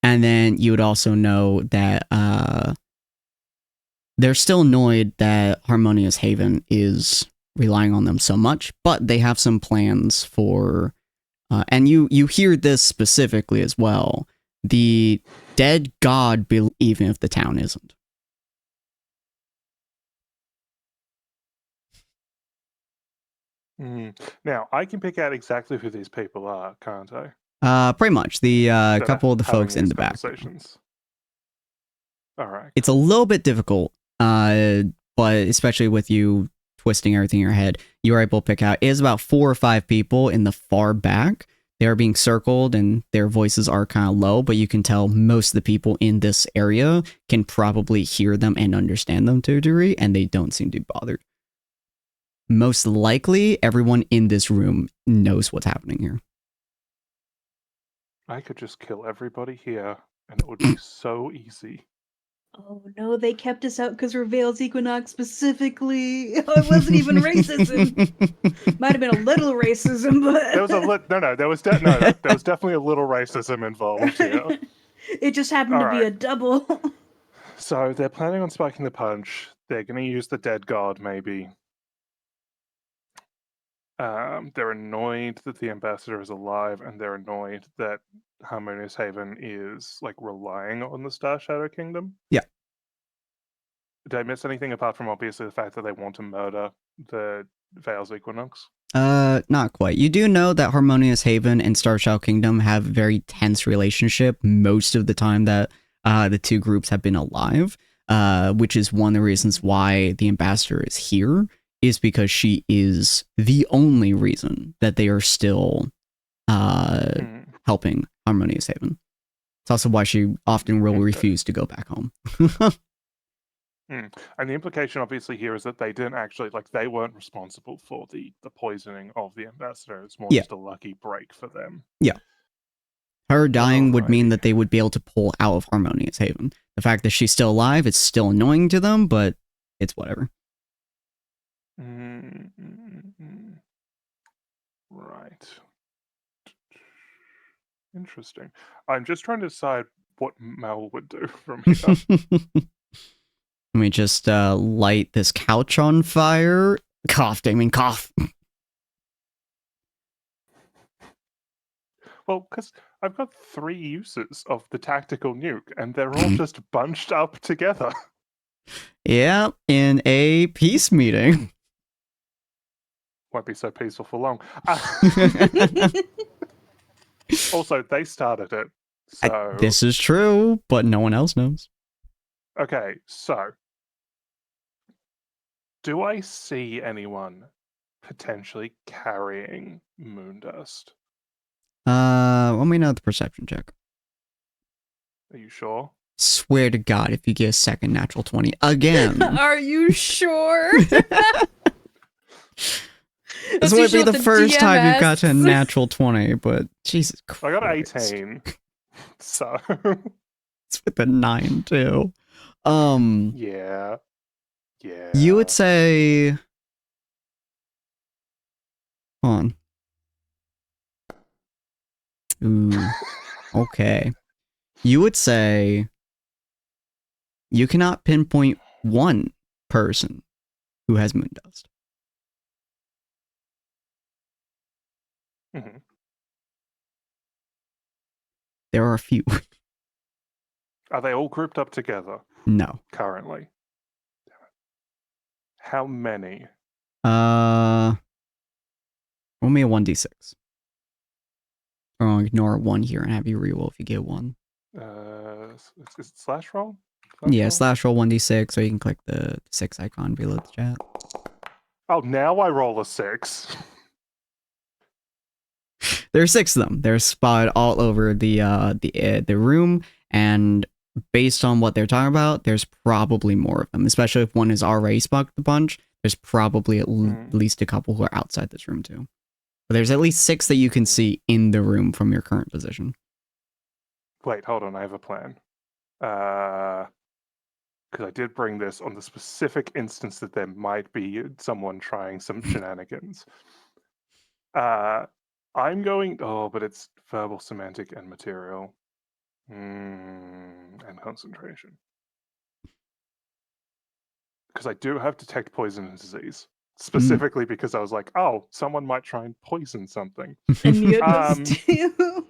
And then you would also know that they're still annoyed that Harmonious Haven is relying on them so much, but they have some plans for, and you hear this specifically as well, the dead god, even if the town isn't. Now, I can pick out exactly who these people are, can't I? Pretty much. The couple of the folks in the back. All right. It's a little bit difficult, but especially with you twisting everything in your head, you are able to pick out. It is about 4 or 5 people in the far back. They are being circled and their voices are kind of low, but you can tell most of the people in this area can probably hear them and understand them to a degree, and they don't seem to be bothered. Most likely, everyone in this room knows what's happening here. I could just kill everybody here, and it would be so easy. Oh no, they kept us out because we're Vale's Equinox specifically. Oh, it wasn't even racism. Might have been a little racism, but there was there was definitely a little racism involved here. It just happened to be a double. So they're planning on spiking the punch. They're going to use the dead god, maybe. They're annoyed that the ambassador is alive, and they're annoyed that Harmonious Haven is like relying on the Star Shadow Kingdom. Yeah. Did I miss anything apart from obviously the fact that they want to murder the Vale's Equinox? Not quite. You do know that Harmonious Haven and Star Shadow Kingdom have a very tense relationship most of the time that the two groups have been alive, which is one of the reasons why the ambassador is here. Is because she is the only reason that they are still helping Harmonious Haven. It's also why she often will refuse to go back home. And the implication obviously here is that they didn't actually, like, they weren't responsible for the poisoning of the ambassador. It's more just a lucky break for them. Yeah. Her dying would mean that they would be able to pull out of Harmonious Haven. The fact that she's still alive, it's still annoying to them, but it's whatever. Right. Interesting. I'm just trying to decide what Mel would do from here. Let me just light this couch on fire. Cough, Damien, cough. Well, because I've got 3 uses of the tactical nuke, and they're all just bunched up together. Yeah, in a peace meeting. Won't be so peaceful for long. Also, they started it. So this is true, but no one else knows. Okay, so do I see anyone potentially carrying Moondust? Let me know the perception check. Are you sure? Swear to God, if you get a second natural 20 again. Are you sure? This would be the first time you've got to a natural 20, but Jesus Christ. I got 18. So it's with a 9 too. Yeah. You would say, hold on. Ooh. Okay. You would say you cannot pinpoint one person who has Moondust. Mm-hmm. There are a few. Are they all grouped up together? No. Currently. How many? Roll me a 1d6. Or I'll ignore 1 here and have you reroll if you get 1. Is it slash roll? Slash roll 1d6, or you can click the 6 icon below the chat. Oh, now I roll a 6. There are 6 of them. They're spotted all over the room, and based on what they're talking about, there's probably more of them. Especially if one has already sparked the punch, There's probably at least a couple who are outside this room too. But there's at least 6 that you can see in the room from your current position. Wait, hold on. I have a plan. Because I did bring this on the specific instance that there might be someone trying some shenanigans. I'm going... Oh, but it's verbal, semantic, and material. And concentration. Because I do have detect poison and disease. Specifically because I was like, oh, someone might try and poison something. And Nia does too.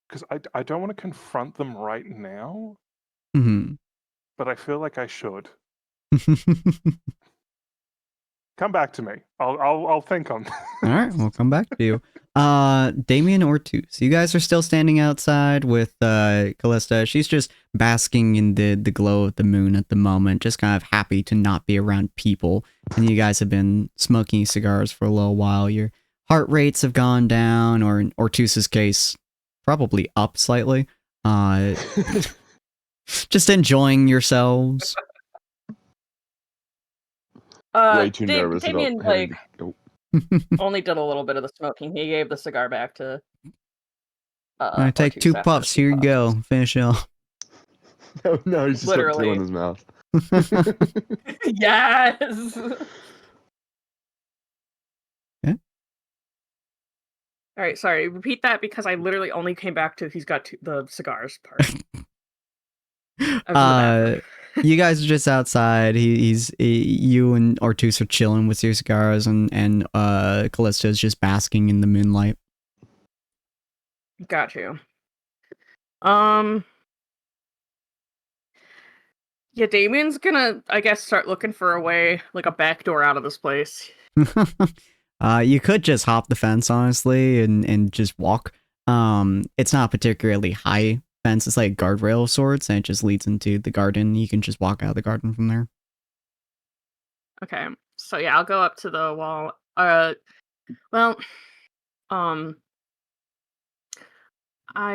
Because I don't want to confront them right now, but I feel like I should. Come back to me. I'll think on. All right, we'll come back to you. Damien or Ortuz, you guys are still standing outside with Callista. She's just basking in the glow of the moon at the moment, just kind of happy to not be around people. And you guys have been smoking cigars for a little while. Your heart rates have gone down, or in Ortuz's case, probably up slightly. Just enjoying yourselves. Way too nervous Damien, about having to... only did a little bit of the smoking. He gave the cigar back to. I take 2 puffs. Here you go. Finish it off. No, he's just got 2 in his mouth. Yes. Yeah. All right, sorry. Repeat that because I literally only came back to he's got the cigars part. You guys are just outside. You and Ortuz are chilling with your cigars, and Callista is just basking in the moonlight. Got you. Yeah, Damien's gonna, I guess, start looking for a way, like a back door out of this place. You could just hop the fence, honestly, and just walk. It's not particularly high fence. It's like guardrail of sorts, and it just leads into the garden. You can just walk out of the garden from there. Okay, so yeah, I'll go up to the wall. I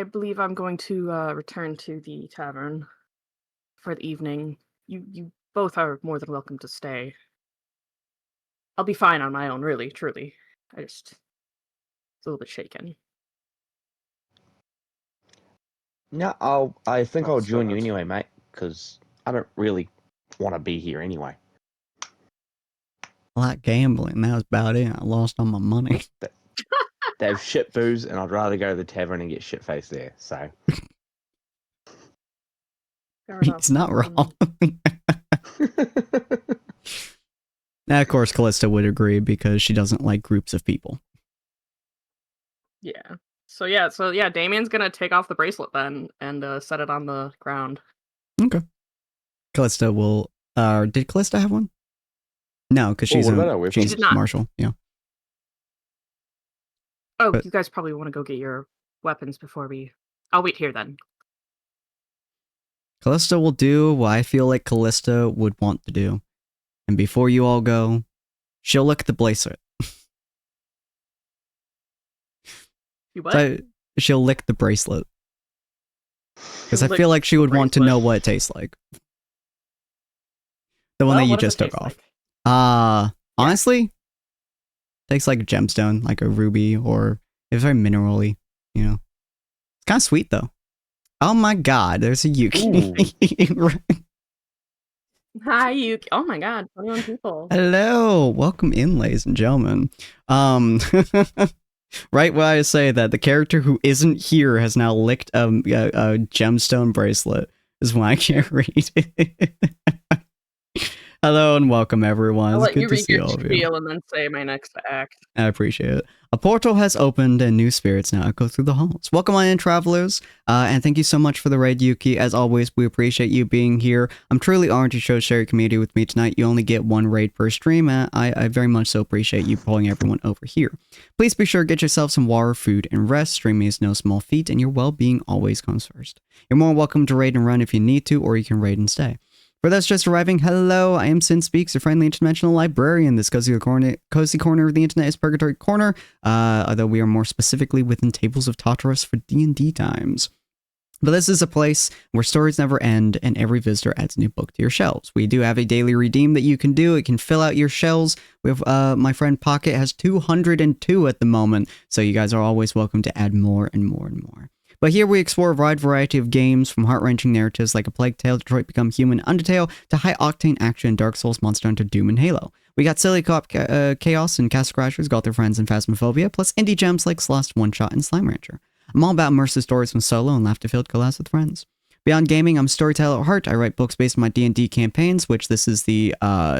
believe I'm going to return to the tavern for the evening. You both are more than welcome to stay. I'll be fine on my own, really, truly. It's a little bit shaken. No, I think I'll join you anyway, mate, because I don't really want to be here anyway. I like gambling. That was about it. I lost all my money. They have shit booze, and I'd rather go to the tavern and get shit faced there. So he's not wrong. Now, of course, Callista would agree because she doesn't like groups of people. Yeah. So yeah, Damien's gonna take off the bracelet then and set it on the ground. Okay. Callista will. Did Callista have one? No, because she's Marshall. Yeah. Oh, but you guys probably want to go get your weapons before we. I'll wait here then. Callista will do what I feel like Callista would want to do, and before you all go, she'll look at the bracelet. You what? So she'll lick the bracelet. Because I feel like she would want to know what it tastes like. The one that you just took off. Like? Honestly, tastes like a gemstone, like a ruby, or it's very minerally, you know. It's kind of sweet though. Oh my god, there's a Yuki. Hi, Yuki. Oh my god, 21 people. Hello, welcome in, ladies and gentlemen. Right when I say that the character who isn't here has now licked a gemstone bracelet is when I can't read it. Hello and welcome, everyone. I'll it's let good you to read see your all of you. spiel and then say my next act. I appreciate it. A portal has opened and new spirits now echo through the halls. Welcome on in, travelers, and thank you so much for the raid, Yuki. As always, we appreciate you being here. I'm truly honored you share your community with me tonight. You only get 1 raid per stream, and I very much so appreciate you pulling everyone over here. Please be sure to get yourself some water, food, and rest. Streaming is no small feat, and your well-being always comes first. You're more welcome to raid and run if you need to, or you can raid and stay. For those just arriving, hello, I am Sinspeaks, your friendly interdimensional librarian. This cozy corner of the internet is Purgatory Corner, although we are more specifically within Tables of Tartarus for D&D times. But this is a place where stories never end and every visitor adds a new book to your shelves. We do have a daily redeem that you can do. It can fill out your shelves. We have, my friend Pocket has 202 at the moment, so you guys are always welcome to add more and more and more. But here we explore a wide variety of games, from heart-wrenching narratives like A Plague Tale, Detroit Become Human, Undertale, to high-octane action, Dark Souls, Monster Hunter, Doom, and Halo. We got silly co-op chaos and Castle Crashers, Got Their Friends, and Phasmophobia, plus indie gems like Celeste, One Shot, and Slime Rancher. I'm all about immersive stories from solo and laughter-filled collabs with friends. Beyond gaming, I'm a storyteller at heart. I write books based on my D&D campaigns, which this is the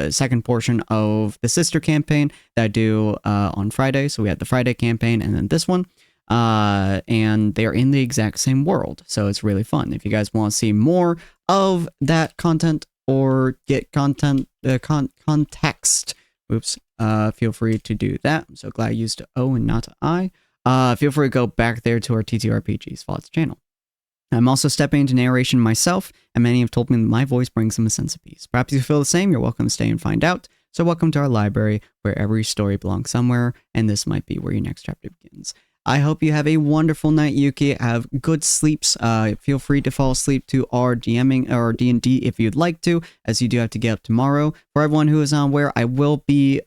second portion of the sister campaign that I do on Friday. So we had the Friday campaign and then this one. And they're in the exact same world, so it's really fun. If you guys want to see more of that content or get content context, feel free to do that. I'm so glad I used O and not I. Feel free to go back there to our TTRPG's Vods channel. I'm also stepping into narration myself, and many have told me that my voice brings them a sense of peace. Perhaps you feel the same. You're welcome to stay and find out. So welcome to our library, where every story belongs somewhere, and this might be where your next chapter begins. I hope you have a wonderful night, Yuki. Have good sleeps. Feel free to fall asleep to our DMing or D&D if you'd like to, as you do have to get up tomorrow. For everyone who is unaware, I will be,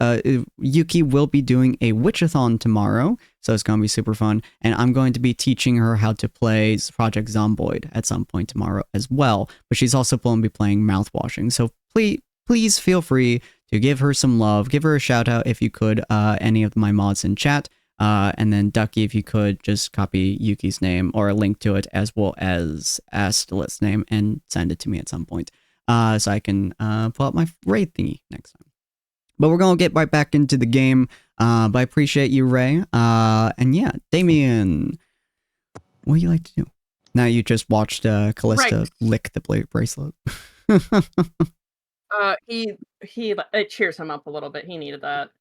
Yuki will be doing a Witchathon tomorrow, so it's going to be super fun. And I'm going to be teaching her how to play Project Zomboid at some point tomorrow as well. But she's also going to be playing Mouthwashing, so please feel free to give her some love. Give her a shout out if you could, any of my mods in chat. And then Ducky, if you could just copy Yuki's name or a link to it as well as Astelith's name and send it to me at some point, so I can pull out my raid thingy next time. But we're gonna get right back into the game. But I appreciate you, Ray. And yeah, Damien, what do you like to do? Now you just watched Callista lick the bracelet. It cheers him up a little bit. He needed that.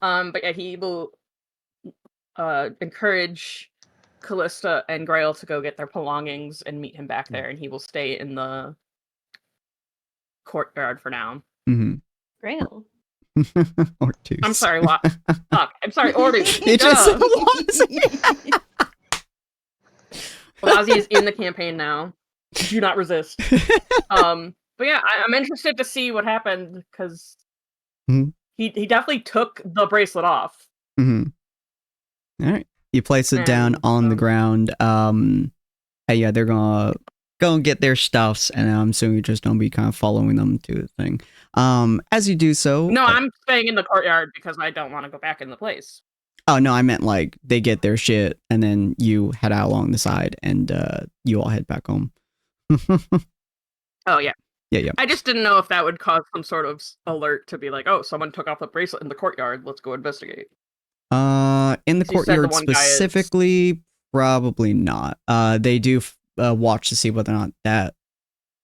But yeah, he will encourage Callista and Grail to go get their belongings and meet him back there, and he will stay in the courtyard for now. Mm-hmm. Grail. Ortiz. I'm sorry, what? Fuck. I'm sorry, Ortiz. He just said Wazzy. Wazzy is in the campaign now. Do not resist. But yeah, I'm interested to see what happened, because he definitely took the bracelet off. Mm-hmm. All right, you place it down on the ground. Yeah, they're gonna go and get their stuffs, and I'm assuming you're just gonna be kind of following them to the thing. As you do so, no, I'm staying in the courtyard because I don't want to go back in the place. Oh no, I meant like they get their shit, and then you head out along the side, and you all head back home. Oh yeah. Yeah. I just didn't know if that would cause some sort of alert to be like, oh, someone took off the bracelet in the courtyard. Let's go investigate. In the courtyard specifically, probably not. They do watch to see whether or not that,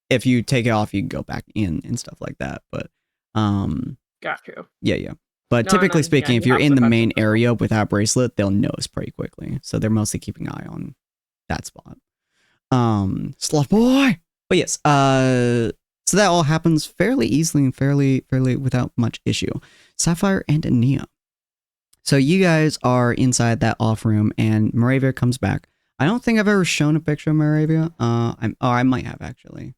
if you take it off, you can go back in and stuff like that. But got you. Yeah. But typically speaking, if you're in the main area without bracelet, they'll notice pretty quickly. So they're mostly keeping an eye on that spot. Sloth boy. But yes. So that all happens fairly easily and fairly without much issue. Sapphire and Ania. So you guys are inside that off room, and Moravia comes back. I don't think I've ever shown a picture of Moravia. I might have actually.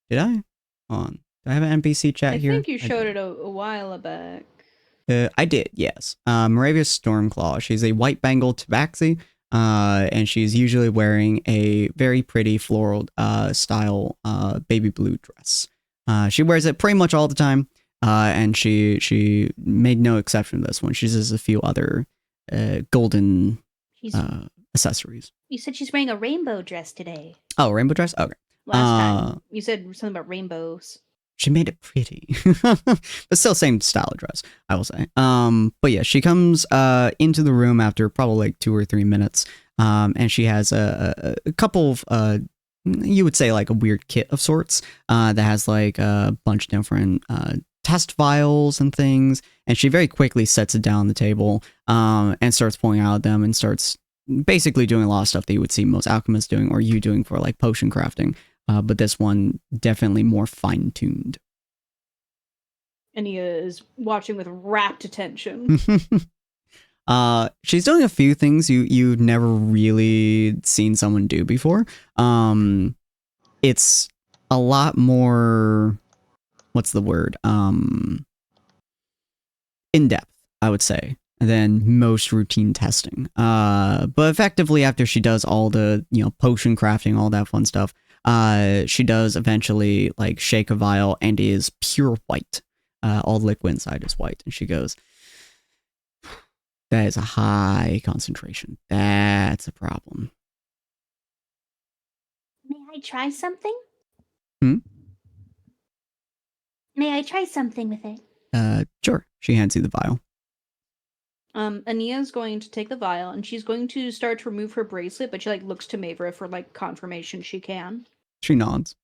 Did I? Hold on. Do I have an NPC chat here? I think you showed it a while back. I did, yes. Moravia's Stormclaw. She's a white Bengal tabaxi, and she's usually wearing a very pretty floral style baby blue dress. She wears it pretty much all the time. And she made no exception to this one. She has a few other golden accessories. You said she's wearing a rainbow dress today. Oh, rainbow dress? Okay. Last time you said something about rainbows. She made it pretty. But still same style of dress, I will say. But yeah, she comes into the room after probably like 2 or 3 minutes. And she has a couple of you would say like a weird kit of sorts that has like a bunch of different test vials and things, and she very quickly sets it down on the table and starts pulling out them and starts basically doing a lot of stuff that you would see most alchemists doing or you doing for like potion crafting, but this one definitely more fine-tuned Ania is watching with rapt attention. She's doing a few things you've never really seen someone do before. It's a lot more, what's the word? In depth, I would say, than most routine testing. But effectively, after she does all the, potion crafting, all that fun stuff, she does eventually like shake a vial and is pure white. All the liquid inside is white, and she goes, "That is a high concentration. That's a problem." May I try something? Hmm? May I try something with it? Sure. She hands you the vial. Ania's going to take the vial and she's going to start to remove her bracelet, but she looks to Mavra for confirmation she can. She nods.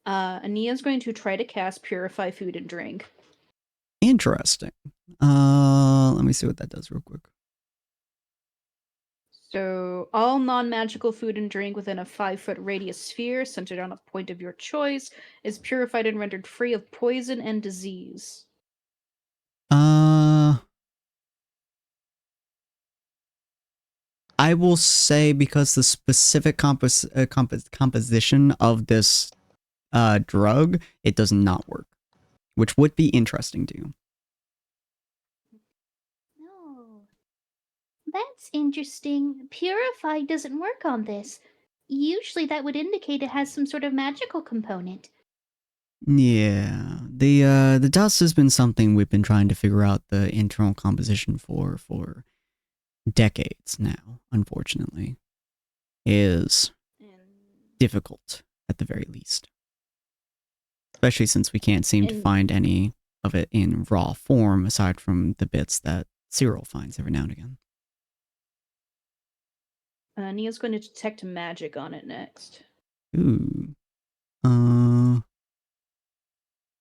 Ania's going to try to cast Purify Food and Drink. Interesting. Let me see what that does real quick. So, all non-magical food and drink within a 5-foot radius sphere centered on a point of your choice is purified and rendered free of poison and disease. I will say, because the specific composition of this drug, it does not work, which would be interesting to you. No. That's interesting. Purify doesn't work on this. Usually that would indicate it has some sort of magical component. Yeah, the dust has been something we've been trying to figure out the internal composition for decades now, unfortunately. Is difficult, at the very least. Especially since we can't seem to find any of it in raw form, aside from the bits that Cyril finds every now and again. Nia's going to detect magic on it next. Ooh.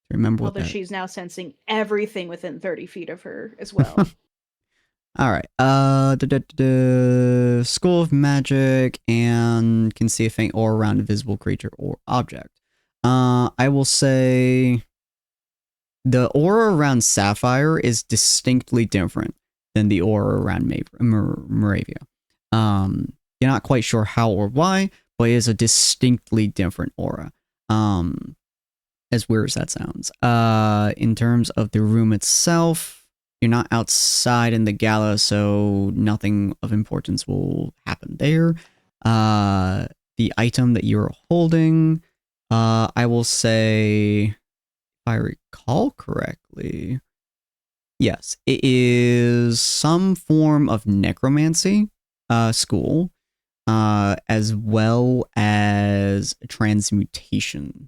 Remember what Although she's now sensing everything within 30 feet of her as well. All right. School of Magic, and can see a faint aura around a visible creature or object. I will say the aura around Sapphire is distinctly different than the aura around Moravia. You're not quite sure how or why, but it is a distinctly different aura. As weird as that sounds. In terms of the room itself, you're not outside in the gala, so nothing of importance will happen there. The item that you're holding, I will say, if I recall correctly, yes, it is some form of necromancy school, as well as transmutation.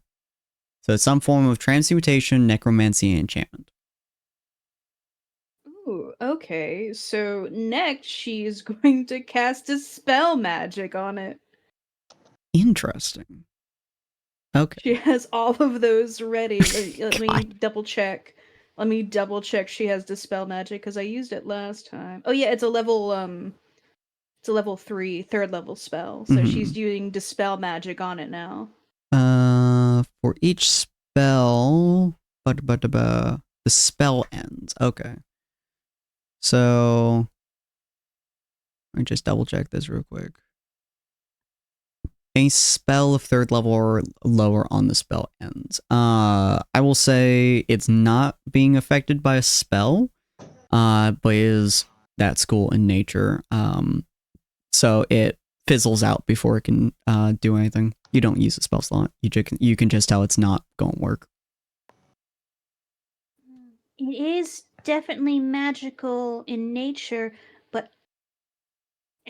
So it's some form of transmutation, necromancy, and enchantment. Ooh, okay. So next she's going to cast Dispel Magic on it. Interesting. Okay. She has all of those ready. Let me double check. Let me double check she has Dispel Magic, because I used it last time. Oh yeah, it's a level 3, 3rd level spell. So she's using Dispel Magic on it now. For each spell, the spell ends. Okay. So let me just double check this real quick. A spell of 3rd level or lower on the spell ends. I will say it's not being affected by a spell, but is that school in nature. So it fizzles out before it can do anything. You don't use a spell slot. You can just tell it's not going to work. It is definitely magical in nature, but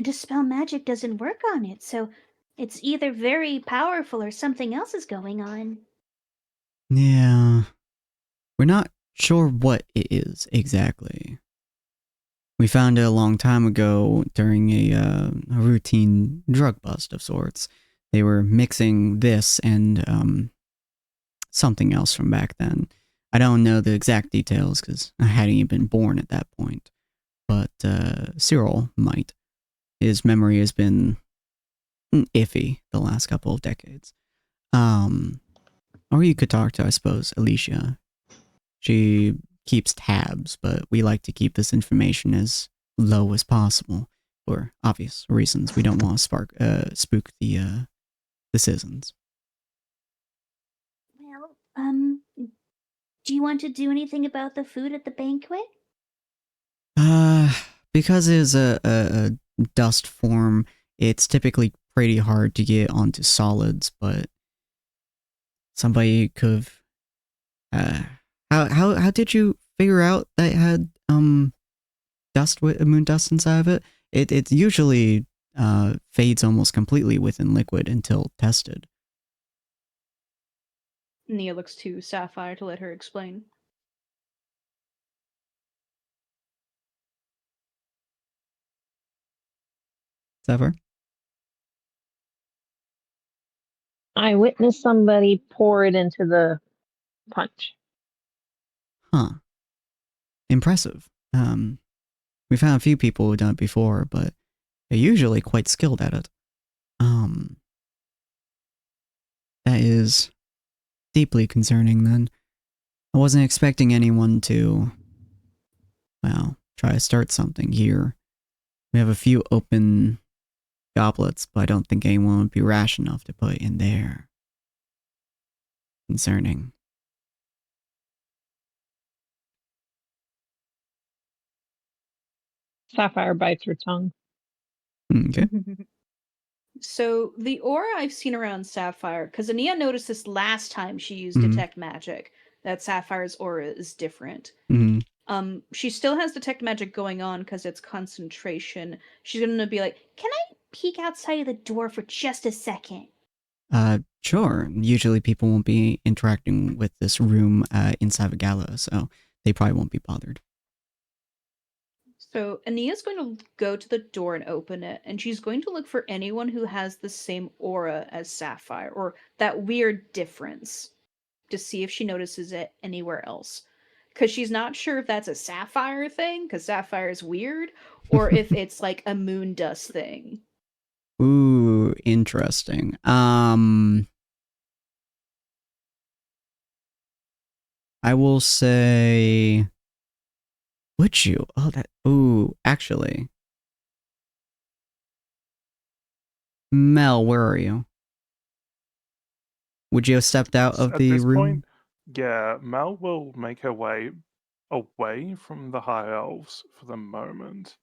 Dispel Magic doesn't work on it, so it's either very powerful or something else is going on. Yeah. We're not sure what it is exactly. We found it a long time ago during a routine drug bust of sorts. They were mixing this and something else from back then. I don't know the exact details because I hadn't even been born at that point. But Cyril might. His memory has been iffy the last couple of decades. Or you could talk to, I suppose, Alicia. She keeps tabs, but we like to keep this information as low as possible for obvious reasons. We don't want to spook the citizens. Well, do you want to do anything about the food at the banquet? Because it is a dust form, it's typically pretty hard to get onto solids, but somebody could how did you figure out that it had dust with moon dust inside of it? It usually fades almost completely within liquid until tested. Nia looks to Sapphire to let her explain. Sapphire? I witnessed somebody pour it into the punch. Huh. Impressive. We found a few people who've done it before, but they're usually quite skilled at it. That is deeply concerning then. I wasn't expecting anyone to, well, try to start something here. We have a few open goblets, but I don't think anyone would be rash enough to put it in there. Concerning. Sapphire bites her tongue. Okay. So the aura I've seen around Sapphire, because Ania noticed this last time she used Detect Magic, that Sapphire's aura is different. She still has Detect Magic going on because it's concentration. She's gonna be like, Can I peek outside of the door for just a second? Sure. Usually people won't be interacting with this room inside of a gala, so they probably won't be bothered. So Ania's going to go to the door and open it, and she's going to look for anyone who has the same aura as Sapphire, or that weird difference, to see if she notices it anywhere else. Because she's not sure if that's a Sapphire thing, because Sapphire is weird, or if it's like a moon dust thing. Ooh, interesting. I will say... Would you? Oh, that... Ooh, actually. Mel, where are you? Would you have stepped out of the room? Point, yeah, Mel will make her way away from the High Elves for the moment.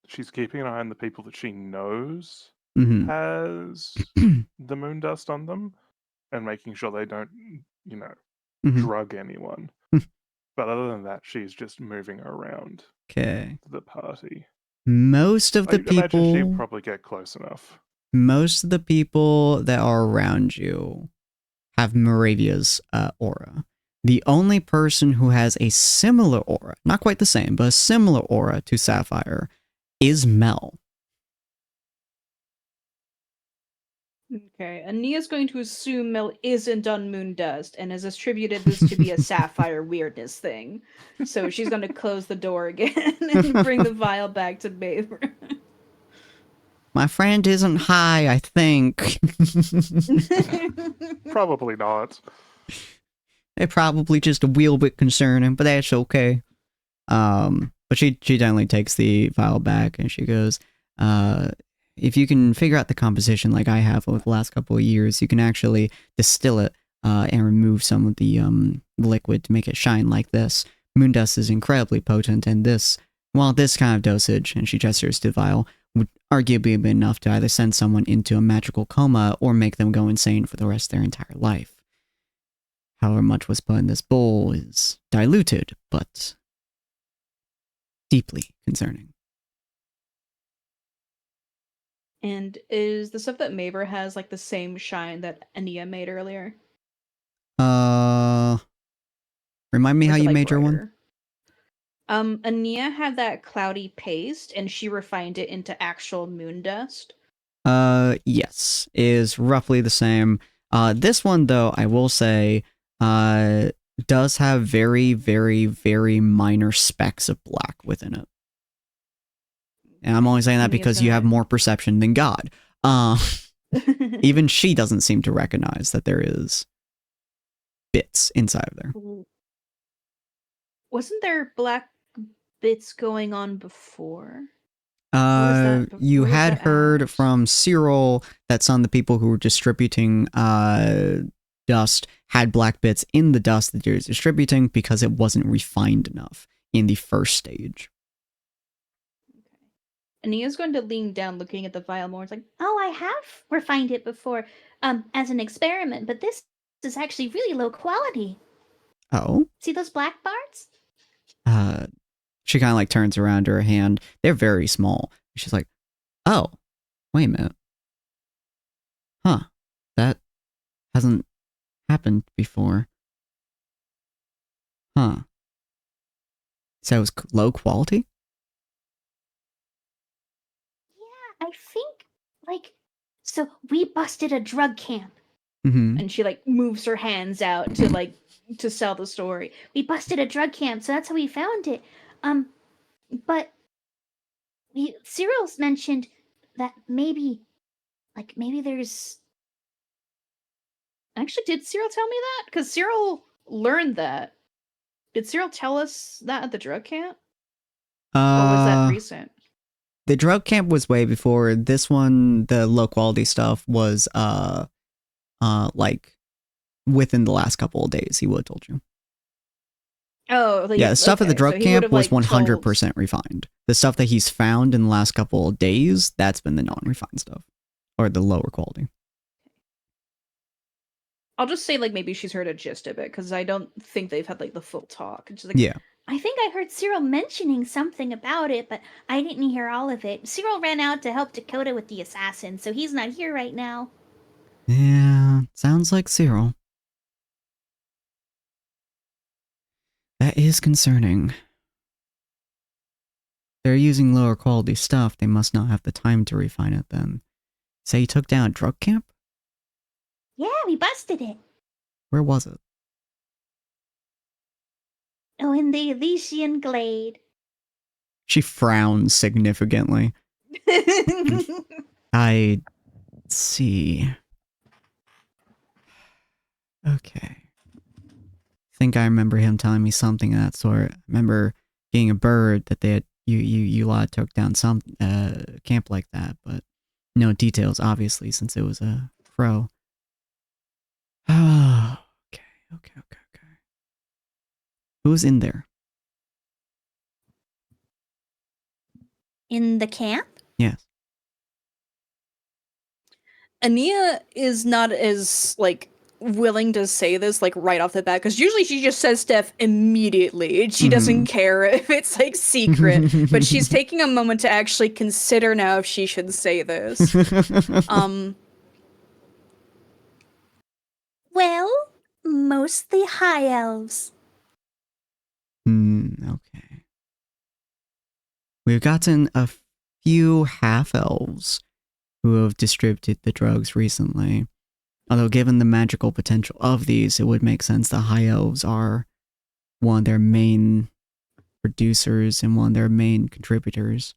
She's keeping an eye on the people that she knows has the moon dust on them, and making sure they don't, drug anyone. But other than that, she's just moving around the party. Most of the I imagine people... she'll probably get close enough. Most of the people that are around you have Moravia's aura. The only person who has a similar aura, not quite the same, but a similar aura to Sapphire, is Mel. Okay, Ania's going to assume Mel isn't on moon dust and has attributed this to be a Sapphire weirdness thing. So she's going to close the door again and bring the vial back to Baber. My friend isn't high, I think. Probably not. They're probably just a wee bit concerning, but that's okay. But she definitely takes the vial back and she goes, if you can figure out the composition like I have over the last couple of years, you can actually distill it and remove some of the liquid to make it shine like this. Moondust is incredibly potent, and this kind of dosage, and she gestures to the vial, would arguably be enough to either send someone into a magical coma or make them go insane for the rest of their entire life. However much was put in this bowl is diluted, but deeply concerning. And is the stuff that Maver has like the same shine that Ania made earlier? Remind me how you made your one? Ania had that cloudy paste and she refined it into actual moon dust. Yes, is roughly the same. This one though, I will say, does have very, very, very minor specks of black within it. And I'm only saying that because you have more perception than God. Even she doesn't seem to recognize that there is bits inside of there. Wasn't there black bits going on before? You had heard from Cyril that some of the people who were distributing dust had black bits in the dust that you're distributing because it wasn't refined enough in the first stage. And he is going to lean down looking at the vial more. It's like, Oh, I have refined it before, as an experiment, but this is actually really low quality. Oh? See those black bars? She kind of like turns around her hand. They're very small. She's like, oh, wait a minute. Huh. That hasn't happened before. Huh. So it was low quality? Yeah, I think, so we busted a drug camp. Mm-hmm. and she like moves her hands out to like to sell the story. We busted a drug camp, so that's how we found it. But Cyril's mentioned that maybe there's... Actually, did Cyril tell me that? Because Cyril learned that. Did Cyril tell us that at the drug camp? Or was that recent? The drug camp was way before. This one, the low quality stuff, was like within the last couple of days. He would have told you. Oh, like, yeah. The stuff at the drug camp was like, 100% refined. The stuff that he's found in the last couple of days, that's been the non-refined stuff, or the lower quality. I'll just say like maybe she's heard a gist of it because I don't think they've had like the full talk. It's just, like, Yeah. I think I heard Cyril mentioning something about it, but I didn't hear all of it. Cyril ran out to help Dakota with the assassin, so he's not here right now. Yeah, sounds like Cyril. That is concerning. They're using lower quality stuff. They must not have the time to refine it then. Say you took down a drug camp? Yeah, we busted it. Where was it? Oh, in the Elysian Glade. She frowns significantly. I see. Okay. Think I remember him telling me something of that sort. I remember being a bird that they had you lot took down some camp like that, but no details obviously since it was a crow. Oh, okay. Who's in there? In the camp? Yes. Ania is not as, like, willing to say this, like, right off the bat, because usually she just says stuff immediately. She doesn't care if it's, like, secret, but she's taking a moment to actually consider now if she should say this. Well, mostly high elves. Okay. We've gotten a few half-elves who have distributed the drugs recently. Although given the magical potential of these, it would make sense the high elves are one of their main producers and one of their main contributors.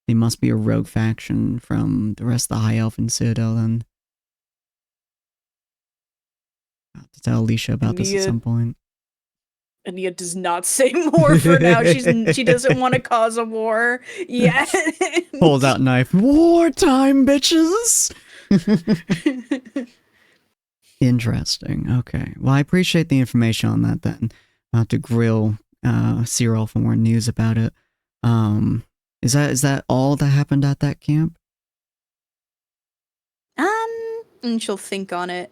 They must be a rogue faction from the rest of the high elf and Citadel then. I'll have to tell Alicia about this at some point. Ania does not say more for now. She doesn't want to cause a war yet. Pulls out knife. Wartime, bitches! Interesting. Okay. Well, I appreciate the information on that then. I'll have to grill Cyril for more news about it. Is that all that happened at that camp? And she'll think on it.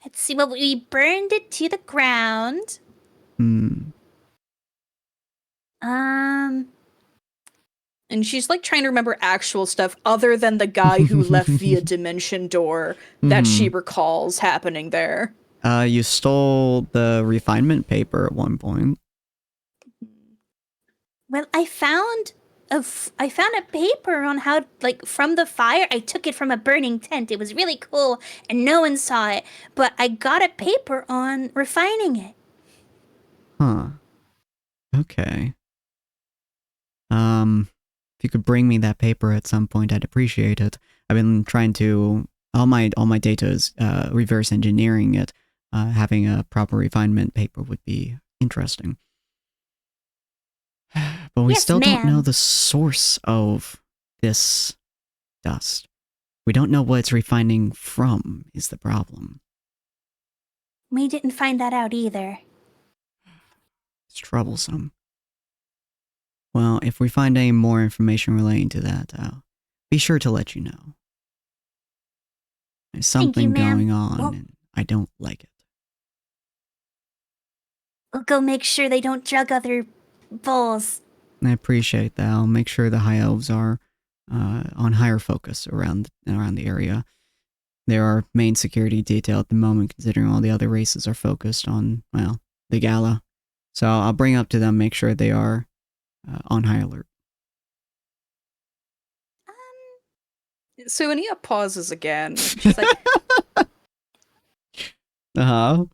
Let's see, well, we burned it to the ground. And she's like trying to remember actual stuff other than the guy who left via dimension door that she recalls happening there. You stole the refinement paper at one point. Well, I found a paper on how, like, from the fire. I took it from a burning tent. It was really cool, and no one saw it. But I got a paper on refining it. Huh. Okay. If you could bring me that paper at some point, I'd appreciate it. I've been trying to all my data is reverse engineering it having a proper refinement paper would be interesting. But we Yes, still don't know ma'am. the source of this dust. We don't know what it's refining from, is the problem. We didn't find that out either. It's troublesome. Well, if we find any more information relating to that, I'll be sure to let you know. There's Thank you, something ma'am. going on, Well- and I don't like it. We'll go make sure they don't drug other bulls. I appreciate that. I'll make sure the high elves are on higher focus around the area. They're our main security detail at the moment, considering all the other races are focused on, well, the gala. So I'll bring up to them, make sure they are on high alert. So Ania pauses again. She's like, Uh-huh.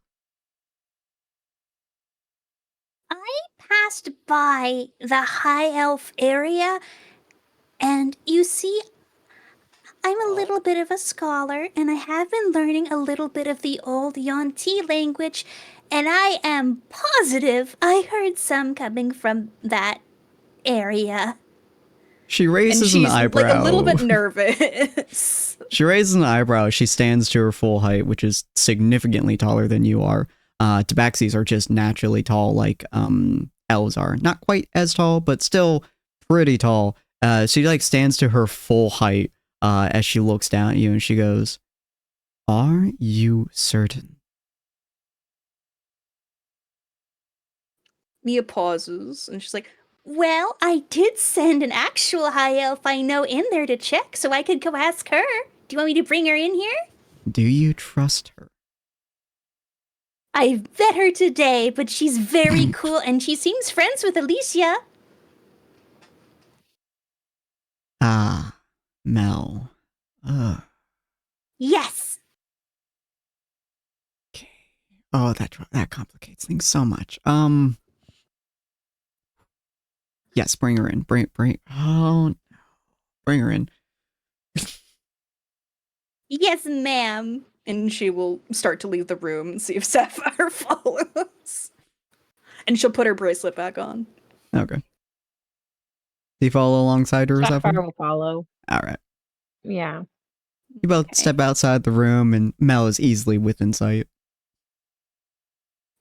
I passed by the High Elf area, and you see, I'm a little bit of a scholar, and I have been learning a little bit of the old Yuan-Ti language, and I am positive I heard some coming from that area. She and raises an she's eyebrow. like a little bit nervous. She raises an eyebrow. She stands to her full height, which is significantly taller than you are. Tabaxis are just naturally tall, like elves are. Not quite as tall, but still pretty tall. She like stands to her full height as she looks down at you, and she goes, "Are you certain?" Mia pauses, and she's like, Well, I did send an actual High Elf I know in there to check, so I could go ask her. Do you want me to bring her in here? Do you trust her? I met her today, but she's very cool, and she seems friends with Alicia. Ah, Mel. Ugh. Yes. Okay. Oh, that complicates things so much. Yes, bring her in. Bring. Oh, no. Bring her in. Yes, ma'am. and she will start to leave the room and see if Sapphire follows. And she'll put her bracelet back on. Okay. Do you follow alongside her or Sapphire something? will follow. All right. Yeah. You both Okay. step outside the room, and Mel is easily within sight.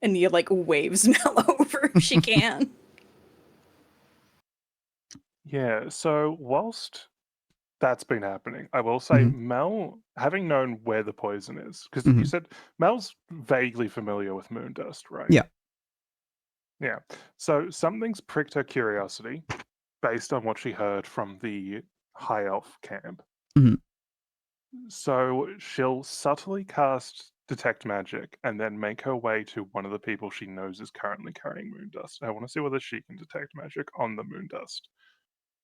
And Nia like waves Mel over if she can. Yeah, so whilst that's been happening, I will say Mel, having known where the poison is, because you said Mel's vaguely familiar with moon dust, right? Yeah. Yeah. So something's pricked her curiosity based on what she heard from the High Elf camp. Mhm. So she'll subtly cast Detect Magic and then make her way to one of the people she knows is currently carrying moon dust. I want to see whether she can detect magic on the moon dust.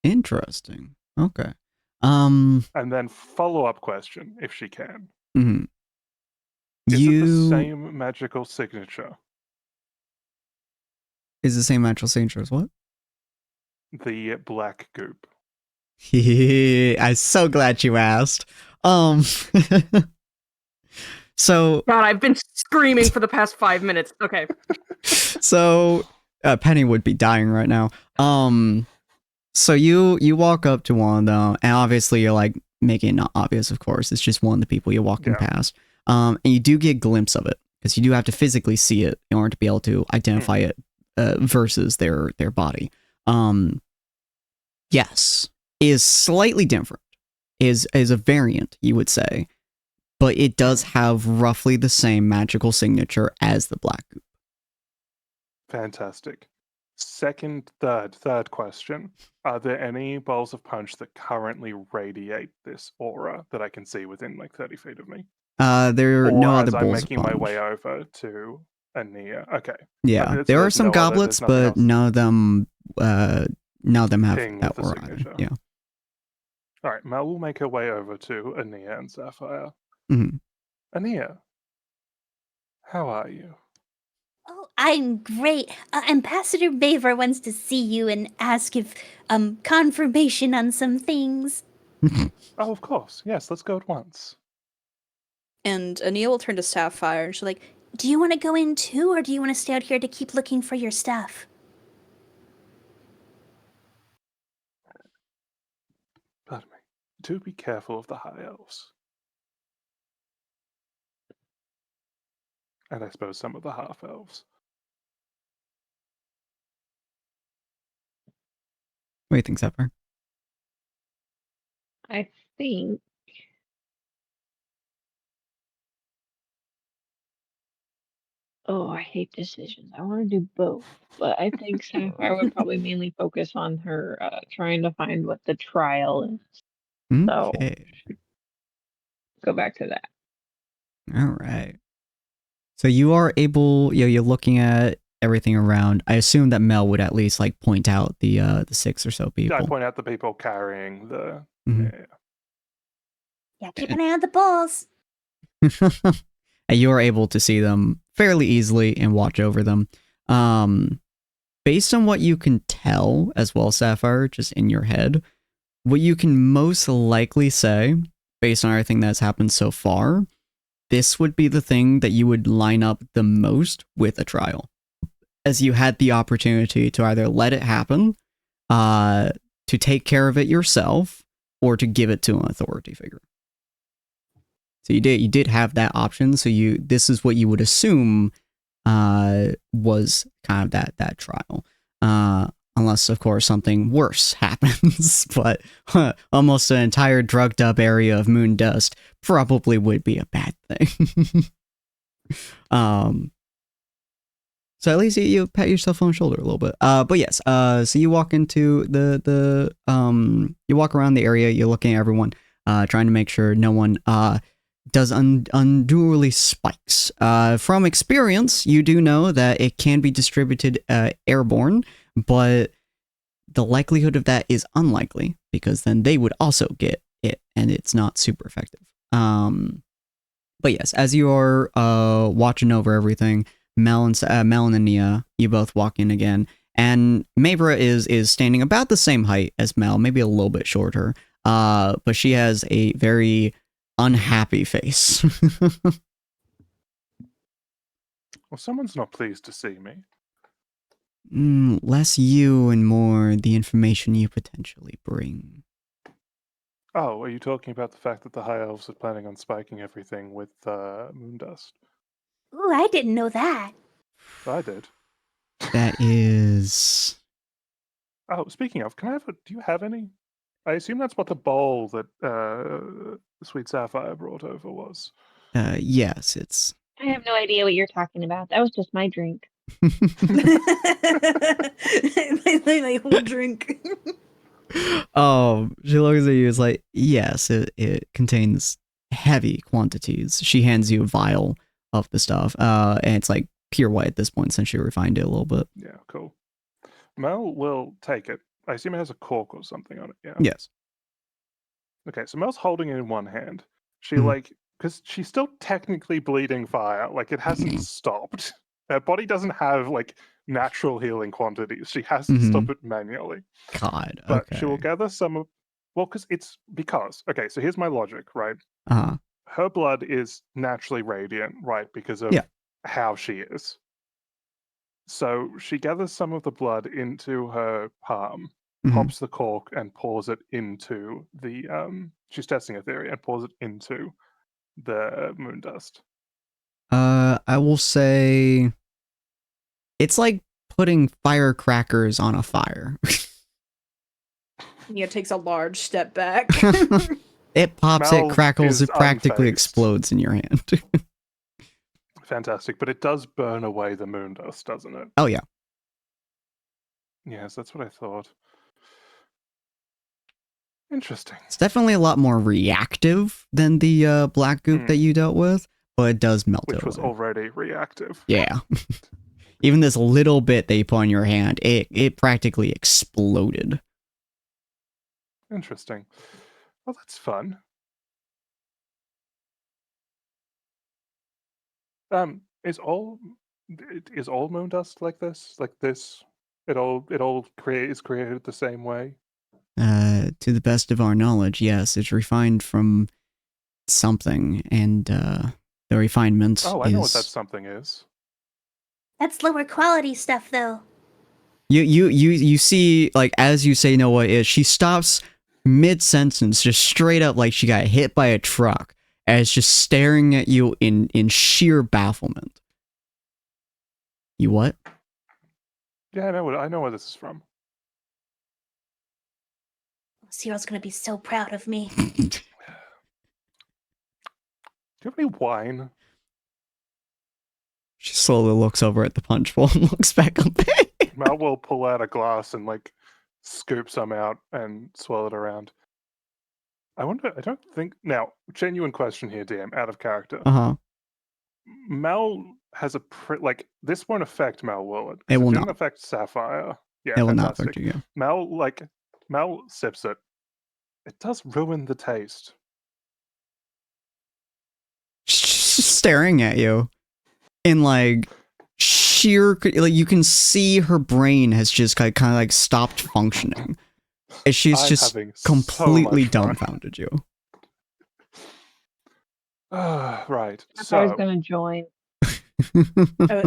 Interesting. Okay. And then follow-up question, if she can. Mhm. Is it the same magical signature? Is the same natural signature as what? The black goop. I'm so glad you asked. So God, I've been screaming for the past 5 minutes. Okay. so Penny would be dying right now. So you walk up to one of them, and obviously you're like making it not obvious, of course. It's just one of the people you're walking past. And you do get a glimpse of it, because you do have to physically see it in order to be able to identify it versus their body. Yes, is slightly different. Is a variant, you would say, but it does have roughly the same magical signature as the black goop. Fantastic. Third question. Are there any balls of punch that currently radiate this aura that I can see within like 30 feet of me? There are Or no as other I'm balls of making my punch. way over to Ania. Okay. Yeah, Okay, there are there's some no other- goblets, there's nothing but else. none of them have Ping that with the aura on it. signature. Yeah. All right, Mel will make her way over to Ania and Sapphire. Mhm. Ania, how are you? Oh, I'm great. Ambassador Baver wants to see you and ask if confirmation on some things. Oh, of course. Yes, let's go at once. And Ania will turn to Sapphire and she's like, Do you want to go in too, or do you want to stay out here to keep looking for your stuff? Pardon me. Do be careful of the high elves. And I suppose some of the half elves. What do you think, Zephyr? I think I hate decisions. I want to do both, but I think Sapphire would probably mainly focus on her trying to find what the trial is. So Okay. go back to that. All right. So you are able, you're looking at everything around. I assume that Mel would at least like point out the 6 or so people. Yeah, I point out the people carrying the. Yeah, keep an eye on the balls. And you are able to see them fairly easily and watch over them. Based on what you can tell as well, Sapphire, just in your head, what you can most likely say, based on everything that's happened so far, this would be the thing that you would line up the most with a trial. As you had the opportunity to either let it happen, to take care of it yourself, or to give it to an authority figure. So you did have that option. So this is what you would assume was kind of that trial. Unless, of course, something worse happens. But almost an entire drugged up area of moon dust probably would be a bad thing. So at least you pat yourself on the shoulder a little bit. But yes, so you walk into you walk around the area, you're looking at everyone, trying to make sure no one does unduly spikes. From experience, you do know that it can be distributed airborne, but the likelihood of that is unlikely, because then they would also get it, and it's not super effective. But yes, as you are watching over everything, Mel and Ania, you both walk in again, and Mabra is standing about the same height as Mel, maybe a little bit shorter, but she has a very unhappy face. Well, someone's not pleased to see me. Less you and more the information you potentially bring. Oh, are you talking about the fact that the High Elves are planning on spiking everything with moon dust? Ooh, I didn't know that. I did. That is... Oh, speaking of, do you have any? I assume that's what the bowl that Sweet Sapphire brought over was. Yes, it's... I have no idea what you're talking about. That was just my drink. my whole drink. Oh, she looks at you, is like, yes, it contains heavy quantities. She hands you a vial of the stuff, and it's like pure white at this point since she refined it a little bit. Yeah, cool. Mel will take it. I assume it has a cork or something on it, yeah? Yes. Okay, so Mel's holding it in one hand. She because she's still technically bleeding fire, like it hasn't stopped. Her body doesn't have like natural healing quantities. She has to stop it manually. God, But okay. she will gather some of, okay, so here's my logic, right? Her blood is naturally radiant, right? Because of how she is. So she gathers some of the blood into her palm, pops the cork, and pours it into the she's testing a theory and pours it into the moon dust. I will say it's like putting firecrackers on a fire. Nia takes a large step back. It pops, Mel it crackles, is it practically unfazed. explodes in your hand. Fantastic, but it does burn away the moon dust, doesn't it? Oh yeah. Yes, that's what I thought. Interesting. It's definitely a lot more reactive than the black goop that you dealt with, but it does melt it away. Which was already reactive. Yeah. Even this little bit that you put on your hand, it practically exploded. Interesting. Well, that's fun. Is all moon dust like this? Like this? It all is created the same way? To the best of our knowledge, yes, it's refined from something, and The refinement. Oh, I know what that something is. That's lower quality stuff, though. You see, like, as you say, know what it is, she stops mid-sentence, just straight up like she got hit by a truck, as just staring at you in sheer bafflement. You what? Yeah, I know where this is from. Cyril's gonna be so proud of me. Do you have any wine? She slowly looks over at the punch bowl and looks back up. Mel will pull out a glass and like scoop some out and swirl it around. I don't think now, genuine question here, DM, out of character. Mel has a like this won't affect Mel, will it? It will didn't not affect Sapphire. Yeah, it will fantastic. not affect you. Mel sips it. It does ruin the taste. She's staring at you in like sheer, like you can see her brain has just kind of like stopped functioning. And she's just completely dumbfounded you. Right. So I was gonna join.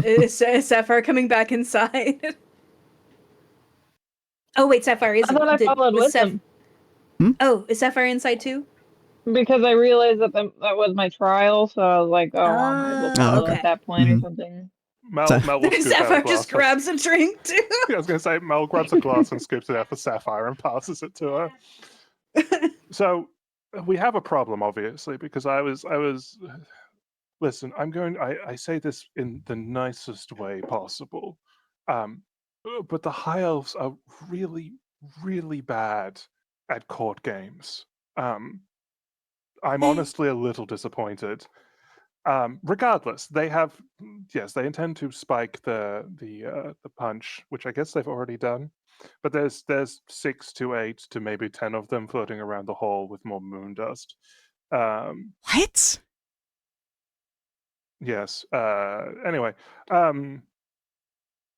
Is Sapphire coming back inside? Oh wait, Sapphire isn't. I thought I followed with them. Oh, is Sapphire inside too? Because I realized that that was my trial, so I was like, oh, I might as well follow at that point or something. Mel will scoop Sapphire out a glass just grabs a drink too. I was going to say, Mel grabs a glass and scoops it out for Sapphire and passes it to her. So we have a problem, obviously, because I was. Listen, I say this in the nicest way possible, but the High Elves are really, really bad at court games. I'm honestly a little disappointed. Regardless, they intend to spike the punch, which I guess they've already done. But there's 6 to 8 to maybe 10 of them floating around the hall with more moon dust. What? Yes. Anyway,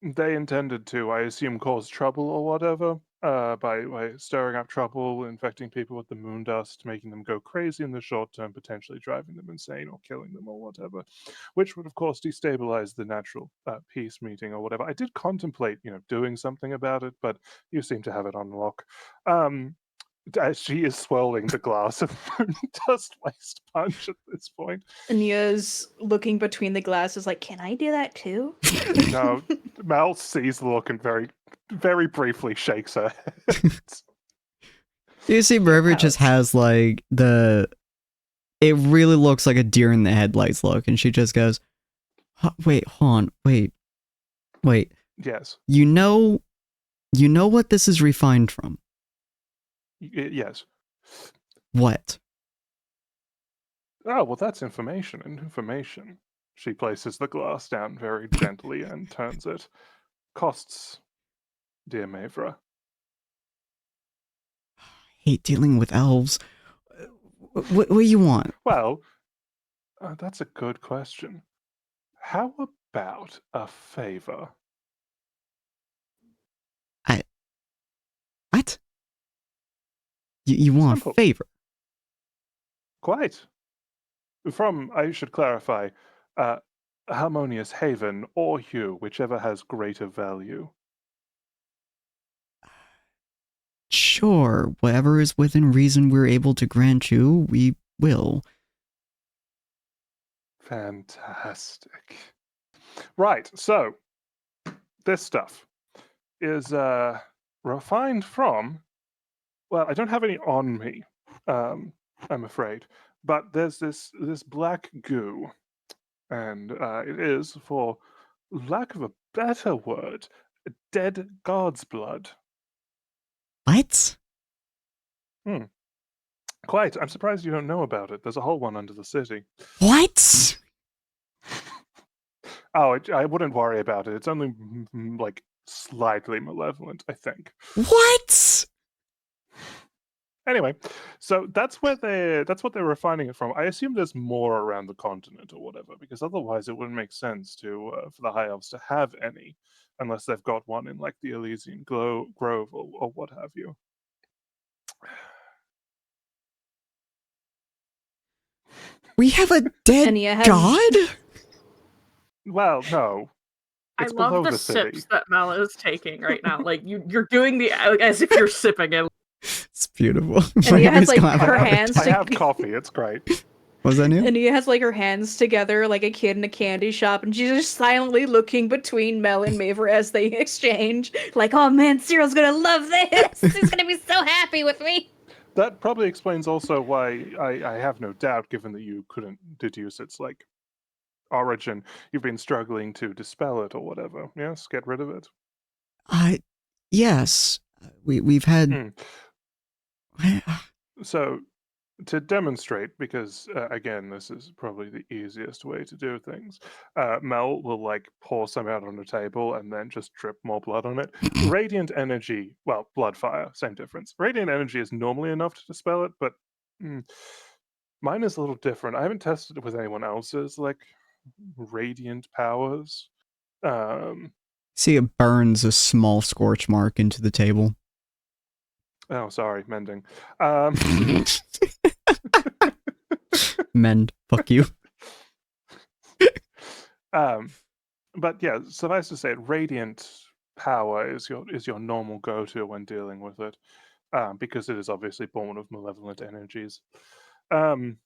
they intended to, I assume, cause trouble or whatever. By stirring up trouble, infecting people with the moon dust, making them go crazy in the short term, potentially driving them insane or killing them or whatever, which would of course destabilize the natural peace meeting or whatever. I did contemplate, doing something about it, but you seem to have it on lock. As she is swirling the glass of moon dust waste punch at this point. Nia's looking between the glasses like, can I do that too? No, Mel sees the look and very, very briefly shakes her head. You see Burbage just has like it really looks like a deer in the headlights look, and she just goes, wait, hold on, wait. Yes. You know what this is refined from? Yes. What? Oh, well, that's information. And information. She places the glass down very gently and turns it. Costs, dear Mavra. I hate dealing with elves. What do you want? Well, that's a good question. How about a favor? What? You want Simple. a favor? Quite. From, I should clarify, Harmonious Haven or Hugh, whichever has greater value. Sure, whatever is within reason we're able to grant you, we will. Fantastic. Right, so this stuff is refined from, well, I don't have any on me, I'm afraid, but there's this black goo, and it is, for lack of a better word, dead god's blood. What? Quite. I'm surprised you don't know about it. There's a whole one under the city. What? Oh, I wouldn't worry about it. It's only like slightly malevolent, I think. What? Anyway, so that's what they're refining it from. I assume there's more around the continent or whatever, because otherwise it wouldn't make sense to for the High Elves to have any, unless they've got one in like the Elysian Grove or what have you. We have a dead Anya has- god? Well, no. I It's below love the the city. sips that Mel is taking right now. Like you're doing the as if you're sipping it. It's beautiful. Anya has Memories like come out her of it. hands. I have coffee. It's great. Was that new? Anya has like her hands together like a kid in a candy shop, and she's just silently looking between Mel and Maver as they exchange. Like, oh man, Cyril's gonna love this. He's gonna be so happy with me. That probably explains also why I have no doubt, given that you couldn't deduce its like origin, you've been struggling to dispel it or whatever. Yes, get rid of it. Yes. We've had. So, to demonstrate, because again, this is probably the easiest way to do things. Mel will like pour some out on the table and then just drip more blood on it. Radiant energy, well, blood fire, same difference. Radiant energy is normally enough to dispel it, but mine is a little different. I haven't tested it with anyone else's like radiant powers. See, it burns a small scorch mark into the table. Oh, sorry, mending. Mend. Fuck you. But yeah, suffice to say, radiant power is your normal go-to when dealing with it, because it is obviously born of malevolent energies. It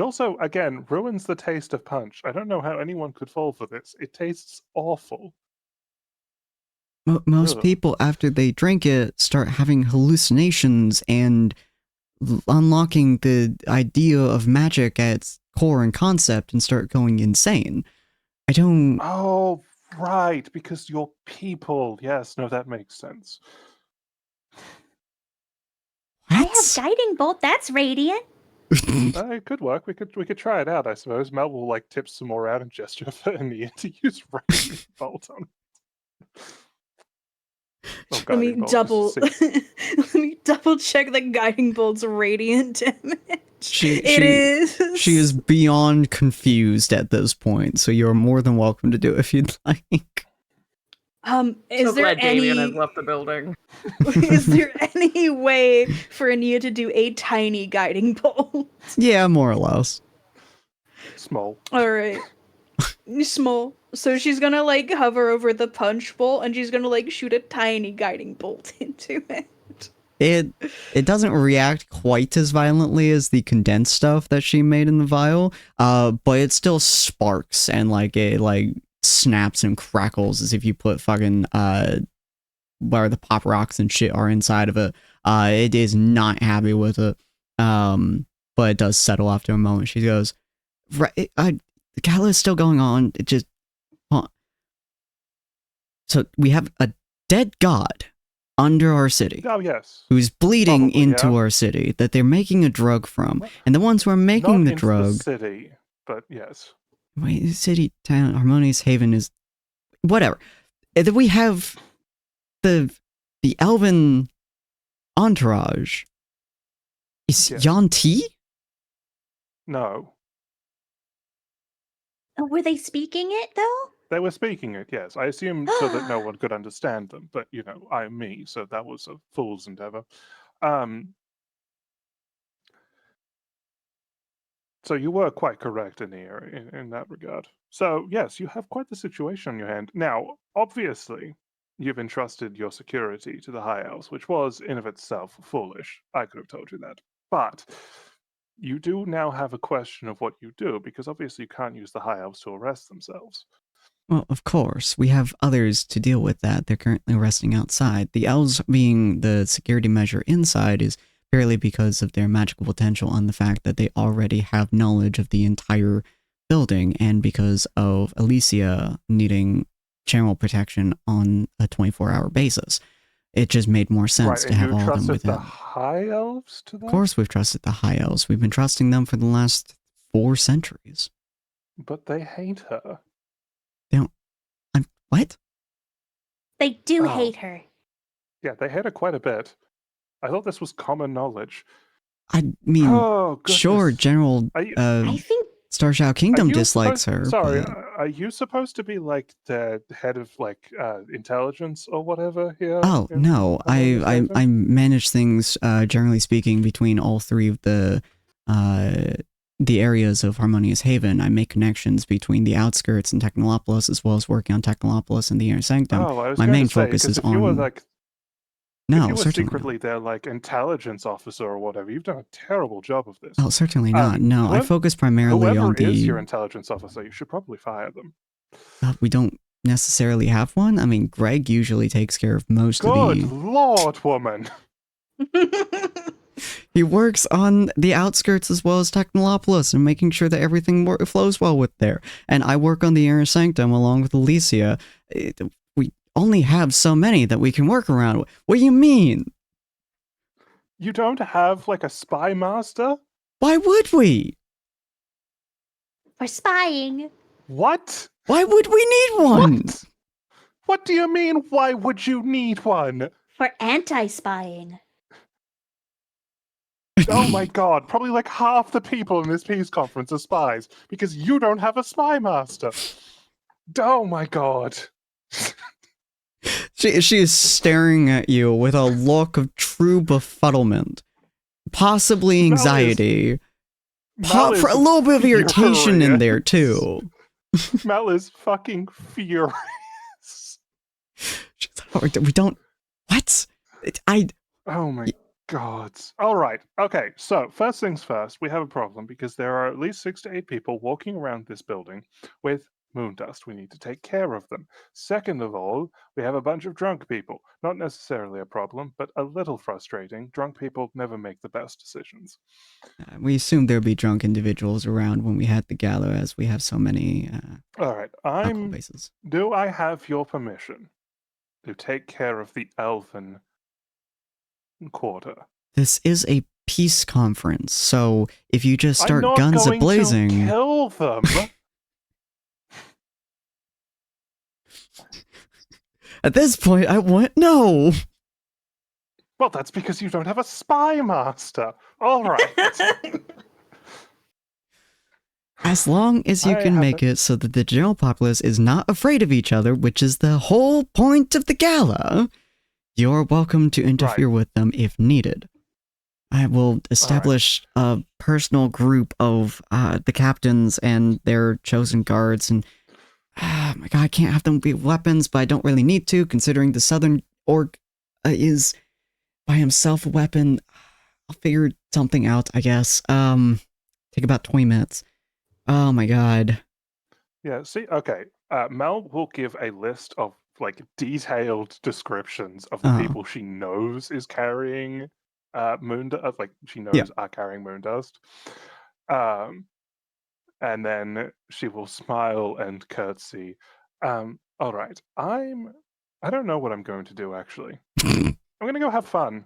also, again, ruins the taste of punch. I don't know how anyone could fall for this. It tastes awful. Most people, after they drink it, start having hallucinations and unlocking the idea of magic at its core and concept and start going insane. I don't... Oh, right, because you're people. Yes, no, that makes sense. I have guiding bolt. That's radiant. It could work. We could try it out, I suppose. Mel will like tip some more out and gesture for Ania to use radiant bolt on it. Oh, Let me double check that guiding bolt's radiant damage. It is. She is beyond confused at this point, so you're more than welcome to do it if you'd like. Is So there glad Damien has any left the building. is there any way for Ania to do a tiny guiding bolt? Yeah, more or less. Small. All right. Small. So she's gonna like hover over the punch bowl and she's gonna like shoot a tiny guiding bolt into it. It doesn't react quite as violently as the condensed stuff that she made in the vial, but it still sparks and like it like snaps and crackles as if you put fucking where the pop rocks and shit are inside of it. It is not happy with it, but it does settle after a moment. She goes, right, the catalyst is still going on. It just, so we have a dead god under our city. Oh, yes. Who's bleeding Probably, into yeah. our city that they're making a drug from. And the ones who are making Not the into drug... the city, but yes. Wait, city, town, Harmonious Haven is... Whatever. Then we have the elven entourage. Is Yes. Yanti? No. Were they speaking it though? They were speaking it, yes. I assumed so that no one could understand them, but, you know, I'm me, so that was a fool's endeavor. So you were quite correct, Ania, in that regard. So, yes, you have quite the situation on your hand. Now, obviously, you've entrusted your security to the High Elves, which was, in of itself, foolish. I could have told you that. But you do now have a question of what you do, because obviously you can't use the High Elves to arrest themselves. Well, of course. We have others to deal with that. They're currently resting outside. The elves being the security measure inside is purely because of their magical potential and the fact that they already have knowledge of the entire building and because of Alicia needing general protection on a 24-hour basis. It just made more sense to have all of them with the them. High Elves to that? Of course we've trusted the High Elves. We've been trusting them for the last 4 centuries. But they hate her. They don't... what? They do Oh. hate her. Yeah, they hate her quite a bit. I thought this was common knowledge. I mean, Oh, sure, goodness. general... Are you- I think Starshow Kingdom dislikes her. Sorry, but... are you supposed to be like the head of like intelligence or whatever here? Oh no, I manage things generally speaking between all three of the areas of Harmonious Haven. I make connections between the outskirts and Technolopolis, as well as working on Technolopolis and the Inner Sanctum. Oh, I was My going main to say, focus is if on. you were like, no, if you were certainly secretly not. their like intelligence officer or whatever, you've done a terrible job of this. Oh, certainly not. No, I focus primarily whoever on the. is your intelligence officer, you should probably fire them. We don't necessarily have one. I mean, Greg usually takes care of most of the. Good lord, woman. He works on the outskirts as well as Technolopolis and making sure that everything flows well with there. And I work on the Inner Sanctum along with Alicia. We only have so many that we can work around. What do you mean? You don't have like a spy master? Why would we? For spying. What? Why would we need one? What do you mean, why would you need one? For anti-spying. Oh my god, probably like half the people in this peace conference are spies because you don't have a spy master. Oh my god. She is staring at you with a look of true befuddlement, possibly anxiety, for a little bit of irritation in there too. Mel is fucking furious. We don't. What? Oh my god. All right. Okay. So first things first, we have a problem because there are at least 6 to 8 people walking around this building with moon dust. We need to take care of them. Second of all, we have a bunch of drunk people. Not necessarily a problem, but a little frustrating. Drunk people never make the best decisions. We assumed there'd be drunk individuals around when we had the gala, as we have so many. All right. Do I have your permission to take care of the elven quarter? This is a peace conference, so if you just start guns a-blazing... I'm not going to kill them. At this point, I want no. Well, that's because you don't have a spy master. All right. As long as you can make it so that the general populace is not afraid of each other, which is the whole point of the gala, you're welcome to interfere with them if needed. I will establish a personal group of the captains and their chosen guards, and oh my god, I can't have them be weapons, but I don't really need to, considering the southern orc is by himself a weapon. I'll figure something out, I guess. Take about 20 minutes. Oh my god. Yeah, see, okay. Mel will give a list of like detailed descriptions of the people she knows is carrying moon dust, like she knows are carrying moon dust. And then she will smile and curtsy. All right, I don't know what I'm going to do actually. I'm gonna go have fun.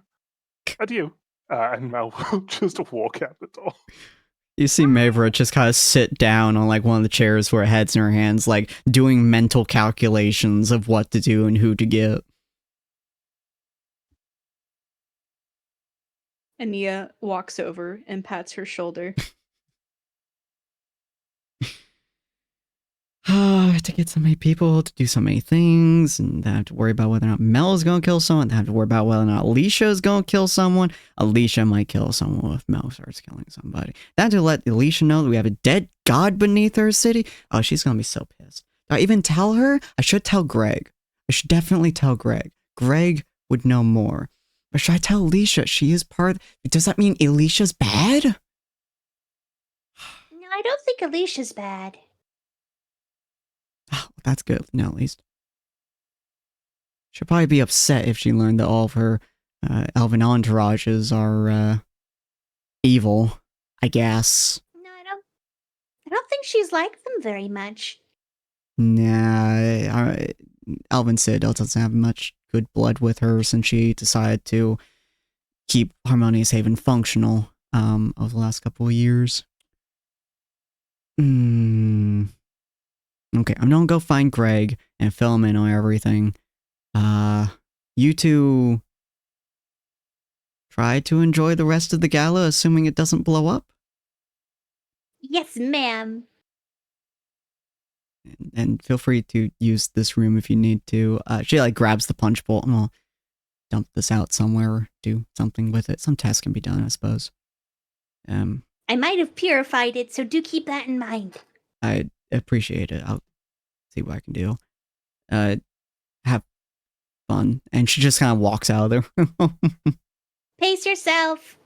Adieu. And Mel will just walk out the door. You see Mavra just kind of sit down on like one of the chairs with her heads in her hands, like doing mental calculations of what to do and who to get. Ania walks over and pats her shoulder. I have to get so many people to do so many things, and I have to worry about whether or not Mel is going to kill someone. I have to worry about whether or not Alicia is going to kill someone. Alicia might kill someone if Mel starts killing somebody. I have to let Alicia know that we have a dead god beneath her city. Oh, she's going to be so pissed. Do I even tell her? I should tell Greg. I should definitely tell Greg. Greg would know more. But should I tell Alicia? She is part... Does that mean Alicia's bad? No, I don't think Alicia's bad. Oh, that's good. No, at least. She'll probably be upset if she learned that all of her elven entourages are evil, I guess. No, I don't think she's like them very much. Nah, Alvin Citadel doesn't have much good blood with her since she decided to keep Harmonious Haven functional over the last couple of years. Okay, I'm gonna go find Greg and fill him in on everything. You two try to enjoy the rest of the gala, assuming it doesn't blow up? Yes, ma'am. And feel free to use this room if you need to. She like grabs the punch bowl and will dump this out somewhere or do something with it. Some tests can be done, I suppose. I might have purified it, so do keep that in mind. I appreciate it. I'll see what I can do. Have fun. And she just kind of walks out of the room. Pace yourself.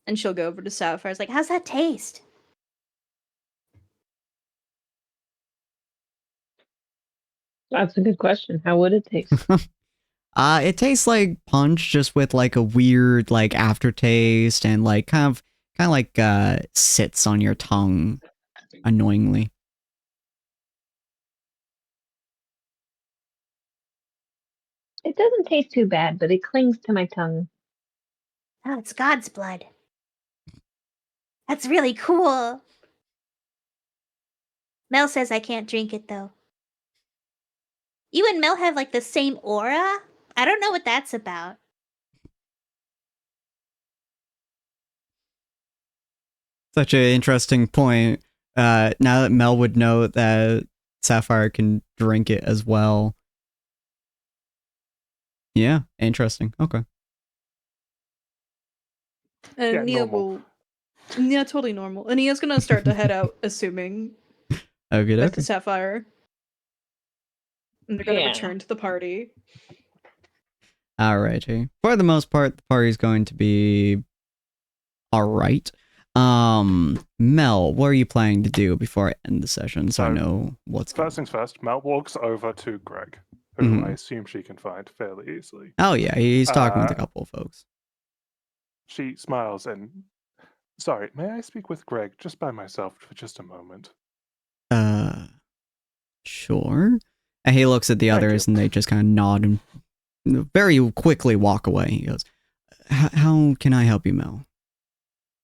And she'll go over to Sapphire's like, How's that taste? That's a good question. How would it taste? It tastes like punch, just with like a weird like aftertaste and like kind of like sits on your tongue annoyingly. It doesn't taste too bad, but it clings to my tongue. Oh, it's God's blood. That's really cool. Mel says I can't drink it, though. You and Mel have, like, the same aura? I don't know what that's about. Such an interesting point. Now that Mel would know that Sapphire can drink it as well. Yeah, interesting. Okay. and Yeah, Nia normal. will. Yeah, totally normal. And Nia's gonna start to head out, assuming Okay, back to okay. Sapphire. And they're gonna Yeah. return to the party. Alrighty. For the most part, the party's going to be alright. Mel, what are you planning to do before I end the session so I know what's going on? First things first, Mel walks over to Greg, who I assume she can find fairly easily. Oh yeah, he's talking with a couple of folks. She smiles and, sorry, may I speak with Greg just by myself for just a moment? Sure. And he looks at the others and they just kind of nod and very quickly walk away. He goes, how can I help you, Mel?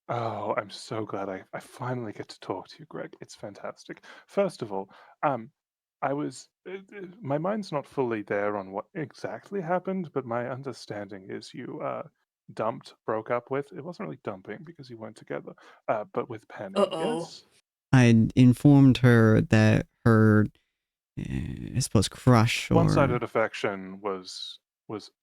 Oh, I'm so glad I finally get to talk to you, Greg. It's fantastic. First of all, I was my mind's not fully there on what exactly happened, but my understanding is you broke up with. It wasn't really dumping because you weren't together, but with Penny. Yes. I informed her that her, I suppose, crush or One-sided affection was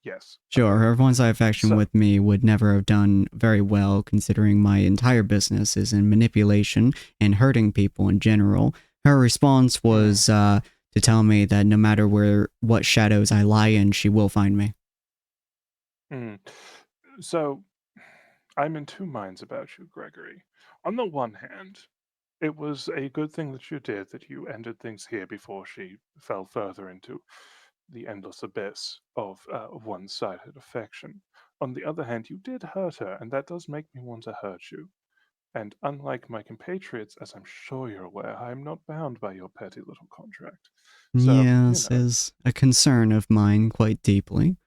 yes. Sure, her one-sided affection with me would never have done very well, considering my entire business is in manipulation and hurting people in general. Her response was to tell me that no matter what shadows I lie in, she will find me. So, I'm in two minds about you, Gregory. On the one hand, it was a good thing that you did, that you ended things here before she fell further into the endless abyss of one-sided affection. On the other hand, you did hurt her, and that does make me want to hurt you. And unlike my compatriots, as I'm sure you're aware, I am not bound by your petty little contract. So, yes, is a concern of mine quite deeply.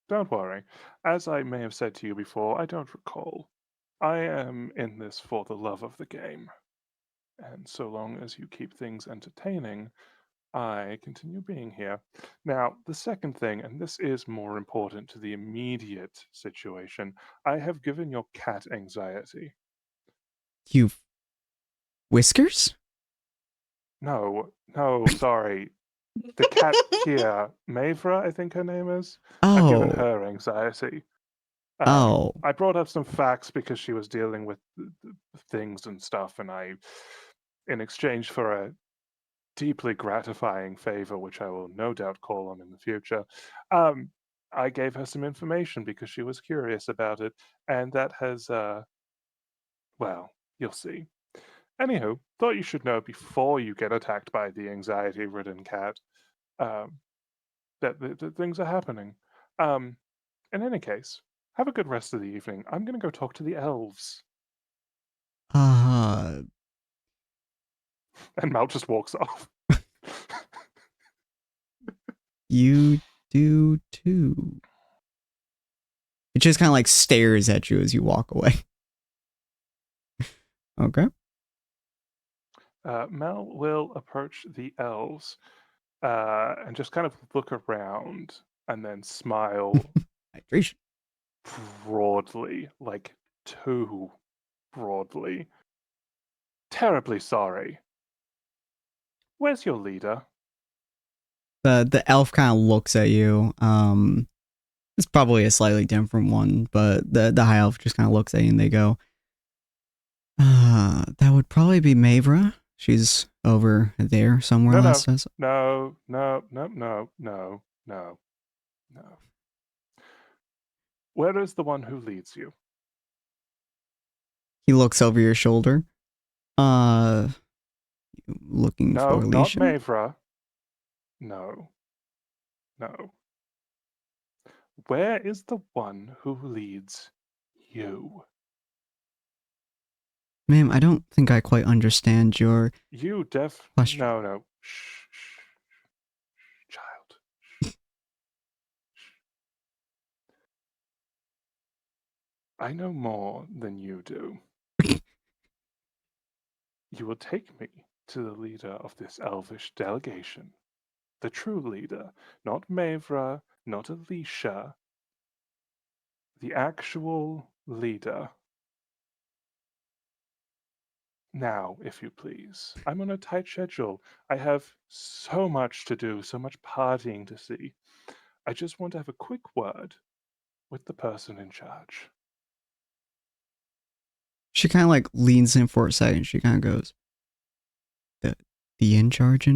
Don't worry. As I may have said to you before, I don't recall. I am in this for the love of the game. And so long as you keep things entertaining, I continue being here. Now, the second thing, and this is more important to the immediate situation, I have given your cat anxiety. You've Whiskers? No, sorry. The cat here, Mavra, I think her name is. I've given her anxiety. I brought up some facts because she was dealing with things and stuff, and in exchange for a deeply gratifying favor, which I will no doubt call on in the future, I gave her some information because she was curious about it, and that has, well, you'll see. Anywho, thought you should know before you get attacked by the anxiety-ridden cat that things are happening. In any case, have a good rest of the evening. I'm going to go talk to the elves. And Mal just walks off. You do too. It just kind of like stares at you as you walk away. Okay. Mel will approach the elves and just kind of look around and then smile Hydration. broadly, like too broadly. Terribly sorry. Where's your leader? The elf kind of looks at you. It's probably a slightly different one, but the high elf just kind of looks at you and they go, that would probably be Mavra. She's over there somewhere. No. Where is the one who leads you? He looks over your shoulder. Looking for Alicia? Not Mavra. No. Where is the one who leads you? Ma'am, I don't think I quite understand your question. No. Shh. Child. I know more than you do. You will take me to the leader of this elvish delegation. The true leader, not Mavra, not Alicia. The actual leader. Now, if you please. I'm on a tight schedule. I have so much to do, so much partying to see. I just want to have a quick word with the person in charge. She kind of like leans in for a second. She kind of goes, the in charge?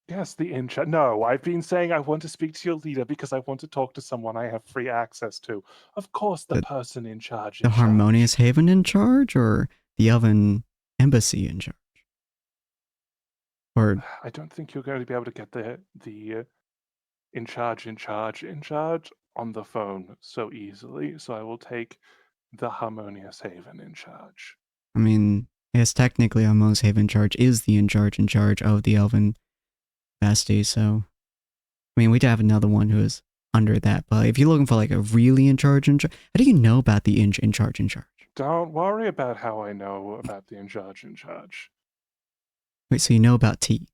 Yes, the in charge. No, I've been saying I want to speak to your leader because I want to talk to someone I have free access to. Of course, the person in charge. The Harmonious Haven in charge, or the Elven Embassy in charge? Or I don't think you're going to be able to get the in charge on the phone so easily. So I will take the Harmonious Haven in charge. I mean, yes, technically Harmonious Haven in charge is the in charge of the Elven Basti, so I mean, we do have another one who is under that, but if you're looking for like a really in charge, how do you know about the in charge? Don't worry about how I know about the in charge. Wait, so you know about T?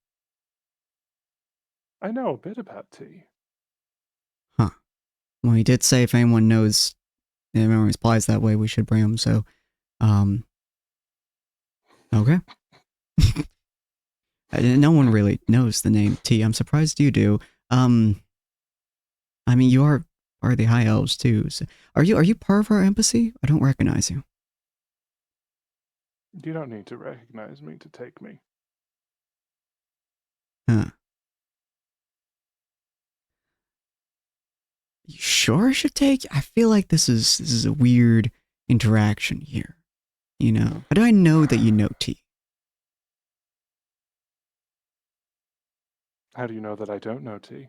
I know a bit about T. Huh. Well, he did say if anyone knows, if anyone replies that way, we should bring him, so, okay. No one really knows the name T. I'm surprised you do. I mean, you are the High Elves too. So are you part of our embassy? I don't recognize you. You don't need to recognize me to take me. Huh. You sure I should take? I feel like this is a weird interaction here. You know, how do I know that you know T? How do you know that I don't know T?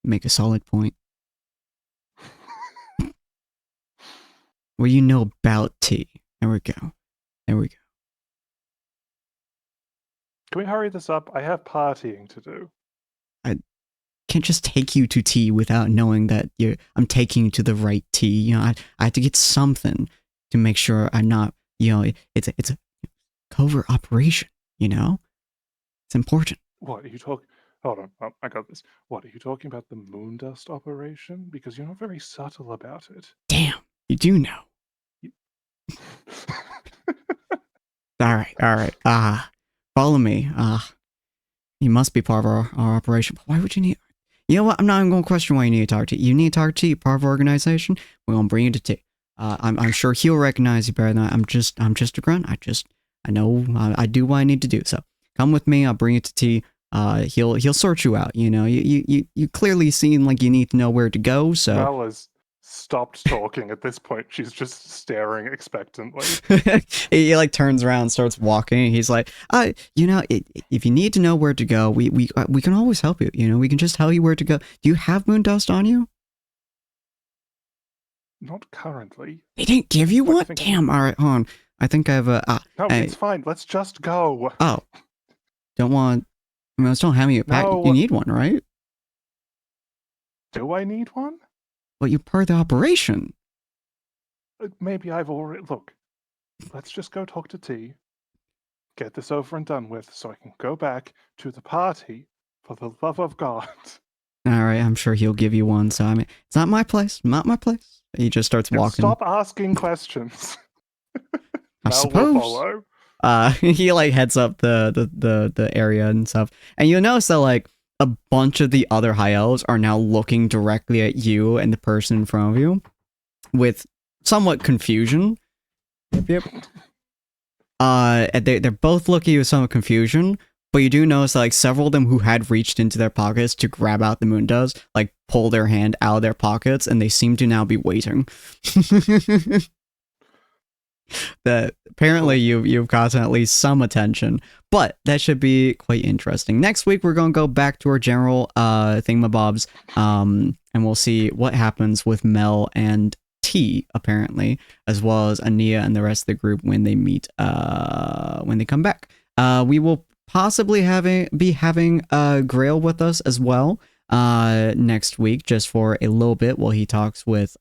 Make a solid point. Well, you know about T. There we go. Can we hurry this up? I have partying to do. I can't just take you to T without knowing that I'm taking you to the right T. You know, I have to get something to make sure I'm not, you know, it's a covert operation, you know? It's important. What are you talking? Hold on, I got this. What are you talking about? The Moondust operation? Because you're not very subtle about it. Damn, you do know. All right. Follow me. You must be part of our operation. But why would you need? You know what? I'm not even going to question why you need to talk to. You need to talk to part of our organization. We're going to bring you to T. I'm sure he'll recognize you better than I'm just a grunt. I know I do what I need to do. So come with me. I'll bring you to T. He'll sort you out. You know, you clearly seem like you need to know where to go. So Bella's stopped talking at this point. She's just staring expectantly. He like turns around and starts walking. He's like, you know, if you need to know where to go, we can always help you. You know, we can just tell you where to go. Do you have moon dust on you? Not currently. They didn't give you one? Damn. All right, hold on. I think I have a. No, it's fine. Let's just go. Oh, don't want. I mean, let's don't have you pack. No. You need one, right? Do I need one? Well, you're part of the operation. Maybe I've already... Look, let's just go talk to T, get this over and done with, so I can go back to the party, for the love of God. All right, I'm sure he'll give you one. So, I mean, it's not my place. He just starts walking. Stop asking questions. I suppose. He like heads up the area and stuff, and you'll notice that like a bunch of the other high elves are now looking directly at you and the person in front of you with somewhat confusion. Yep. They're both looking with some confusion, but you do notice that, like, several of them who had reached into their pockets to grab out the moon dust, like, pull their hand out of their pockets, and they seem to now be waiting. That apparently you've gotten at least some attention, but that should be quite interesting. Next week we're going to go back to our general thingamabobs, and we'll see what happens with Mel and T, apparently, as well as Ania and the rest of the group when they meet, when they come back. We will possibly be having Grail with us as well next week, just for a little bit while he talks with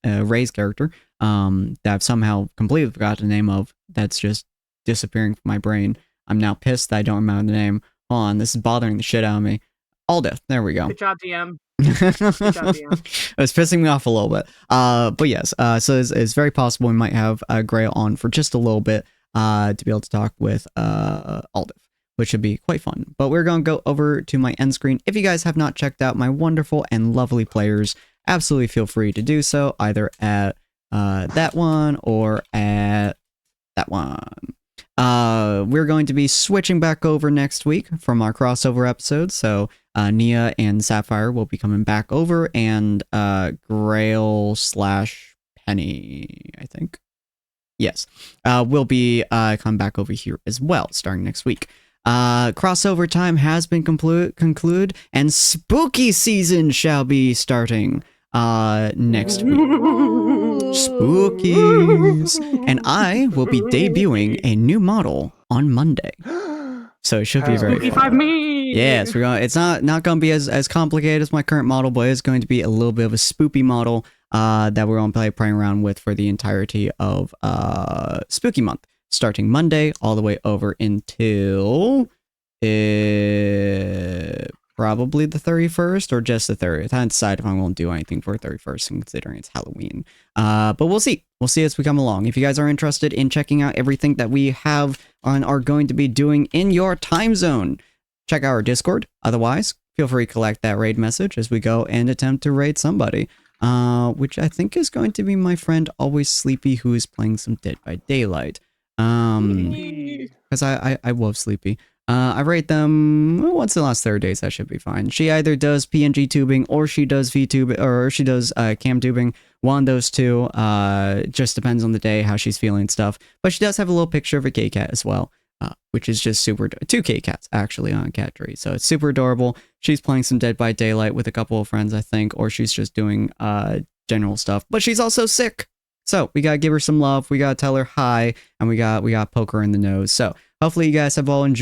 Ray's character, that I've somehow completely forgot the name of. That's just disappearing from my brain. I'm now pissed that I don't remember the name. Hold on, this is bothering the shit out of me. Aldith, there we go. Good job, DM. Good job, DM. It was pissing me off a little bit. But yes, so it's very possible we might have Grail on for just a little bit to be able to talk with Aldith, which should be quite fun. But we're going to go over to my end screen. If you guys have not checked out my wonderful and lovely players, absolutely feel free to do so, either at that one or at that one. We're going to be switching back over next week from our crossover episode, so Nia and Sapphire will be coming back over, and Grail / Penny, I think. Yes, will be come back over here as well, starting next week. Crossover time has been concluded, and spooky season shall be starting next week. Spookies. And I will be debuting a new model on Monday. So it should be very Spooky fun. 5 me. Yes, it's not going to be as complicated as my current model, but it's going to be a little bit of a spoopy model that we're going to be playing around with for the entirety of Spooky Month, starting Monday all the way over until probably the 31st or just the 30th. I haven't decided if I'm going to do anything for 31st, considering it's Halloween. But we'll see. We'll see as we come along. If you guys are interested in checking out everything that we have and are going to be doing in your time zone, check out our Discord. Otherwise, feel free to collect that raid message as we go and attempt to raid somebody. Which I think is going to be my friend Always Sleepy, who is playing some Dead by Daylight. Because I love Sleepy. I rate them once in the last 30 days. That should be fine. She either does PNG tubing or she does VTube or she does cam tubing. One of those two. Just depends on the day, how she's feeling and stuff. But she does have a little picture of a K-cat as well, which is just super. 2 K-cats actually on a cat tree, so it's super adorable. She's playing some Dead by Daylight with a couple of friends, I think, or she's just doing general stuff. But she's also sick, so we gotta give her some love. We gotta tell her hi, and we got poke her in the nose. So hopefully you guys have all enjoyed